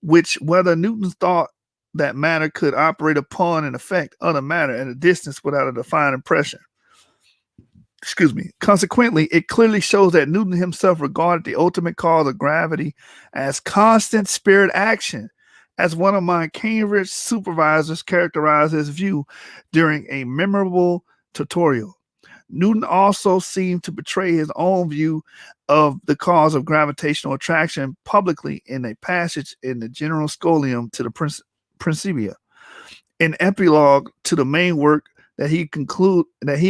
which whether Newton thought that matter could operate upon and affect other matter at a distance without a defined impression. Consequently, it clearly shows that Newton himself regarded the ultimate cause of gravity as constant spirit action, as one of my Cambridge supervisors characterized his view during a memorable tutorial. Newton also seemed to betray his own view of the cause of gravitational attraction publicly in a passage in the General Scholium to the Principia, an epilogue to the main work that he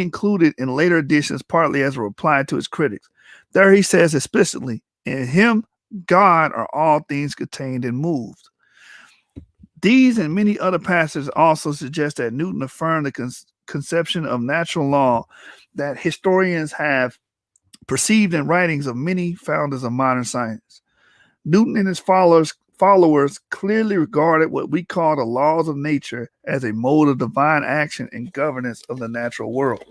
included in later editions, partly as a reply to his critics. There he says explicitly, in him, God, are all things contained and moved. These and many other passages also suggest that Newton affirmed the conception of natural law that historians have perceived in writings of many founders of modern science. Newton and his followers clearly regarded what we call the laws of nature as a mode of divine action and governance of the natural world.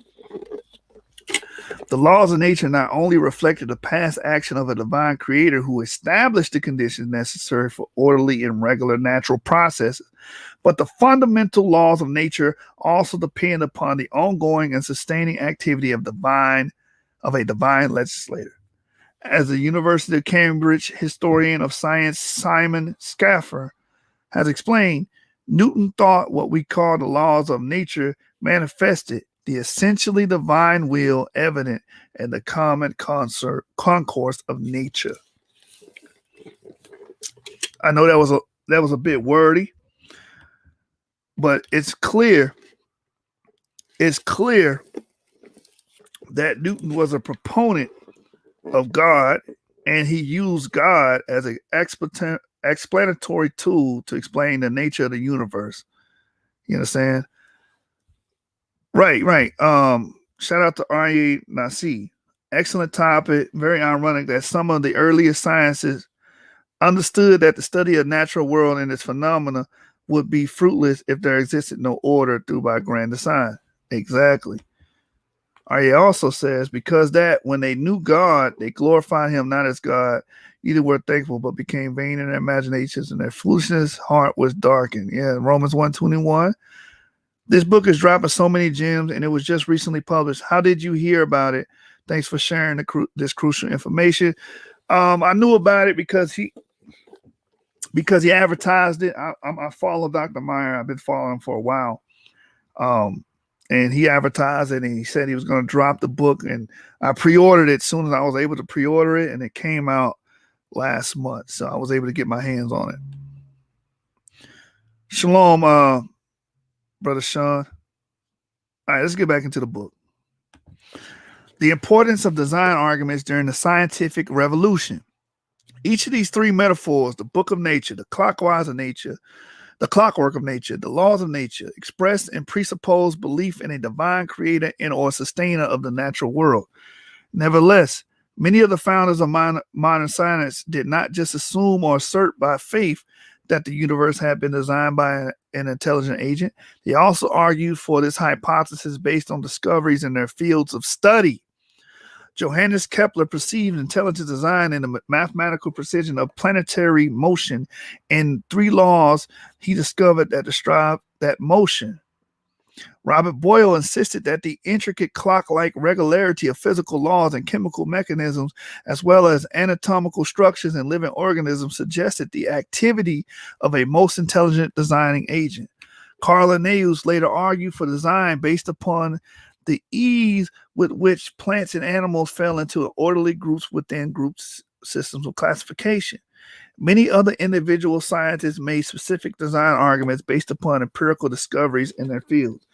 The laws of nature not only reflected the past action of a divine creator who established the conditions necessary for orderly and regular natural processes, but the fundamental laws of nature also depend upon the ongoing and sustaining activity of a divine legislator. As the University of Cambridge historian of science Simon Schaffer has explained, Newton thought what we call the laws of nature manifested the essentially divine will evident in the common concourse of nature. I know that was a bit wordy, but it's clear that Newton was a proponent of God, and he used God as an explanatory tool to explain the nature of the universe. You understand? Right. Shout out to R.A. Nasi. Excellent topic. Very ironic that some of the earliest sciences understood that the study of natural world and its phenomena would be fruitless if there existed no order through by grand design. Exactly. R.A. also says, because that when they knew God, they glorified him not as God, either were thankful, but became vain in their imaginations, and their foolishness heart was darkened. Yeah, Romans 1:21. This book is dropping so many gems, and it was just recently published. How did you hear about it? Thanks for sharing this crucial information. I knew about it because he advertised it. I follow Dr. Meyer. I've been following him for a while. And he advertised it, and he said he was going to drop the book, and I pre-ordered it as soon as I was able to pre-order it, and it came out last month, so I was able to get my hands on it. Shalom, Brother Sean. All right, let's get back into the book. The importance of design arguments during the scientific revolution. Each of these three metaphors, the book of nature, the clockwise of nature, the clockwork of nature, the laws of nature, express and presuppose belief in a divine creator and or sustainer of the natural world. Nevertheless, many of the founders of modern science did not just assume or assert by faith that the universe had been designed by an intelligent agent. They also argued for this hypothesis based on discoveries in their fields of study. Johannes Kepler perceived intelligent design in the mathematical precision of planetary motion and three laws he discovered that describe that motion. Robert Boyle insisted that the intricate clock-like regularity of physical laws and chemical mechanisms, as well as anatomical structures in living organisms, suggested the activity of a most intelligent designing agent. Carl Linnaeus later argued for design based upon the ease with which plants and animals fell into orderly groups within groups systems of classification. Many other individual scientists made specific design arguments based upon empirical discoveries in their fields.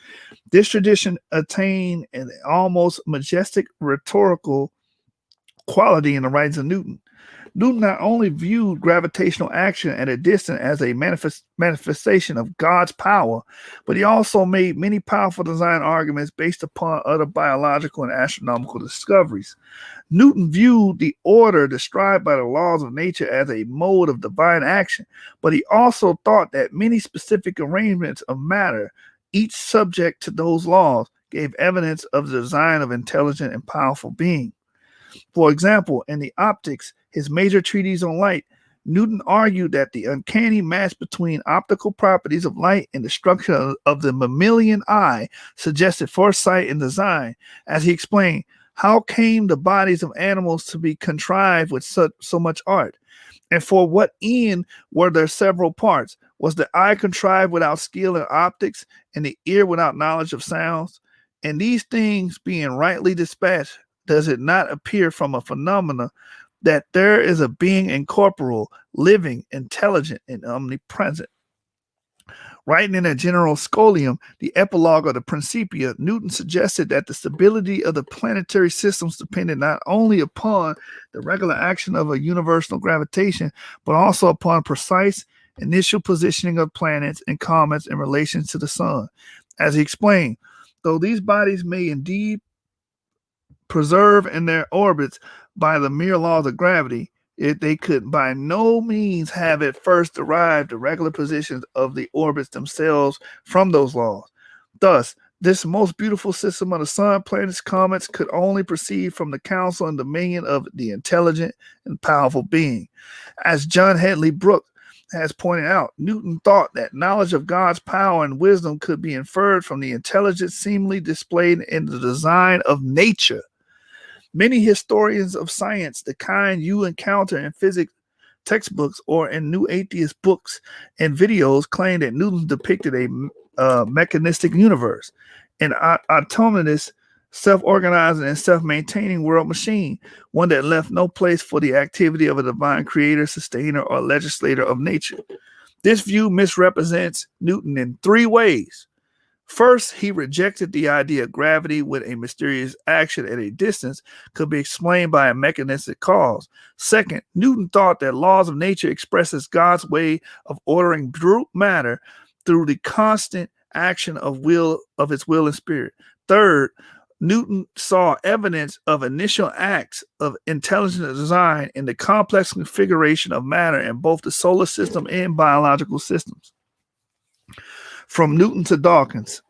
This tradition attained an almost majestic rhetorical quality in the writings of Newton. Newton not only viewed gravitational action at a distance as a manifestation of God's power, but he also made many powerful design arguments based upon other biological and astronomical discoveries. Newton viewed the order described by the laws of nature as a mode of divine action, but he also thought that many specific arrangements of matter, each subject to those laws, gave evidence of the design of intelligent and powerful being. For example, in the Optics, his major treatise on light, Newton argued that the uncanny match between optical properties of light and the structure of the mammalian eye suggested foresight in design. As he explained, how came the bodies of animals to be contrived with so much art? And for what end were there several parts? Was the eye contrived without skill in optics and the ear without knowledge of sounds? And these things being rightly dispatched, does it not appear from a phenomena that there is a being incorporeal, living, intelligent, and omnipresent? Writing in a general scholium, the epilogue of the Principia, Newton suggested that the stability of the planetary systems depended not only upon the regular action of a universal gravitation, but also upon precise initial positioning of planets and comets in relation to the sun. As he explained, though these bodies may indeed preserve in their orbits by the mere laws of gravity, they could by no means have at first derived the regular positions of the orbits themselves from those laws. Thus, this most beautiful system of the sun, planets, comets could only proceed from the counsel and dominion of the intelligent and powerful being. As John Hedley Brooke has pointed out, Newton thought that knowledge of God's power and wisdom could be inferred from the intelligence seemingly displayed in the design of nature. Many historians of science, the kind you encounter in physics textbooks or in new atheist books and videos, claim that Newton depicted a mechanistic universe, an autonomous, self-organizing, and self-maintaining world machine, one that left no place for the activity of a divine creator, sustainer, or legislator of nature. This view misrepresents Newton in three ways. First, he rejected the idea of gravity with a mysterious action at a distance could be explained by a mechanistic cause. Second, Newton thought that laws of nature expresses God's way of ordering brute matter through the constant action of its will and spirit. Third, Newton saw evidence of initial acts of intelligent design in the complex configuration of matter in both the solar system and biological systems. From Newton to Dawkins,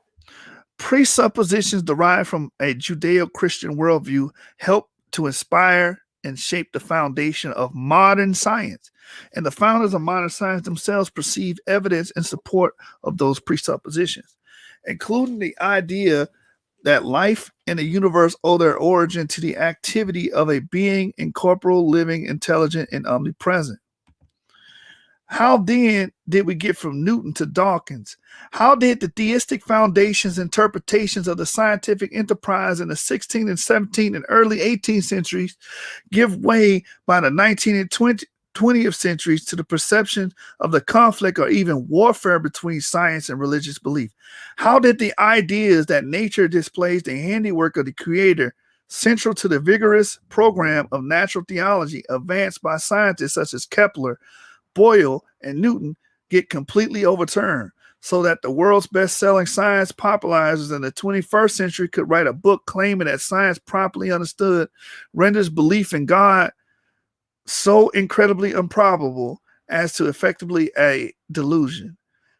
presuppositions derived from a Judeo-Christian worldview help to inspire and shape the foundation of modern science, and the founders of modern science themselves perceive evidence in support of those presuppositions. including the idea that life and the universe owe their origin to the activity of a being incorporeal, living, intelligent, and omnipresent. How then did we get from Newton to Dawkins? How did the theistic foundations interpretations of the scientific enterprise in the 16th and 17th and early 18th centuries give way by the 19th and 20th centuries to the perception of the conflict or even warfare between science and religious belief? How did the ideas that nature displays the handiwork of the Creator, central to the vigorous program of natural theology advanced by scientists such as Kepler, Boyle, and Newton, get completely overturned, so that the world's best-selling science popularizers in the 21st century could write a book claiming that science properly understood renders belief in God so incredibly improbable as to effectively a delusion?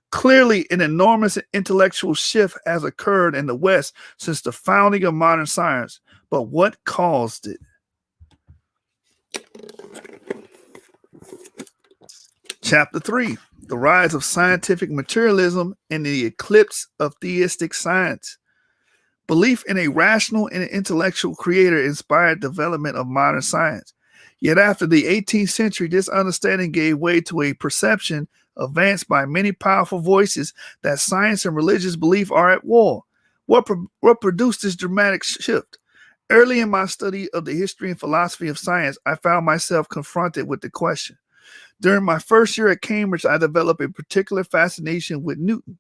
Clearly, an enormous intellectual shift has occurred in the West since the founding of modern science. But what caused it? Chapter 3, the rise of scientific materialism and the eclipse of theistic science. Belief in a rational and intellectual creator inspired development of modern science. Yet after the 18th century, this understanding gave way to a perception advanced by many powerful voices that science and religious belief are at war. What produced this dramatic shift? Early in my study of the history and philosophy of science, I found myself confronted with the question. During my first year at Cambridge, I developed a particular fascination with Newton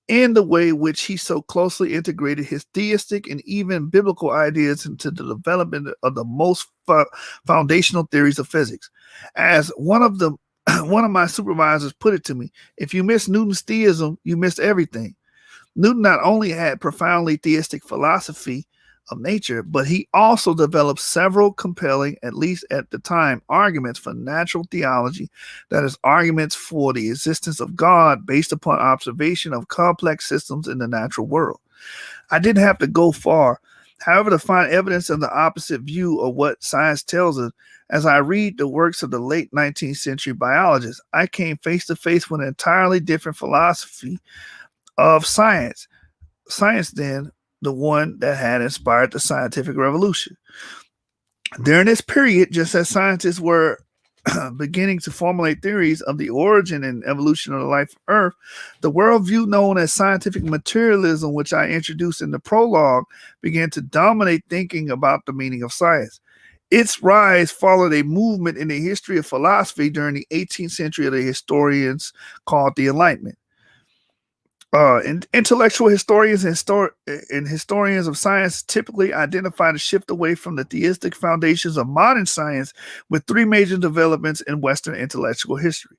and the way in which he so closely integrated his theistic and even biblical ideas into the development of the most foundational theories of physics. As one of my supervisors put it to me, if you miss Newton's theism, you missed everything. Newton not only had profoundly theistic philosophy of nature, but he also developed several compelling, at least at the time, arguments for natural theology, that is, arguments for the existence of God based upon observation of complex systems in the natural world. I didn't have to go far, however, to find evidence of the opposite view of what science tells us. As I read the works of the late 19th century biologists, I came face to face with an entirely different philosophy of science. Science, then, the one that had inspired the scientific revolution. During this period, just as scientists were beginning to formulate theories of the origin and evolution of the life of Earth, the worldview known as scientific materialism, which I introduced in the prologue, began to dominate thinking about the meaning of science. Its rise followed a movement in the history of philosophy during the 18th century of the historians called the Enlightenment. Intellectual historians and historians of science typically identify the shift away from the theistic foundations of modern science with three major developments in Western intellectual history.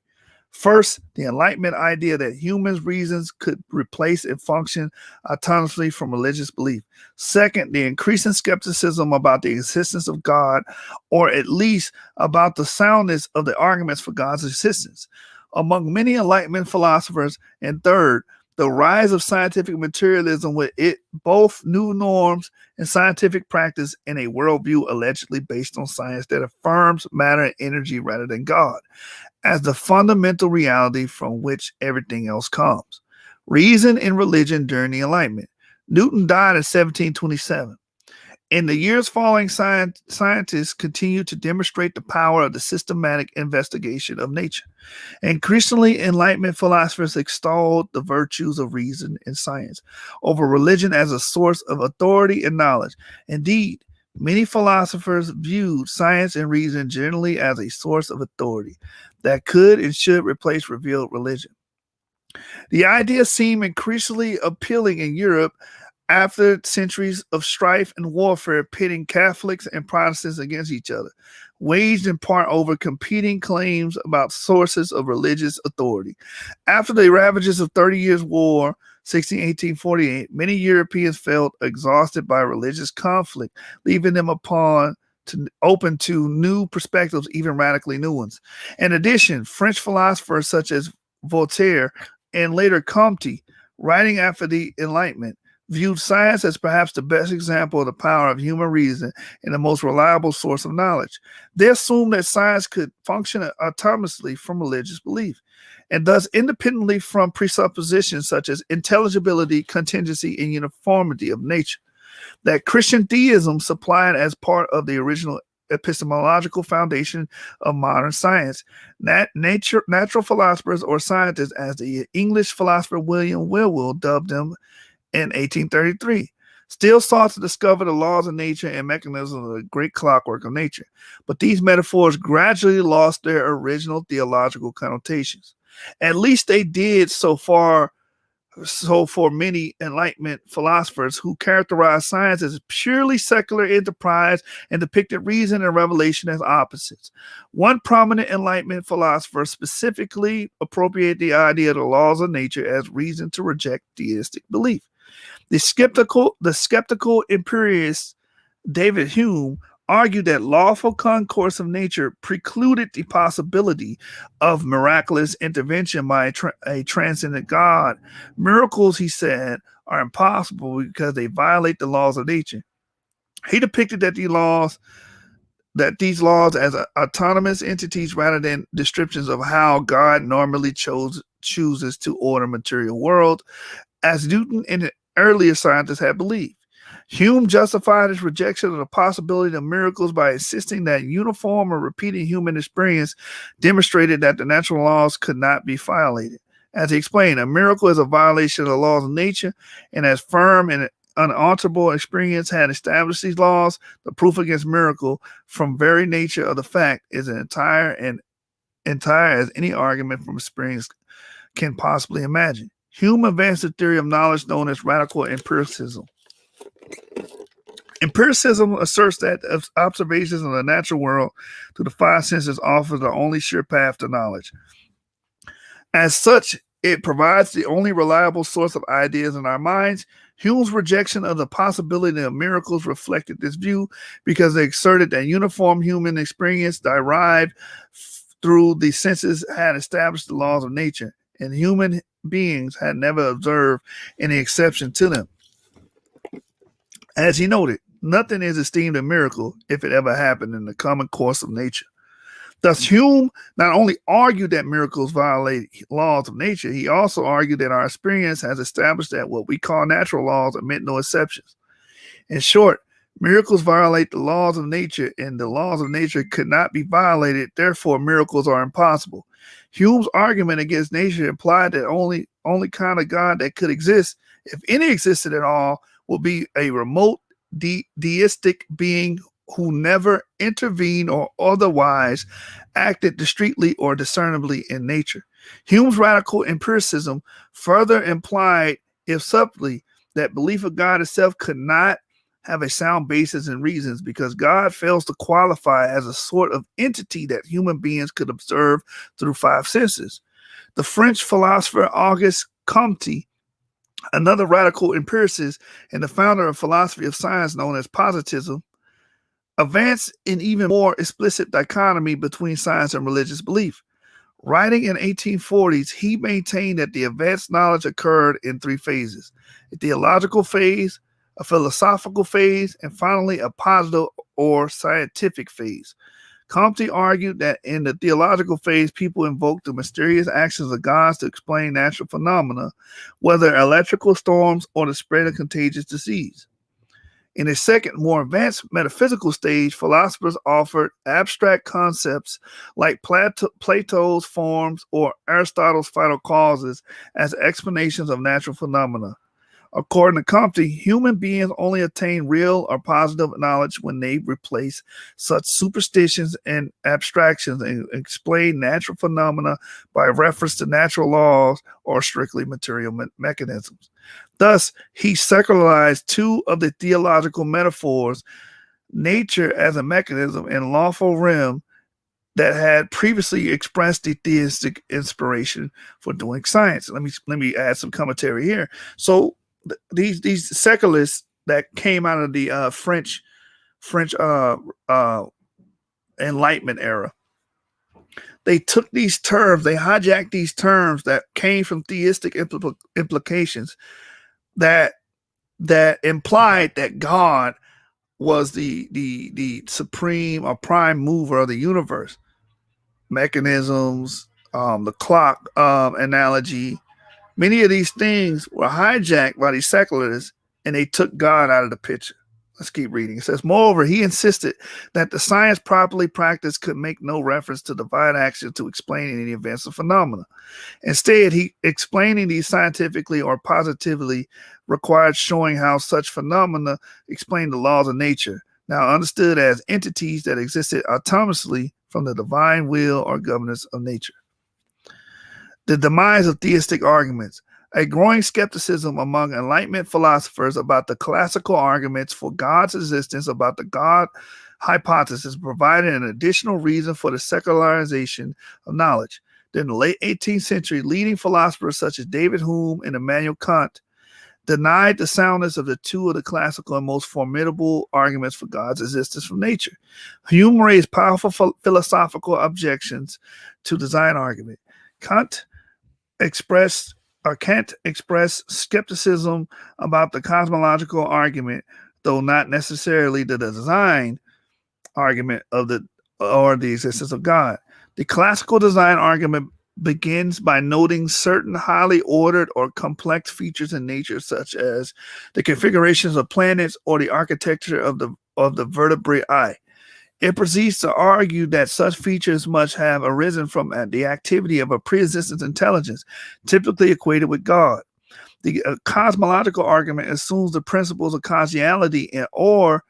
First, the Enlightenment idea that humans' reasons could replace and function autonomously from religious belief. Second, the increasing skepticism about the existence of God, or at least about the soundness of the arguments for God's existence among many Enlightenment philosophers. And third, the rise of scientific materialism with it both new norms and scientific practice in a worldview allegedly based on science that affirms matter and energy rather than God as the fundamental reality from which everything else comes. Reason and religion during the Enlightenment. Newton died in 1727. In the years following, scientists continued to demonstrate the power of the systematic investigation of nature. Increasingly, Enlightenment philosophers extolled the virtues of reason and science over religion as a source of authority and knowledge. Indeed, many philosophers viewed science and reason generally as a source of authority that could and should replace revealed religion. The idea seemed increasingly appealing in Europe after centuries of strife and warfare pitting Catholics and Protestants against each other, waged in part over competing claims about sources of religious authority. After the ravages of 30 Years' War, 1618-48, many Europeans felt exhausted by religious conflict, leaving them open to new perspectives, even radically new ones. In addition, French philosophers such as Voltaire and later Comte, writing after the Enlightenment, viewed science as perhaps the best example of the power of human reason and the most reliable source of knowledge. They assumed that science could function autonomously from religious belief, and thus independently from presuppositions such as intelligibility, contingency, and uniformity of nature. That Christian theism supplied as part of the original epistemological foundation of modern science. Natural philosophers, or scientists, as the English philosopher William Whewell dubbed them in 1833, still sought to discover the laws of nature and mechanisms of the great clockwork of nature. But these metaphors gradually lost their original theological connotations. At least they did so for many Enlightenment philosophers who characterized science as purely secular enterprise and depicted reason and revelation as opposites. One prominent Enlightenment philosopher specifically appropriated the idea of the laws of nature as reason to reject theistic belief. The skeptical empiricist David Hume argued that lawful concourse of nature precluded the possibility of miraculous intervention by a transcendent God. Miracles, he said, are impossible because they violate the laws of nature. He depicted that these laws as autonomous entities rather than descriptions of how God normally chooses to order material world, as Newton and earlier scientists had believed. Hume justified his rejection of the possibility of miracles by insisting that uniform or repeating human experience demonstrated that the natural laws could not be violated. As he explained, a miracle is a violation of the laws of nature, and as firm and unalterable experience had established these laws, the proof against miracle from very nature of the fact is as entire as any argument from experience can possibly imagine. Hume advanced the theory of knowledge known as radical empiricism. Empiricism asserts that observations of the natural world through the five senses offer the only sure path to knowledge. As such, it provides the only reliable source of ideas in our minds. Hume's rejection of the possibility of miracles reflected this view because they asserted that uniform human experience derived through the senses had established the laws of nature, and human beings had never observed any exception to them. As he noted, nothing is esteemed a miracle if it ever happened in the common course of nature. Thus, Hume not only argued that miracles violate laws of nature, he also argued that our experience has established that what we call natural laws admit no exceptions. In short, miracles violate the laws of nature, and the laws of nature could not be violated, therefore miracles are impossible. Hume's argument against nature implied that only kind of God that could exist, if any existed at all, will be a remote deistic being who never intervened or otherwise acted discreetly or discernibly in nature. Hume's radical empiricism further implied, if subtly, that belief of God itself could not have a sound basis in reasons because God fails to qualify as a sort of entity that human beings could observe through five senses. The French philosopher Auguste Comte, another radical empiricist and the founder of philosophy of science known as positivism, advanced an even more explicit dichotomy between science and religious belief. Writing in 1840s, he maintained that the advanced knowledge occurred in three phases: a theological phase, a philosophical phase, and finally a positive or scientific phase. Comte argued that in the theological phase, people invoked the mysterious actions of gods to explain natural phenomena, whether electrical storms or the spread of contagious disease. In a second, more advanced metaphysical stage, philosophers offered abstract concepts like Plato's forms or Aristotle's final causes as explanations of natural phenomena. According to Comte, human beings only attain real or positive knowledge when they replace such superstitions and abstractions and explain natural phenomena by reference to natural laws or strictly material mechanisms. Thus, he secularized two of the theological metaphors, nature as a mechanism and lawful realm, that had previously expressed the theistic inspiration for doing science. Let me add some commentary here. So these secularists that came out of the French Enlightenment era, they took these terms, they hijacked these terms that came from theistic implications that that implied that God was the supreme or prime mover of the universe. Mechanisms, the clock analogy, many of these things were hijacked by these secularists, and they took God out of the picture. Let's keep reading. It says, moreover, he insisted that the science properly practiced could make no reference to divine action to explain any events or phenomena. Instead, he explaining these scientifically or positively required showing how such phenomena explain the laws of nature, now understood as entities that existed autonomously from the divine will or governance of nature. The demise of theistic arguments. A growing skepticism among Enlightenment philosophers about the classical arguments for God's existence, about the God hypothesis, provided an additional reason for the secularization of knowledge. In the late 18th century, leading philosophers such as David Hume and Immanuel Kant denied the soundness of the two of the classical and most formidable arguments for God's existence from nature. Hume raised powerful philosophical objections to the design argument. Kant expressed skepticism about the cosmological argument, though not necessarily the design argument of the existence of God. The classical design argument begins by noting certain highly ordered or complex features in nature, such as the configurations of planets or the architecture of the vertebrate eye. It proceeds to argue that such features must have arisen from the activity of a pre-existent intelligence, typically equated with God. The cosmological argument assumes the principles of causality or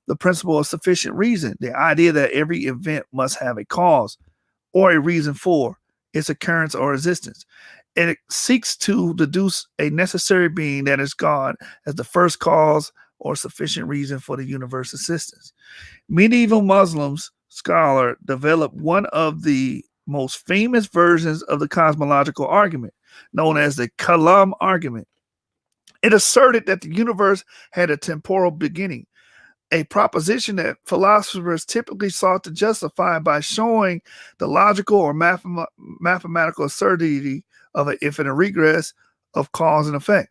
the principle of sufficient reason, the idea that every event must have a cause or a reason for its occurrence or existence. It seeks to deduce a necessary being, that is God, as the first cause or sufficient reason for the universe's existence. Medieval Muslims scholar developed one of the most famous versions of the cosmological argument, known as the Kalam argument. It asserted that the universe had a temporal beginning, a proposition that philosophers typically sought to justify by showing the logical or mathematical absurdity of an infinite regress of cause and effect.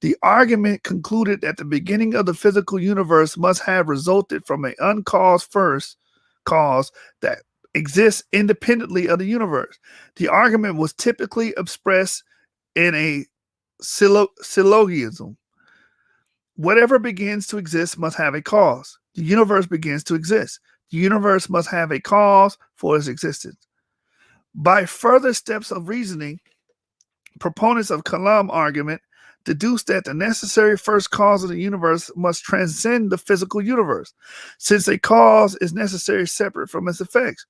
The argument concluded that the beginning of the physical universe must have resulted from an uncaused first cause that exists independently of the universe. The argument was typically expressed in a syllogism. Whatever begins to exist must have a cause. The universe begins to exist. The universe must have a cause for its existence. By further steps of reasoning, proponents of Kalam argument deduced that the necessary first cause of the universe must transcend the physical universe, since a cause is necessary separate from its effects,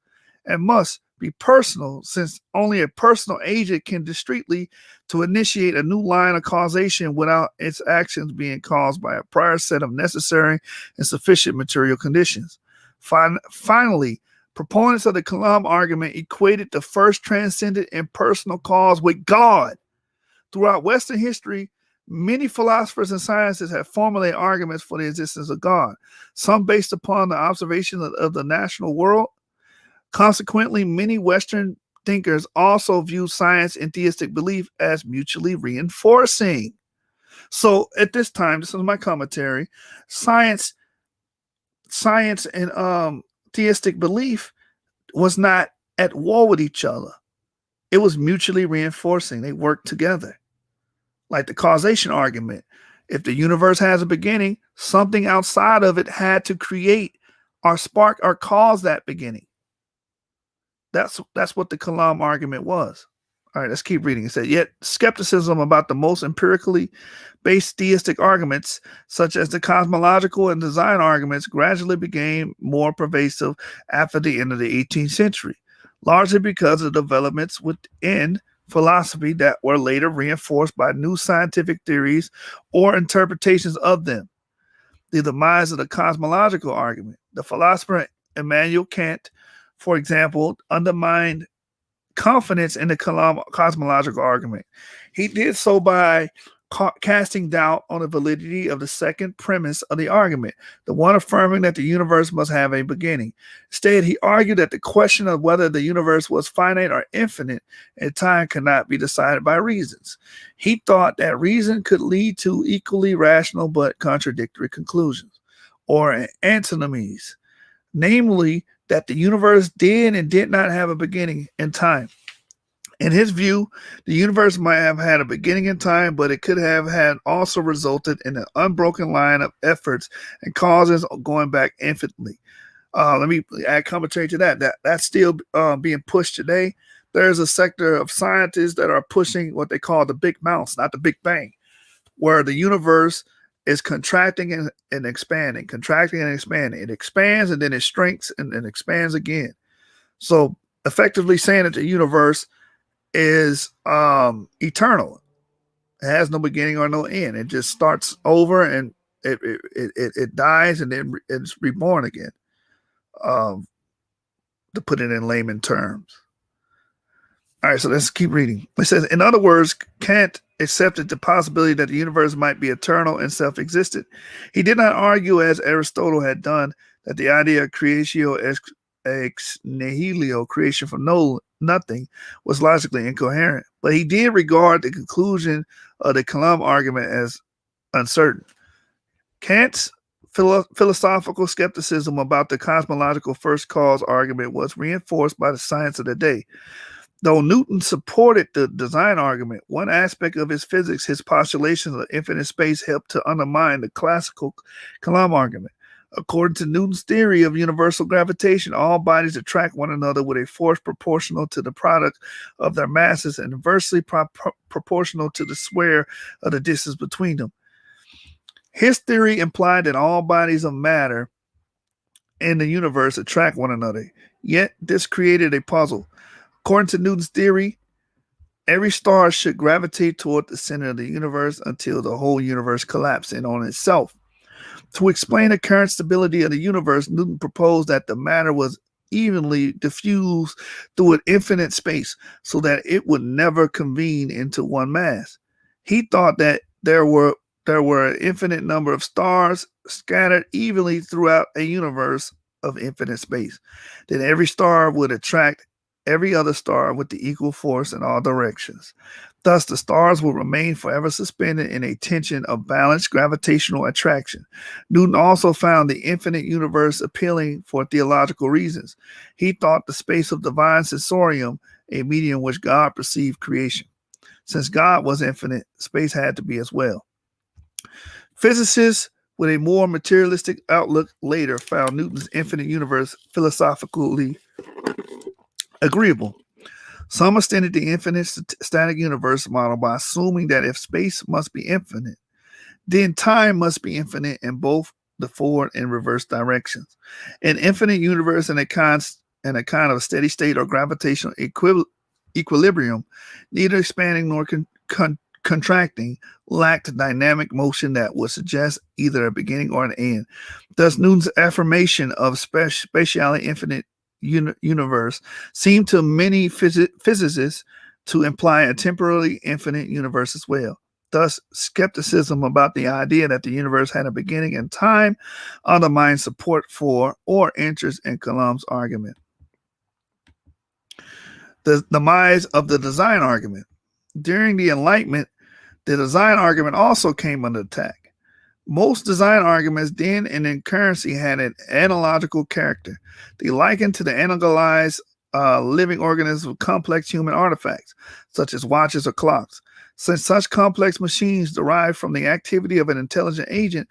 and must be personal, since only a personal agent can discreetly to initiate a new line of causation without its actions being caused by a prior set of necessary and sufficient material conditions. Finally, proponents of the Kalam argument equated the first transcendent and personal cause with God. Throughout Western history, many philosophers and scientists have formulated arguments for the existence of God, some based upon the observation of the natural world. Consequently, many Western thinkers also view science and theistic belief as mutually reinforcing. So at this time, this is my commentary, science and theistic belief was not at war with each other. It was mutually reinforcing. They worked together. Like the causation argument. If the universe has a beginning, something outside of it had to create or spark or cause that beginning. That's what the Kalam argument was. All right, let's keep reading. It said, yet skepticism about the most empirically based theistic arguments, such as the cosmological and design arguments, gradually became more pervasive after the end of the 18th century, largely because of developments within philosophy that were later reinforced by new scientific theories or interpretations of them. The demise of the cosmological argument. The philosopher Immanuel Kant, for example, undermined confidence in the cosmological argument. He did so by casting doubt on the validity of the second premise of the argument, the one affirming that the universe must have a beginning. Instead, he argued that the question of whether the universe was finite or infinite in time could not be decided by reasons. He thought that reason could lead to equally rational but contradictory conclusions, or antinomies, namely that the universe did and did not have a beginning in time. In his view, the universe might have had a beginning in time, but it could have had also resulted in an unbroken line of efforts and causes going back infinitely. Let me add commentary to that. That's still being pushed today. There's a sector of scientists that are pushing what they call the Big Mouse, not the Big Bang, where the universe is contracting and expanding, contracting and expanding. It expands and then it shrinks and then expands again. So effectively saying that the universe is eternal. It has no beginning or no end. It just starts over and it dies and then it's reborn again. To put it in layman terms. All right, so let's keep reading. It says, in other words, Kant accepted the possibility that the universe might be eternal and self-existent. He did not argue, as Aristotle had done, that the idea of creatio ex nihilo, creation from nothing, was logically incoherent. But he did regard the conclusion of the Coulomb argument as uncertain. Kant's philosophical skepticism about the cosmological first cause argument was reinforced by the science of the day. Though Newton supported the design argument, one aspect of his physics, his postulations of infinite space, helped to undermine the classical Coulomb argument. According to Newton's theory of universal gravitation, all bodies attract one another with a force proportional to the product of their masses and inversely proportional to the square of the distance between them. His theory implied that all bodies of matter in the universe attract one another. Yet this created a puzzle. According to Newton's theory, every star should gravitate toward the center of the universe until the whole universe collapses in on itself. To explain the current stability of the universe, Newton proposed that the matter was evenly diffused through an infinite space so that it would never convene into one mass. He thought that there were an infinite number of stars scattered evenly throughout a universe of infinite space. Then every star would attract every other star with the equal force in all directions. Thus, the stars will remain forever suspended in a tension of balanced gravitational attraction. Newton also found the infinite universe appealing for theological reasons. He thought the space of divine sensorium a medium which God perceived creation. Since God was infinite, space had to be as well. Physicists with a more materialistic outlook later found Newton's infinite universe philosophically agreeable. Some extended the infinite static universe model by assuming that if space must be infinite, then time must be infinite in both the forward and reverse directions. An infinite universe in a kind of steady state or gravitational equilibrium, neither expanding nor contracting, lacked dynamic motion that would suggest either a beginning or an end. Thus, Newton's affirmation of spatially infinite universe seemed to many physicists to imply a temporally infinite universe as well. Thus, skepticism about the idea that the universe had a beginning in time undermines support for or interest in Coulomb's argument. The demise of the design argument. During the Enlightenment, the design argument also came under attack. Most design arguments then and in currency had an analogical character. They likened to the analogized living organisms of complex human artifacts, such as watches or clocks. Since such complex machines derive from the activity of an intelligent agent,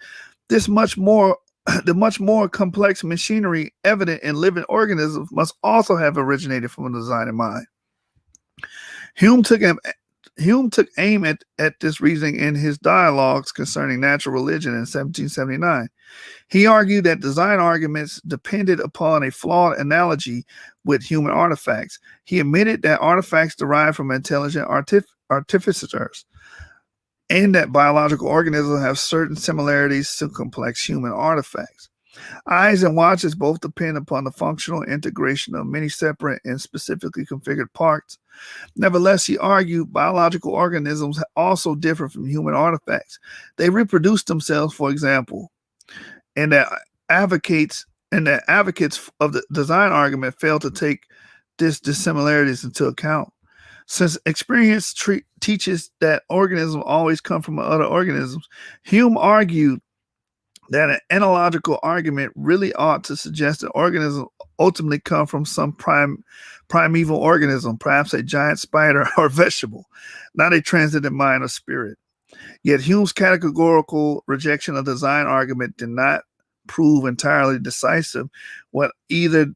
the much more complex machinery evident in living organisms must also have originated from a design in mind. Hume took aim at this reasoning in his dialogues concerning natural religion in 1779. He argued that design arguments depended upon a flawed analogy with human artifacts. He admitted that artifacts derived from intelligent artificers and that biological organisms have certain similarities to complex human artifacts. Eyes and watches both depend upon the functional integration of many separate and specifically configured parts. Nevertheless, he argued biological organisms also differ from human artifacts. They reproduce themselves, for example, and that advocates of the design argument fail to take these dissimilarities into account. Since experience teaches that organisms always come from other organisms, Hume argued that an analogical argument really ought to suggest that organisms ultimately come from some primeval organism, perhaps a giant spider or vegetable, not a transcendent mind or spirit. Yet Hume's categorical rejection of the design argument did not prove entirely decisive with either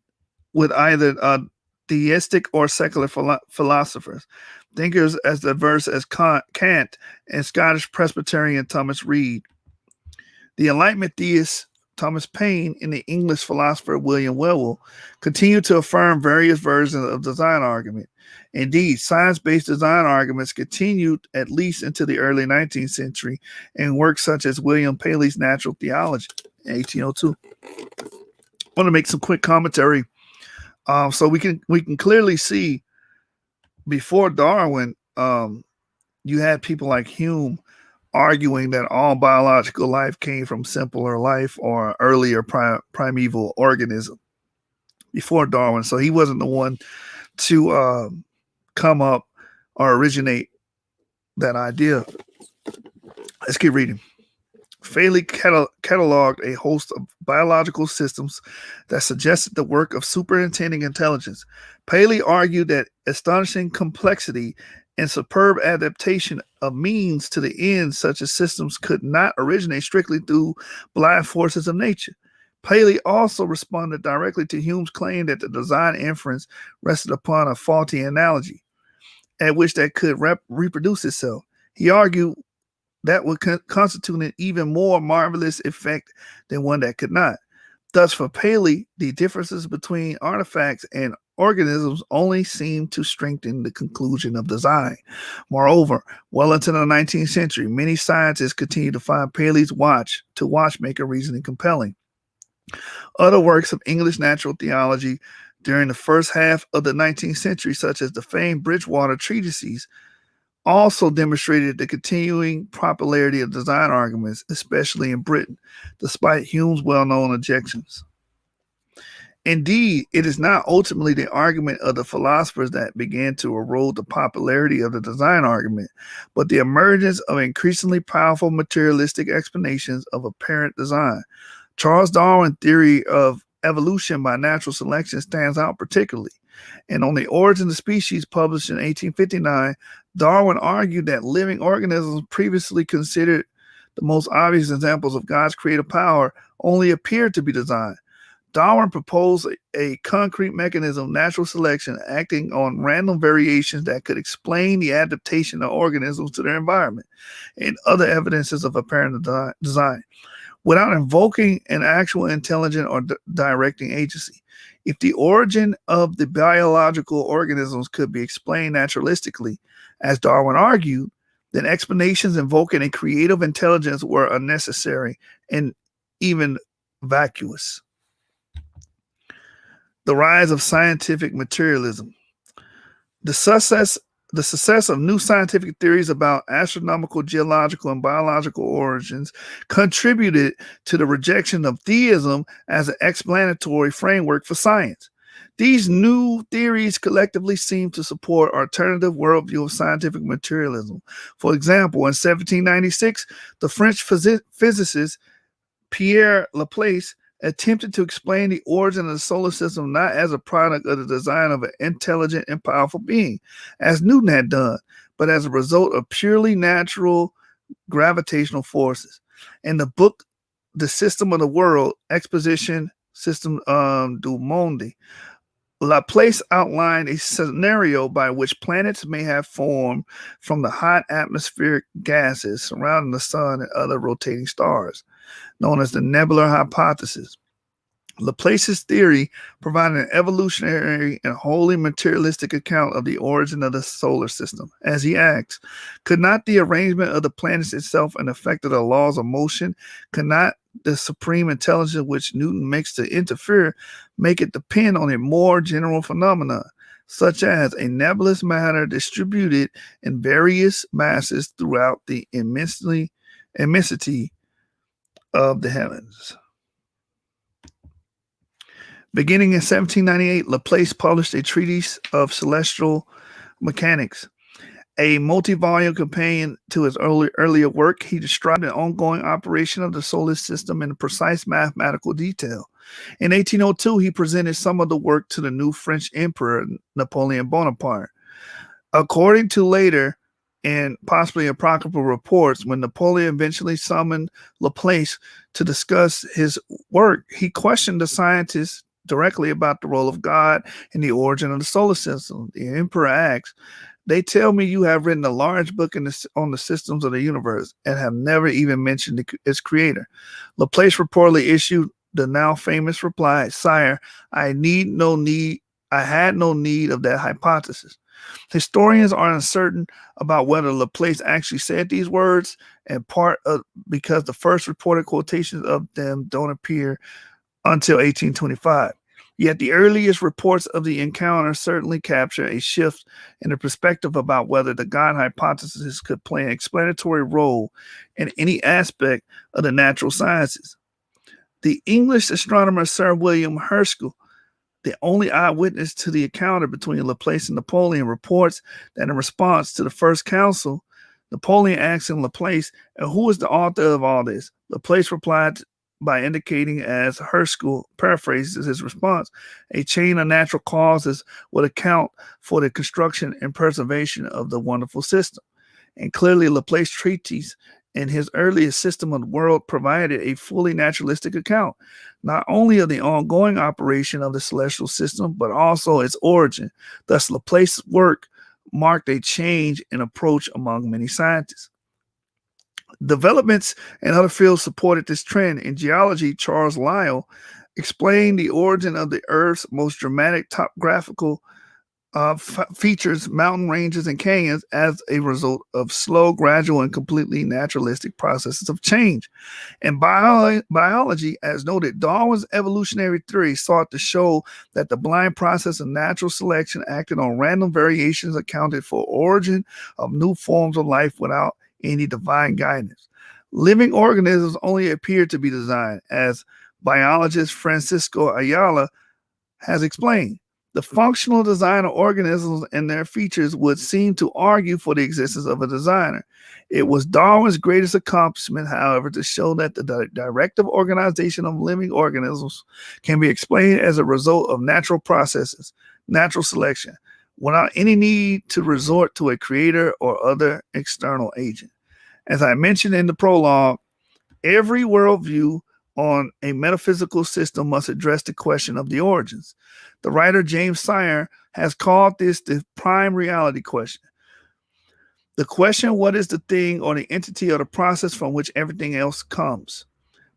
theistic or secular philosophers. Thinkers as diverse as Kant and Scottish Presbyterian Thomas Reid. The Enlightenment theist Thomas Paine and the English philosopher William Whewell continue to affirm various versions of design argument. Indeed, science-based design arguments continued at least into the early 19th century in works such as William Paley's Natural Theology in 1802. I want to make some quick commentary. So we can clearly see before Darwin, you had people like Hume arguing that all biological life came from simpler life or earlier primeval organism before Darwin. So he wasn't the one to come up or originate that idea. Let's keep reading. Paley cataloged a host of biological systems that suggested the work of superintending intelligence. Paley argued that astonishing complexity and superb adaptation of means to the ends such as systems could not originate strictly through blind forces of nature. Paley also responded directly to Hume's claim that the design inference rested upon a faulty analogy at which that could reproduce itself. He argued that would constitute an even more marvelous effect than one that could not. Thus, for Paley, the differences between artifacts and organisms only seem to strengthen the conclusion of design. Moreover, well into the 19th century, many scientists continue to find Paley's watchmaker reasoning compelling. Other works of English natural theology during the first half of the 19th century, such as the famed Bridgewater treatises, also demonstrated the continuing popularity of design arguments, especially in Britain, despite Hume's well-known objections. Indeed, it is not ultimately the argument of the philosophers that began to erode the popularity of the design argument, but the emergence of increasingly powerful materialistic explanations of apparent design. Charles Darwin's theory of evolution by natural selection stands out particularly. And on The Origin of Species, published in 1859, Darwin argued that living organisms previously considered the most obvious examples of God's creative power only appeared to be designed. Darwin proposed a concrete mechanism, natural selection, acting on random variations that could explain the adaptation of organisms to their environment and other evidences of apparent design, without invoking an actual intelligent or directing agency. If the origin of the biological organisms could be explained naturalistically, as Darwin argued, then explanations invoking a creative intelligence were unnecessary and even vacuous. The rise of scientific materialism. The success of new scientific theories about astronomical, geological, and biological origins contributed to the rejection of theism as an explanatory framework for science. These new theories collectively seem to support alternative worldview of scientific materialism. For example, in 1796, the French physicist Pierre Laplace attempted to explain the origin of the solar system not as a product of the design of an intelligent and powerful being, as Newton had done, but as a result of purely natural gravitational forces. In the book, The System of the World, Exposition System du Monde, Laplace outlined a scenario by which planets may have formed from the hot atmospheric gases surrounding the sun and other rotating stars, known as the nebular hypothesis. Laplace's theory provided an evolutionary and wholly materialistic account of the origin of the solar system. As he asks, could not the arrangement of the planets itself and effect of the laws of motion, could not the supreme intelligence which Newton makes to interfere, make it depend on a more general phenomenon, such as a nebulous matter distributed in various masses throughout the immensity of the heavens. Beginning in 1798, Laplace published a treatise of celestial mechanics, a multi-volume companion to his earlier work. He described an ongoing operation of the solar system in precise mathematical detail. In 1802, he presented some of the work to the new French Emperor, Napoleon Bonaparte. According to later and possibly apocryphal reports, when Napoleon eventually summoned Laplace to discuss his work, he questioned the scientists directly about the role of God and the origin of the solar system. The emperor asks, "They tell me you have written a large book on the systems of the universe and have never even mentioned its creator." Laplace reportedly issued the now famous reply, "Sire, I had no need of that hypothesis." Historians are uncertain about whether Laplace actually said these words, in part because the first reported quotations of them don't appear until 1825. Yet the earliest reports of the encounter certainly capture a shift in the perspective about whether the God hypothesis could play an explanatory role in any aspect of the natural sciences. The English astronomer Sir William Herschel, the only eyewitness to the encounter between Laplace and Napoleon, reports that in response to the First Council, Napoleon asked him, Laplace, "And who is the author of all this?" Laplace replied by indicating, as Herschel paraphrases his response, "A chain of natural causes would account for the construction and preservation of the wonderful system." And clearly, Laplace's treatise and his earliest system of the world provided a fully naturalistic account, not only of the ongoing operation of the celestial system, but also its origin. Thus, Laplace's work marked a change in approach among many scientists. Developments in other fields supported this trend. In geology, Charles Lyell explained the origin of the Earth's most dramatic topographical features, mountain ranges and canyons, as a result of slow, gradual, and completely naturalistic processes of change. In biology, as noted, Darwin's evolutionary theory sought to show that the blind process of natural selection acted on random variations accounted for origin of new forms of life without any divine guidance. Living organisms only appear to be designed, as biologist Francisco Ayala has explained. The functional design of organisms and their features would seem to argue for the existence of a designer. It was Darwin's greatest accomplishment, however, to show that the directive organization of living organisms can be explained as a result of natural processes, natural selection, without any need to resort to a creator or other external agent. As I mentioned in the prologue, every worldview on a metaphysical system must address the question of the origins. The writer James Meyer has called this the prime reality question. The question, what is the thing or the entity or the process from which everything else comes?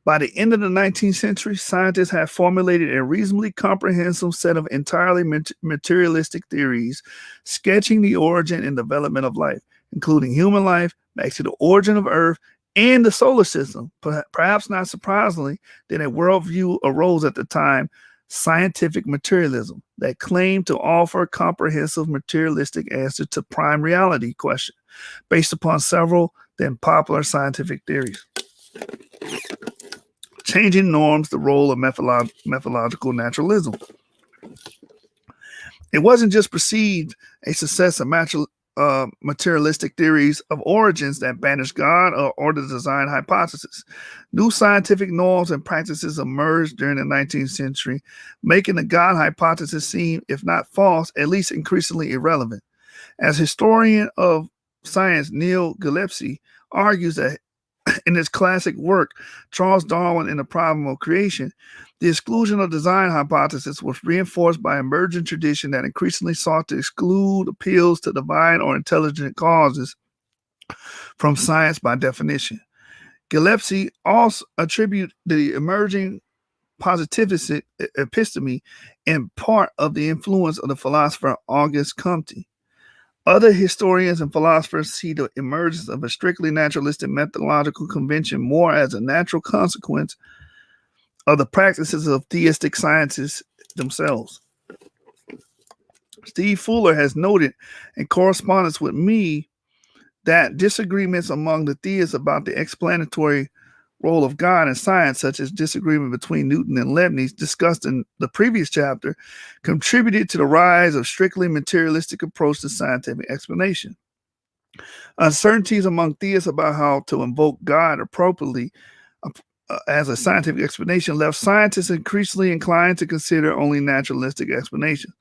By the end of the 19th century, scientists have formulated a reasonably comprehensive set of entirely materialistic theories, sketching the origin and development of life, including human life, back to the origin of Earth, and the solar system. Perhaps not surprisingly, then a worldview arose at the time, scientific materialism, that claimed to offer a comprehensive materialistic answer to prime reality question, based upon several then popular scientific theories. Changing norms, the role of methodological naturalism. It wasn't just perceived a success of materialistic theories of origins that banished God or the design hypothesis. New scientific norms and practices emerged during the 19th century, making the God hypothesis seem, if not false, at least increasingly irrelevant. As historian of science Neil Gillespie argues that in his classic work, Charles Darwin and the Problem of Creation, the exclusion of design hypothesis was reinforced by emerging tradition that increasingly sought to exclude appeals to divine or intelligent causes from science by definition. Gillespie also attributed the emerging positivist episteme in part of the influence of the philosopher Auguste Comte. Other historians and philosophers see the emergence of a strictly naturalistic methodological convention more as a natural consequence of the practices of theistic sciences themselves. Steve Fuller has noted in correspondence with me that disagreements among the theists about the explanatory role of God in science, such as disagreement between Newton and Leibniz discussed in the previous chapter, contributed to the rise of strictly materialistic approach to scientific explanation. Uncertainties among theists about how to invoke God appropriately as a scientific explanation left scientists increasingly inclined to consider only naturalistic explanations.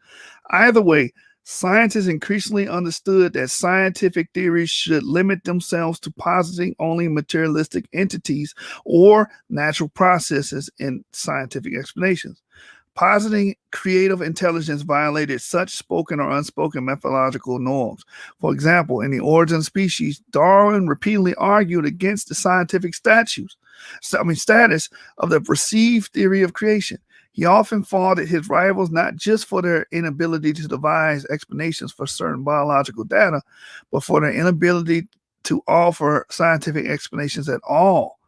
Either way, scientists increasingly understood that scientific theories should limit themselves to positing only materialistic entities or natural processes in scientific explanations. Positing creative intelligence violated such spoken or unspoken methodological norms. For example, in The Origin of Species, Darwin repeatedly argued against the scientific status of the perceived theory of creation. He often faulted his rivals not just for their inability to devise explanations for certain biological data, but for their inability to offer scientific explanations at all.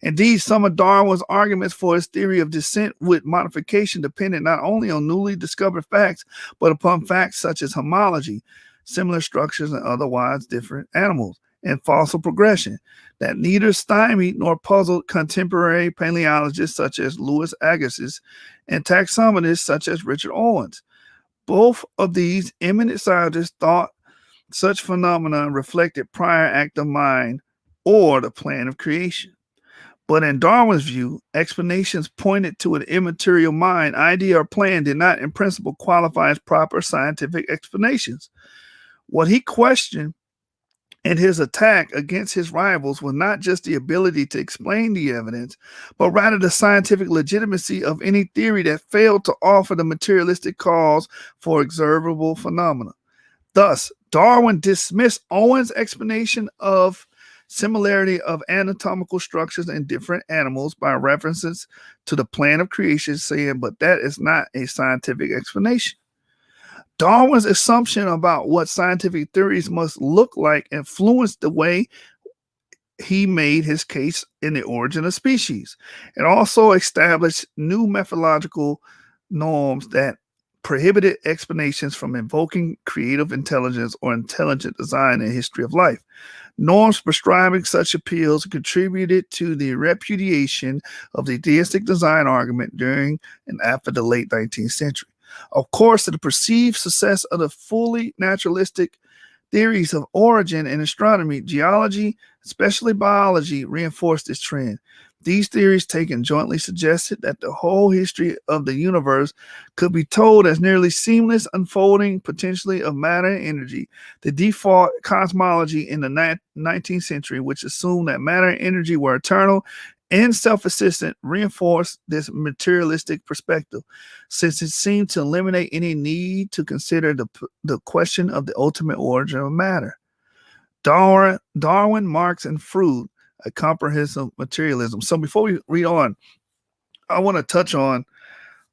Indeed, some of Darwin's arguments for his theory of descent with modification depended not only on newly discovered facts, but upon facts such as homology, similar structures in otherwise different animals, and fossil progression, that neither stymied nor puzzled contemporary paleontologists such as Louis Agassiz and taxonomists such as Richard Owens. Both of these eminent scientists thought such phenomena reflected prior act of mind or the plan of creation. But in Darwin's view, explanations pointed to an immaterial mind, idea, or plan did not in principle qualify as proper scientific explanations. What he questioned in his attack against his rivals was not just the ability to explain the evidence, but rather the scientific legitimacy of any theory that failed to offer the materialistic cause for observable phenomena. Thus, Darwin dismissed Owen's explanation of similarity of anatomical structures in different animals by references to the plan of creation, saying, but that is not a scientific explanation. Darwin's assumption about what scientific theories must look like influenced the way he made his case in The Origin of Species. It also established new methodological norms that prohibited explanations from invoking creative intelligence or intelligent design in the history of life. Norms prescribing such appeals contributed to the repudiation of the theistic design argument during and after the late 19th century. Of course, the perceived success of the fully naturalistic theories of origin in astronomy, geology, especially biology, reinforced this trend. These theories taken jointly suggested that the whole history of the universe could be told as nearly seamless unfolding potentially of matter and energy. The default cosmology in the 19th century, which assumed that matter and energy were eternal and self-existent, reinforced this materialistic perspective, since it seemed to eliminate any need to consider the question of the ultimate origin of matter. Darwin, Marx, and Freud, a comprehensive materialism. So before we read on, I want to touch on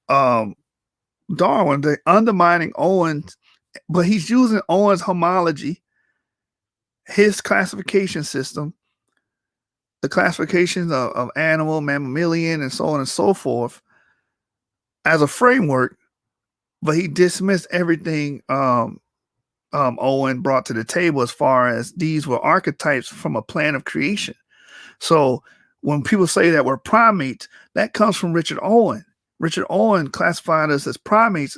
Darwin, the undermining Owens, but he's using Owens' homology, his classification system, the classifications of animal, mammalian, and so on and so forth as a framework, but he dismissed everything Owen brought to the table as far as these were archetypes from a plan of creation. So when people say that we're primates, that comes from Richard Owen. Richard Owen classified us as primates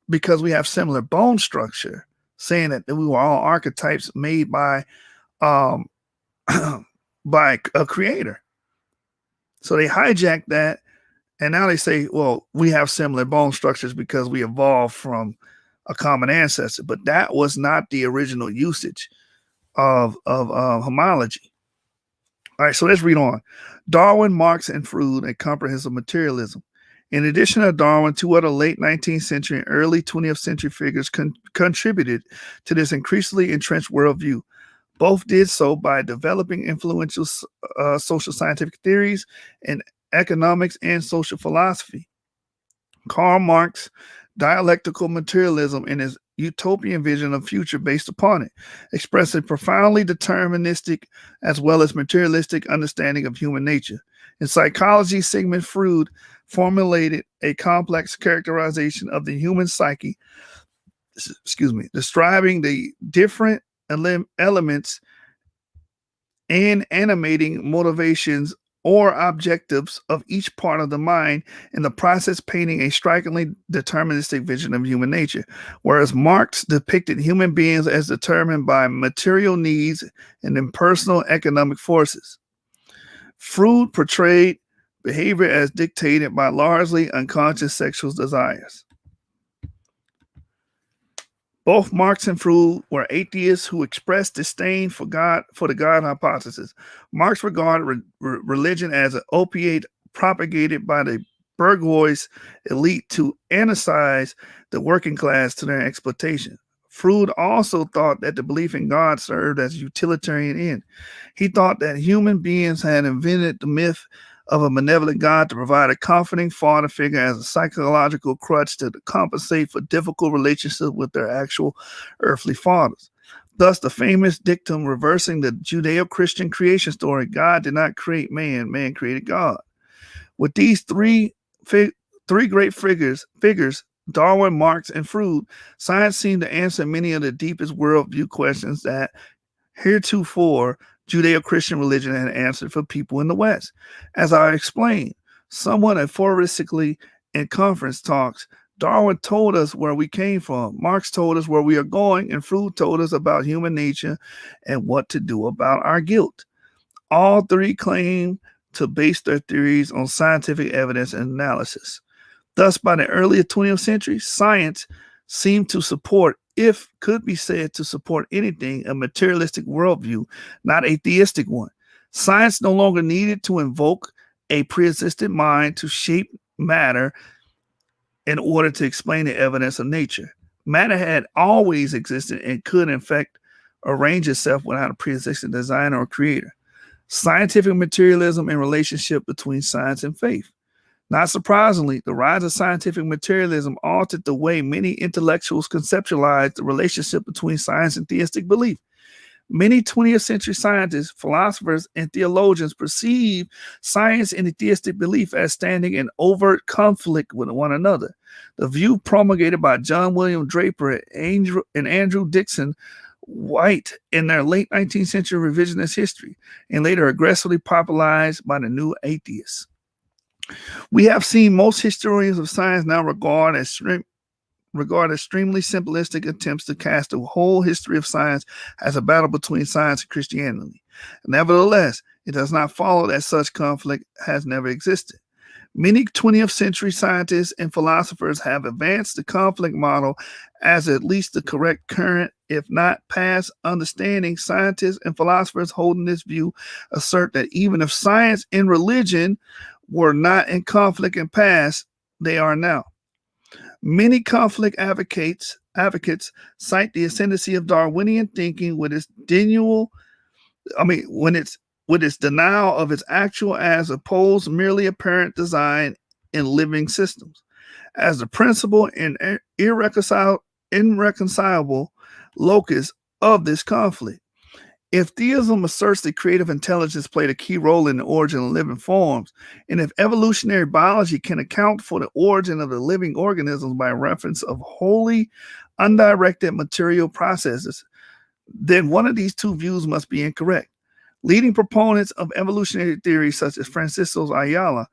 because we have similar bone structure, saying that we were all archetypes made by by a creator. So they hijacked that, and now they say, well, we have similar bone structures because we evolved from a common ancestor. But that was not the original usage of homology. All right, so let's read on. Darwin, Marx, and Freud, a comprehensive materialism. In addition to Darwin, two other late 19th century and early 20th century figures contributed to this increasingly entrenched worldview. Both did so by developing influential social scientific theories in economics and social philosophy. Karl Marx dialectical materialism and his utopian vision of future based upon it, expressing profoundly deterministic as well as materialistic understanding of human nature. In psychology, Sigmund Freud formulated a complex characterization of the human psyche, describing the different elements and animating motivations or objectives of each part of the mind, in the process painting a strikingly deterministic vision of human nature, whereas Marx depicted human beings as determined by material needs and impersonal economic forces. Freud portrayed behavior as dictated by largely unconscious sexual desires. Both Marx and Freud were atheists who expressed disdain for God, for the God hypothesis. Marx regarded religion as an opiate propagated by the bourgeois elite to anesthetize the working class to their exploitation. Freud also thought that the belief in God served as a utilitarian end. He thought that human beings had invented the myth of a benevolent God to provide a comforting father figure as a psychological crutch to compensate for difficult relationships with their actual earthly fathers. Thus, the famous dictum reversing the Judeo-Christian creation story, God did not create man, man created God. With these three great figures, Darwin, Marx, and Freud, science seemed to answer many of the deepest worldview questions that heretofore Judeo-Christian religion had answered for people in the West. As I explained somewhat aphoristically in conference talks, Darwin told us where we came from, Marx told us where we are going, and Freud told us about human nature and what to do about our guilt. All three claim to base their theories on scientific evidence and analysis. Thus, by the early 20th century, science seemed to support, if could be said to support anything, a materialistic worldview, not a theistic one. Science no longer needed to invoke a pre-existent mind to shape matter in order to explain the evidence of nature. Matter had always existed and could, in fact, arrange itself without a pre-existing designer or creator. Scientific materialism and relationship between science and faith. Not surprisingly, the rise of scientific materialism altered the way many intellectuals conceptualized the relationship between science and theistic belief. Many 20th century scientists, philosophers, and theologians perceive science and the theistic belief as standing in overt conflict with one another. The view promulgated by John William Draper and Andrew Dixon White in their late 19th century revisionist history, and later aggressively popularized by the new atheists. We have seen most historians of science now regard extremely simplistic attempts to cast the whole history of science as a battle between science and Christianity. Nevertheless, it does not follow that such conflict has never existed. Many 20th century scientists and philosophers have advanced the conflict model as at least the correct current, if not past, understanding. Scientists and philosophers holding this view assert that even if science and religion were not in conflict in past, they are now. Many conflict advocates cite the ascendancy of Darwinian thinking with its denial of its actual as opposed merely apparent design in living systems as the principal and irreconcilable locus of this conflict. If theism asserts that creative intelligence played a key role in the origin of living forms, and if evolutionary biology can account for the origin of the living organisms by reference of wholly undirected material processes, then one of these two views must be incorrect. Leading proponents of evolutionary theory such as Francisco Ayala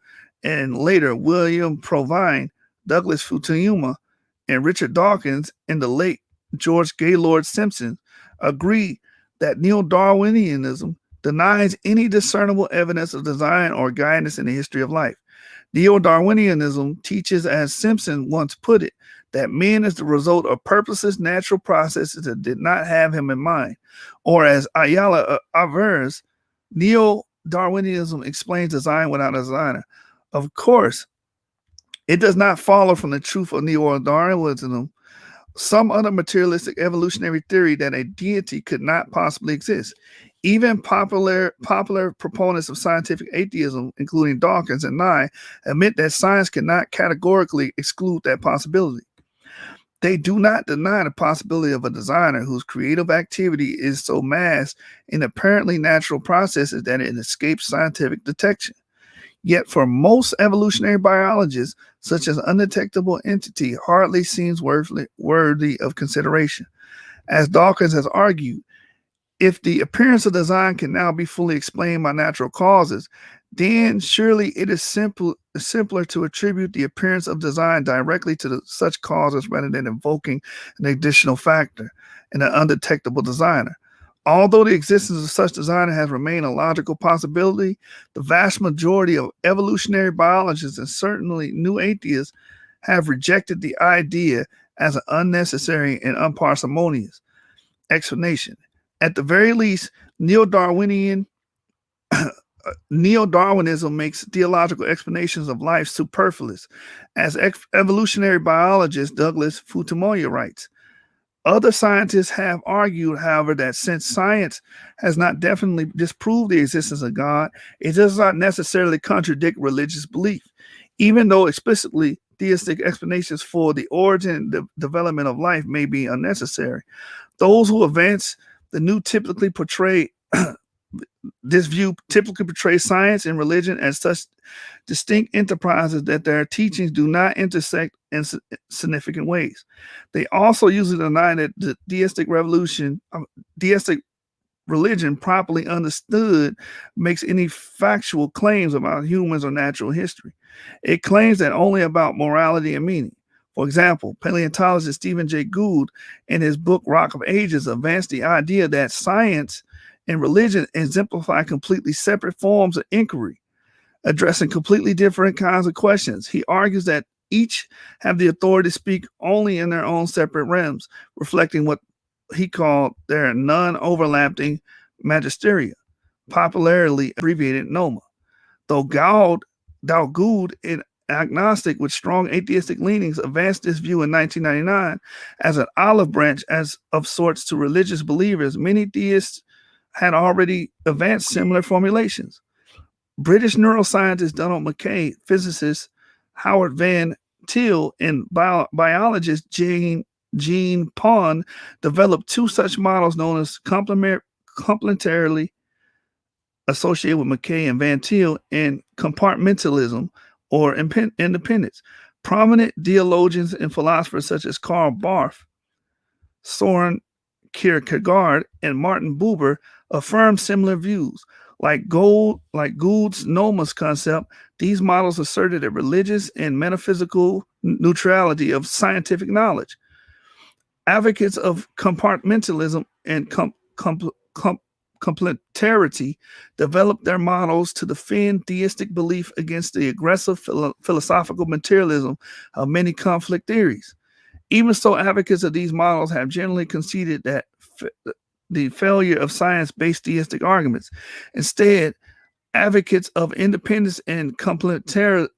and later William Provine, Douglas Futuyma, and Richard Dawkins, and the late George Gaylord Simpson agree that neo-Darwinianism denies any discernible evidence of design or guidance in the history of life. Neo-Darwinianism teaches, as Simpson once put it, that man is the result of purposeless natural processes that did not have him in mind. Or as Ayala avers, neo-Darwinianism explains design without a designer. Of course, it does not follow from the truth of neo-Darwinism some other materialistic evolutionary theory that a deity could not possibly exist. Even popular proponents of scientific atheism, including Dawkins and Nye, admit that science cannot categorically exclude that possibility. They do not deny the possibility of a designer whose creative activity is so masked in apparently natural processes that it escapes scientific detection. Yet for most evolutionary biologists, such an undetectable entity hardly seems worthy of consideration. As Dawkins has argued, if the appearance of design can now be fully explained by natural causes, then surely it is simpler to attribute the appearance of design directly to such causes rather than invoking an additional factor, an undetectable designer. Although the existence of such designer has remained a logical possibility, the vast majority of evolutionary biologists and certainly new atheists have rejected the idea as an unnecessary and unparsimonious explanation. At the very least, neo-Darwinism makes theological explanations of life superfluous. As evolutionary biologist Douglas Fukumoya writes, other scientists have argued, however, that since science has not definitely disproved the existence of God, it does not necessarily contradict religious belief, even though explicitly theistic explanations for the origin and development of life may be unnecessary. Those who advance the new typically portray this view typically portrays science and religion as such distinct enterprises that their teachings do not intersect in significant ways. They also usually deny that the deistic religion, properly understood, makes any factual claims about humans or natural history. It claims that only about morality and meaning. For example, paleontologist Stephen Jay Gould, in his book Rock of Ages, advanced the idea that science and religion exemplify completely separate forms of inquiry, addressing completely different kinds of questions. He argues that each have the authority to speak only in their own separate realms, reflecting what he called their non-overlapping magisteria, popularly abbreviated NOMA. Though Gould, an agnostic with strong atheistic leanings, advanced this view in 1999 as an olive branch of sorts to religious believers, many theists had already advanced similar formulations. British neuroscientist Donald Mackay, physicist Howard Van Til, and biologist Jean Pond developed two such models known as complementarily associated with Mackay and Van Til, and compartmentalism or independence. Prominent theologians and philosophers such as Karl Barth, Soren Kierkegaard, and Martin Buber affirm similar views. Like Gould's nomos concept, these models asserted a religious and metaphysical neutrality of scientific knowledge. Advocates of compartmentalism and complementarity developed their models to defend theistic belief against the aggressive philosophical materialism of many conflict theories. Even so, advocates of these models have generally conceded that the failure of science-based theistic arguments. Instead, advocates of independence and complementarity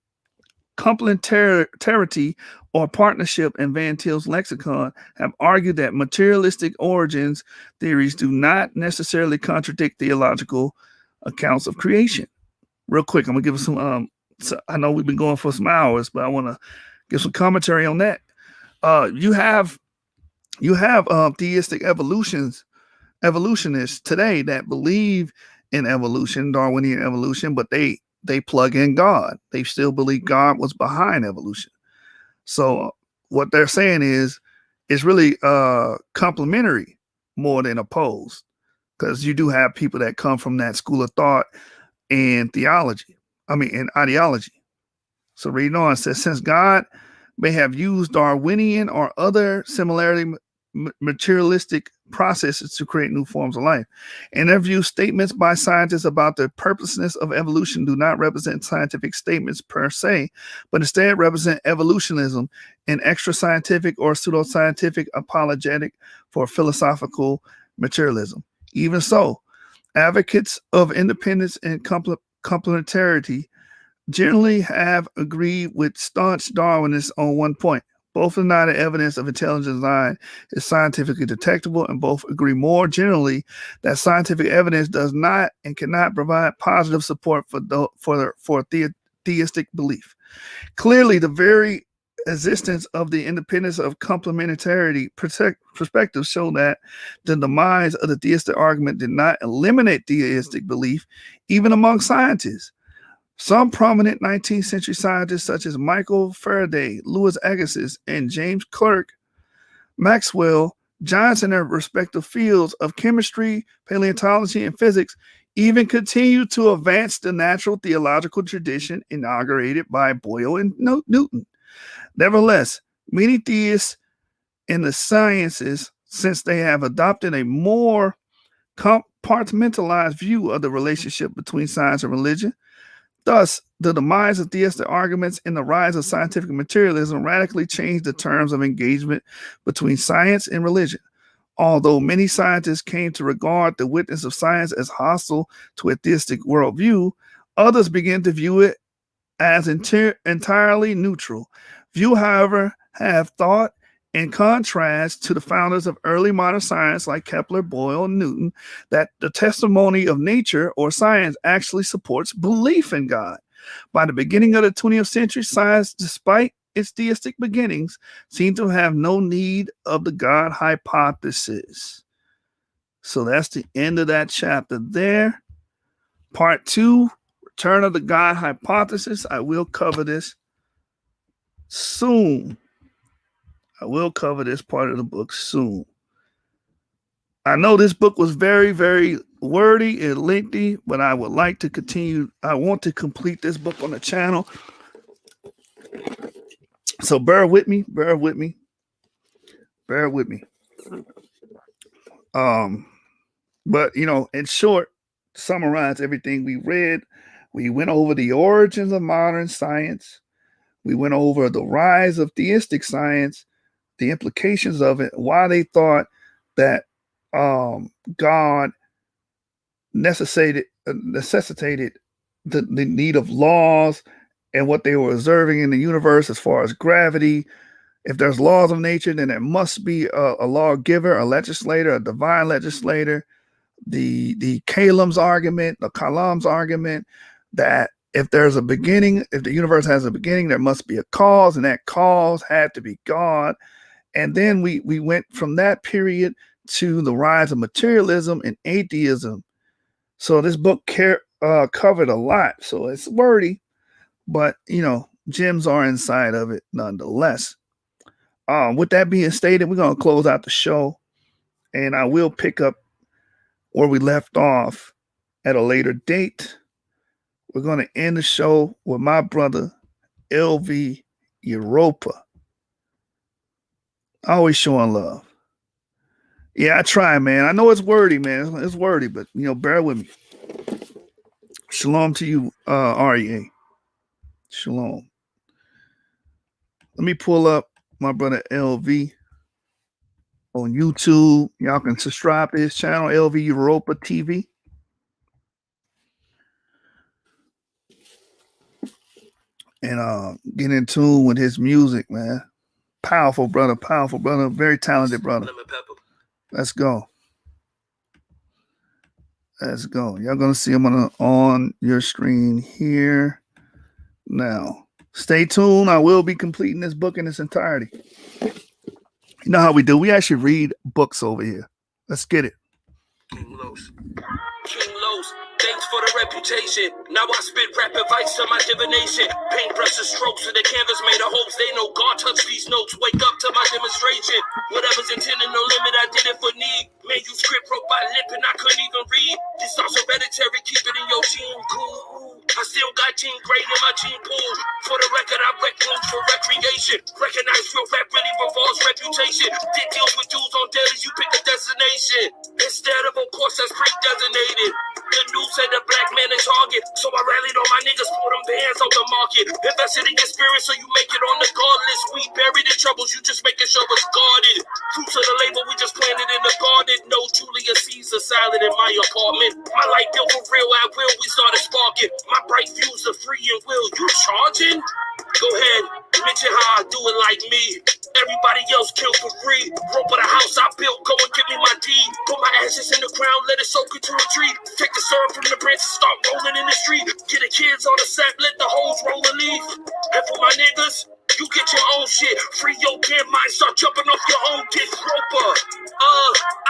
or partnership in Van Til's lexicon have argued that materialistic origins theories do not necessarily contradict theological accounts of creation. Real quick, I'm gonna give some. I know we've been going for some hours, but I want to give some commentary on that. You have theistic evolutionists today that believe in evolution, Darwinian evolution, but they plug in God. They still believe God was behind evolution. So what they're saying is it's really complementary more than opposed, because you do have people that come from that school of thought and and ideology. So reading on, it says, since God may have used Darwinian or other similarly materialistic processes to create new forms of life. In their view, statements by scientists about the purposelessness of evolution do not represent scientific statements per se, but instead represent evolutionism, an extra scientific or pseudoscientific apologetic for philosophical materialism. Even so, advocates of independence and complementarity generally have agreed with staunch Darwinists on one point. Both deny the evidence of intelligent design is scientifically detectable, and both agree more generally that scientific evidence does not and cannot provide positive support for theistic belief. Clearly, the very existence of the independence of complementarity perspectives show that the demise of the theistic argument did not eliminate theistic belief, even among scientists. Some prominent 19th century scientists, such as Michael Faraday, Louis Agassiz, and James Clerk Maxwell, giants in their respective fields of chemistry, paleontology, and physics, even continued to advance the natural theological tradition inaugurated by Boyle and Newton. Nevertheless, many theists in the sciences, since they have adopted a more compartmentalized view of the relationship between science and religion, thus, the demise of theistic arguments and the rise of scientific materialism radically changed the terms of engagement between science and religion. Although many scientists came to regard the witness of science as hostile to a theistic worldview, others began to view it as entirely neutral. Few, however, have thought, in contrast to the founders of early modern science like Kepler, Boyle, and Newton, that the testimony of nature or science actually supports belief in God. By the beginning of the 20th century, science, despite its theistic beginnings, seemed to have no need of the God hypothesis. So that's the end of that chapter there. Part 2, Return of the God hypothesis. I will cover this soon. I will cover this part of the book soon. I know this book was very, very wordy and lengthy, but I would like to continue. I want to complete this book on the channel. So bear with me. But, in short, summarize everything we read. We went over the origins of modern science. We went over the rise of theistic science, the implications of it, why they thought that God necessitated the need of laws and what they were observing in the universe as far as gravity. If there's laws of nature, then there must be a lawgiver, a legislator, a divine legislator. The Kalam's argument, that if there's a beginning, if the universe has a beginning, there must be a cause, and that cause had to be God. And then we went from that period to the rise of materialism and atheism. So this book covered a lot. So it's wordy, but, gems are inside of it nonetheless. With that being stated, we're going to close out the show, and I will pick up where we left off at a later date. We're going to end the show with my brother, LV Europa. Always showing love. Yeah, I try, man. I know it's wordy, man. It's wordy, but, bear with me. Shalom to you, REA. Shalom. Let me pull up my brother LV on YouTube. Y'all can subscribe to his channel, LV Europa TV. And get in tune with his music, man. Powerful brother, very talented brother. Let's go. Y'all gonna see him on your screen here now. Stay tuned. I will be completing this book in its entirety. You know how we do. We actually read books over here. Let's get it. King Los. Thanks for the reputation. Now I spit rap advice on my divination. Paintbrushes, strokes of the canvas made of hopes. They know God touched these notes. Wake up to my demonstration. Whatever's intended, no limit. I did it for need. Manuscript wrote by lip and I couldn't even read. This thoughts hereditary. Keep it in your gene. Cool. I still got gene grade in my gene pool. For the record, I wreck rooms for recreation. Recognize real rap really revolves reputation. Did deals with dudes on dailies. You pick a destination instead of a course that's pre-designated. The news said the black man is target, so I rallied all my niggas, pull them bands out the market. Invested in your spirit so you make it on the guard list. We buried in troubles, you just making sure it's guarded. Fruits of the label, we just planted in the garden. No Julius Caesar salad in my apartment. My light built for real at will, we started sparking. My bright fuse are free and will. You charging? Go ahead, mention how I do it like me. Everybody else killed for free. Rope of the house I built, go and give me my deed. Put my ashes in the ground, let it soak into a tree. Take the syrup from the branches, start rolling in the street. Get the kids on the set, let the hoes roll a leaf. And for my niggas, You get your own shit. Free your damn mind. Start jumping off your own dick roper.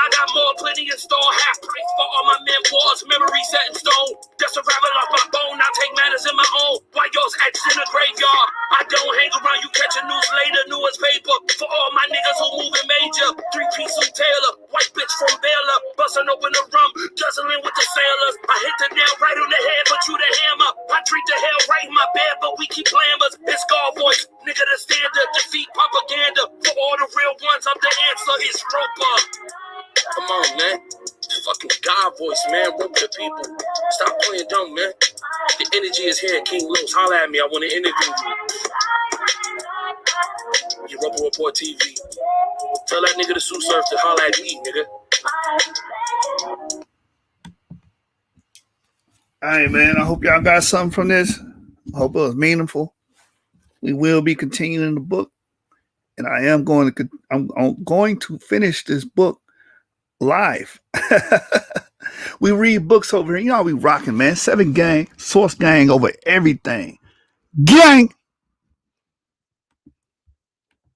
I got more plenty in store. Half price for all my memoirs. Memories set in stone. Just to ravel off my bone. I take matters in my own. While yours etched in a graveyard. I don't hang around. You catch a news later. Newest paper. For all my niggas who moving major. 3-piece Sue Taylor. White bitch from Baylor. Busting open the rum. Guzzling with the sailors. I hit the nail right on the head. But you the hammer. I treat the hell right in my bed. But we keep glamours. It's God voice. Nigga the standard. Defeat propaganda. For all the real ones. I'm the answer. It's Roper. Come on, man. Fucking God voice, man. Rope the people. Stop playing dumb, man. The energy is here. King Los, holla at me. I want to interview you. You Roper Report TV. Tell that nigga to Sue Surf to holla at me, nigga. All right, man. I hope y'all got something from this. I hope it was meaningful. We will be continuing the book, and I'm going to finish this book live. We read books over here. You know how we rocking, man. 7 gang, Source gang over everything. Gang.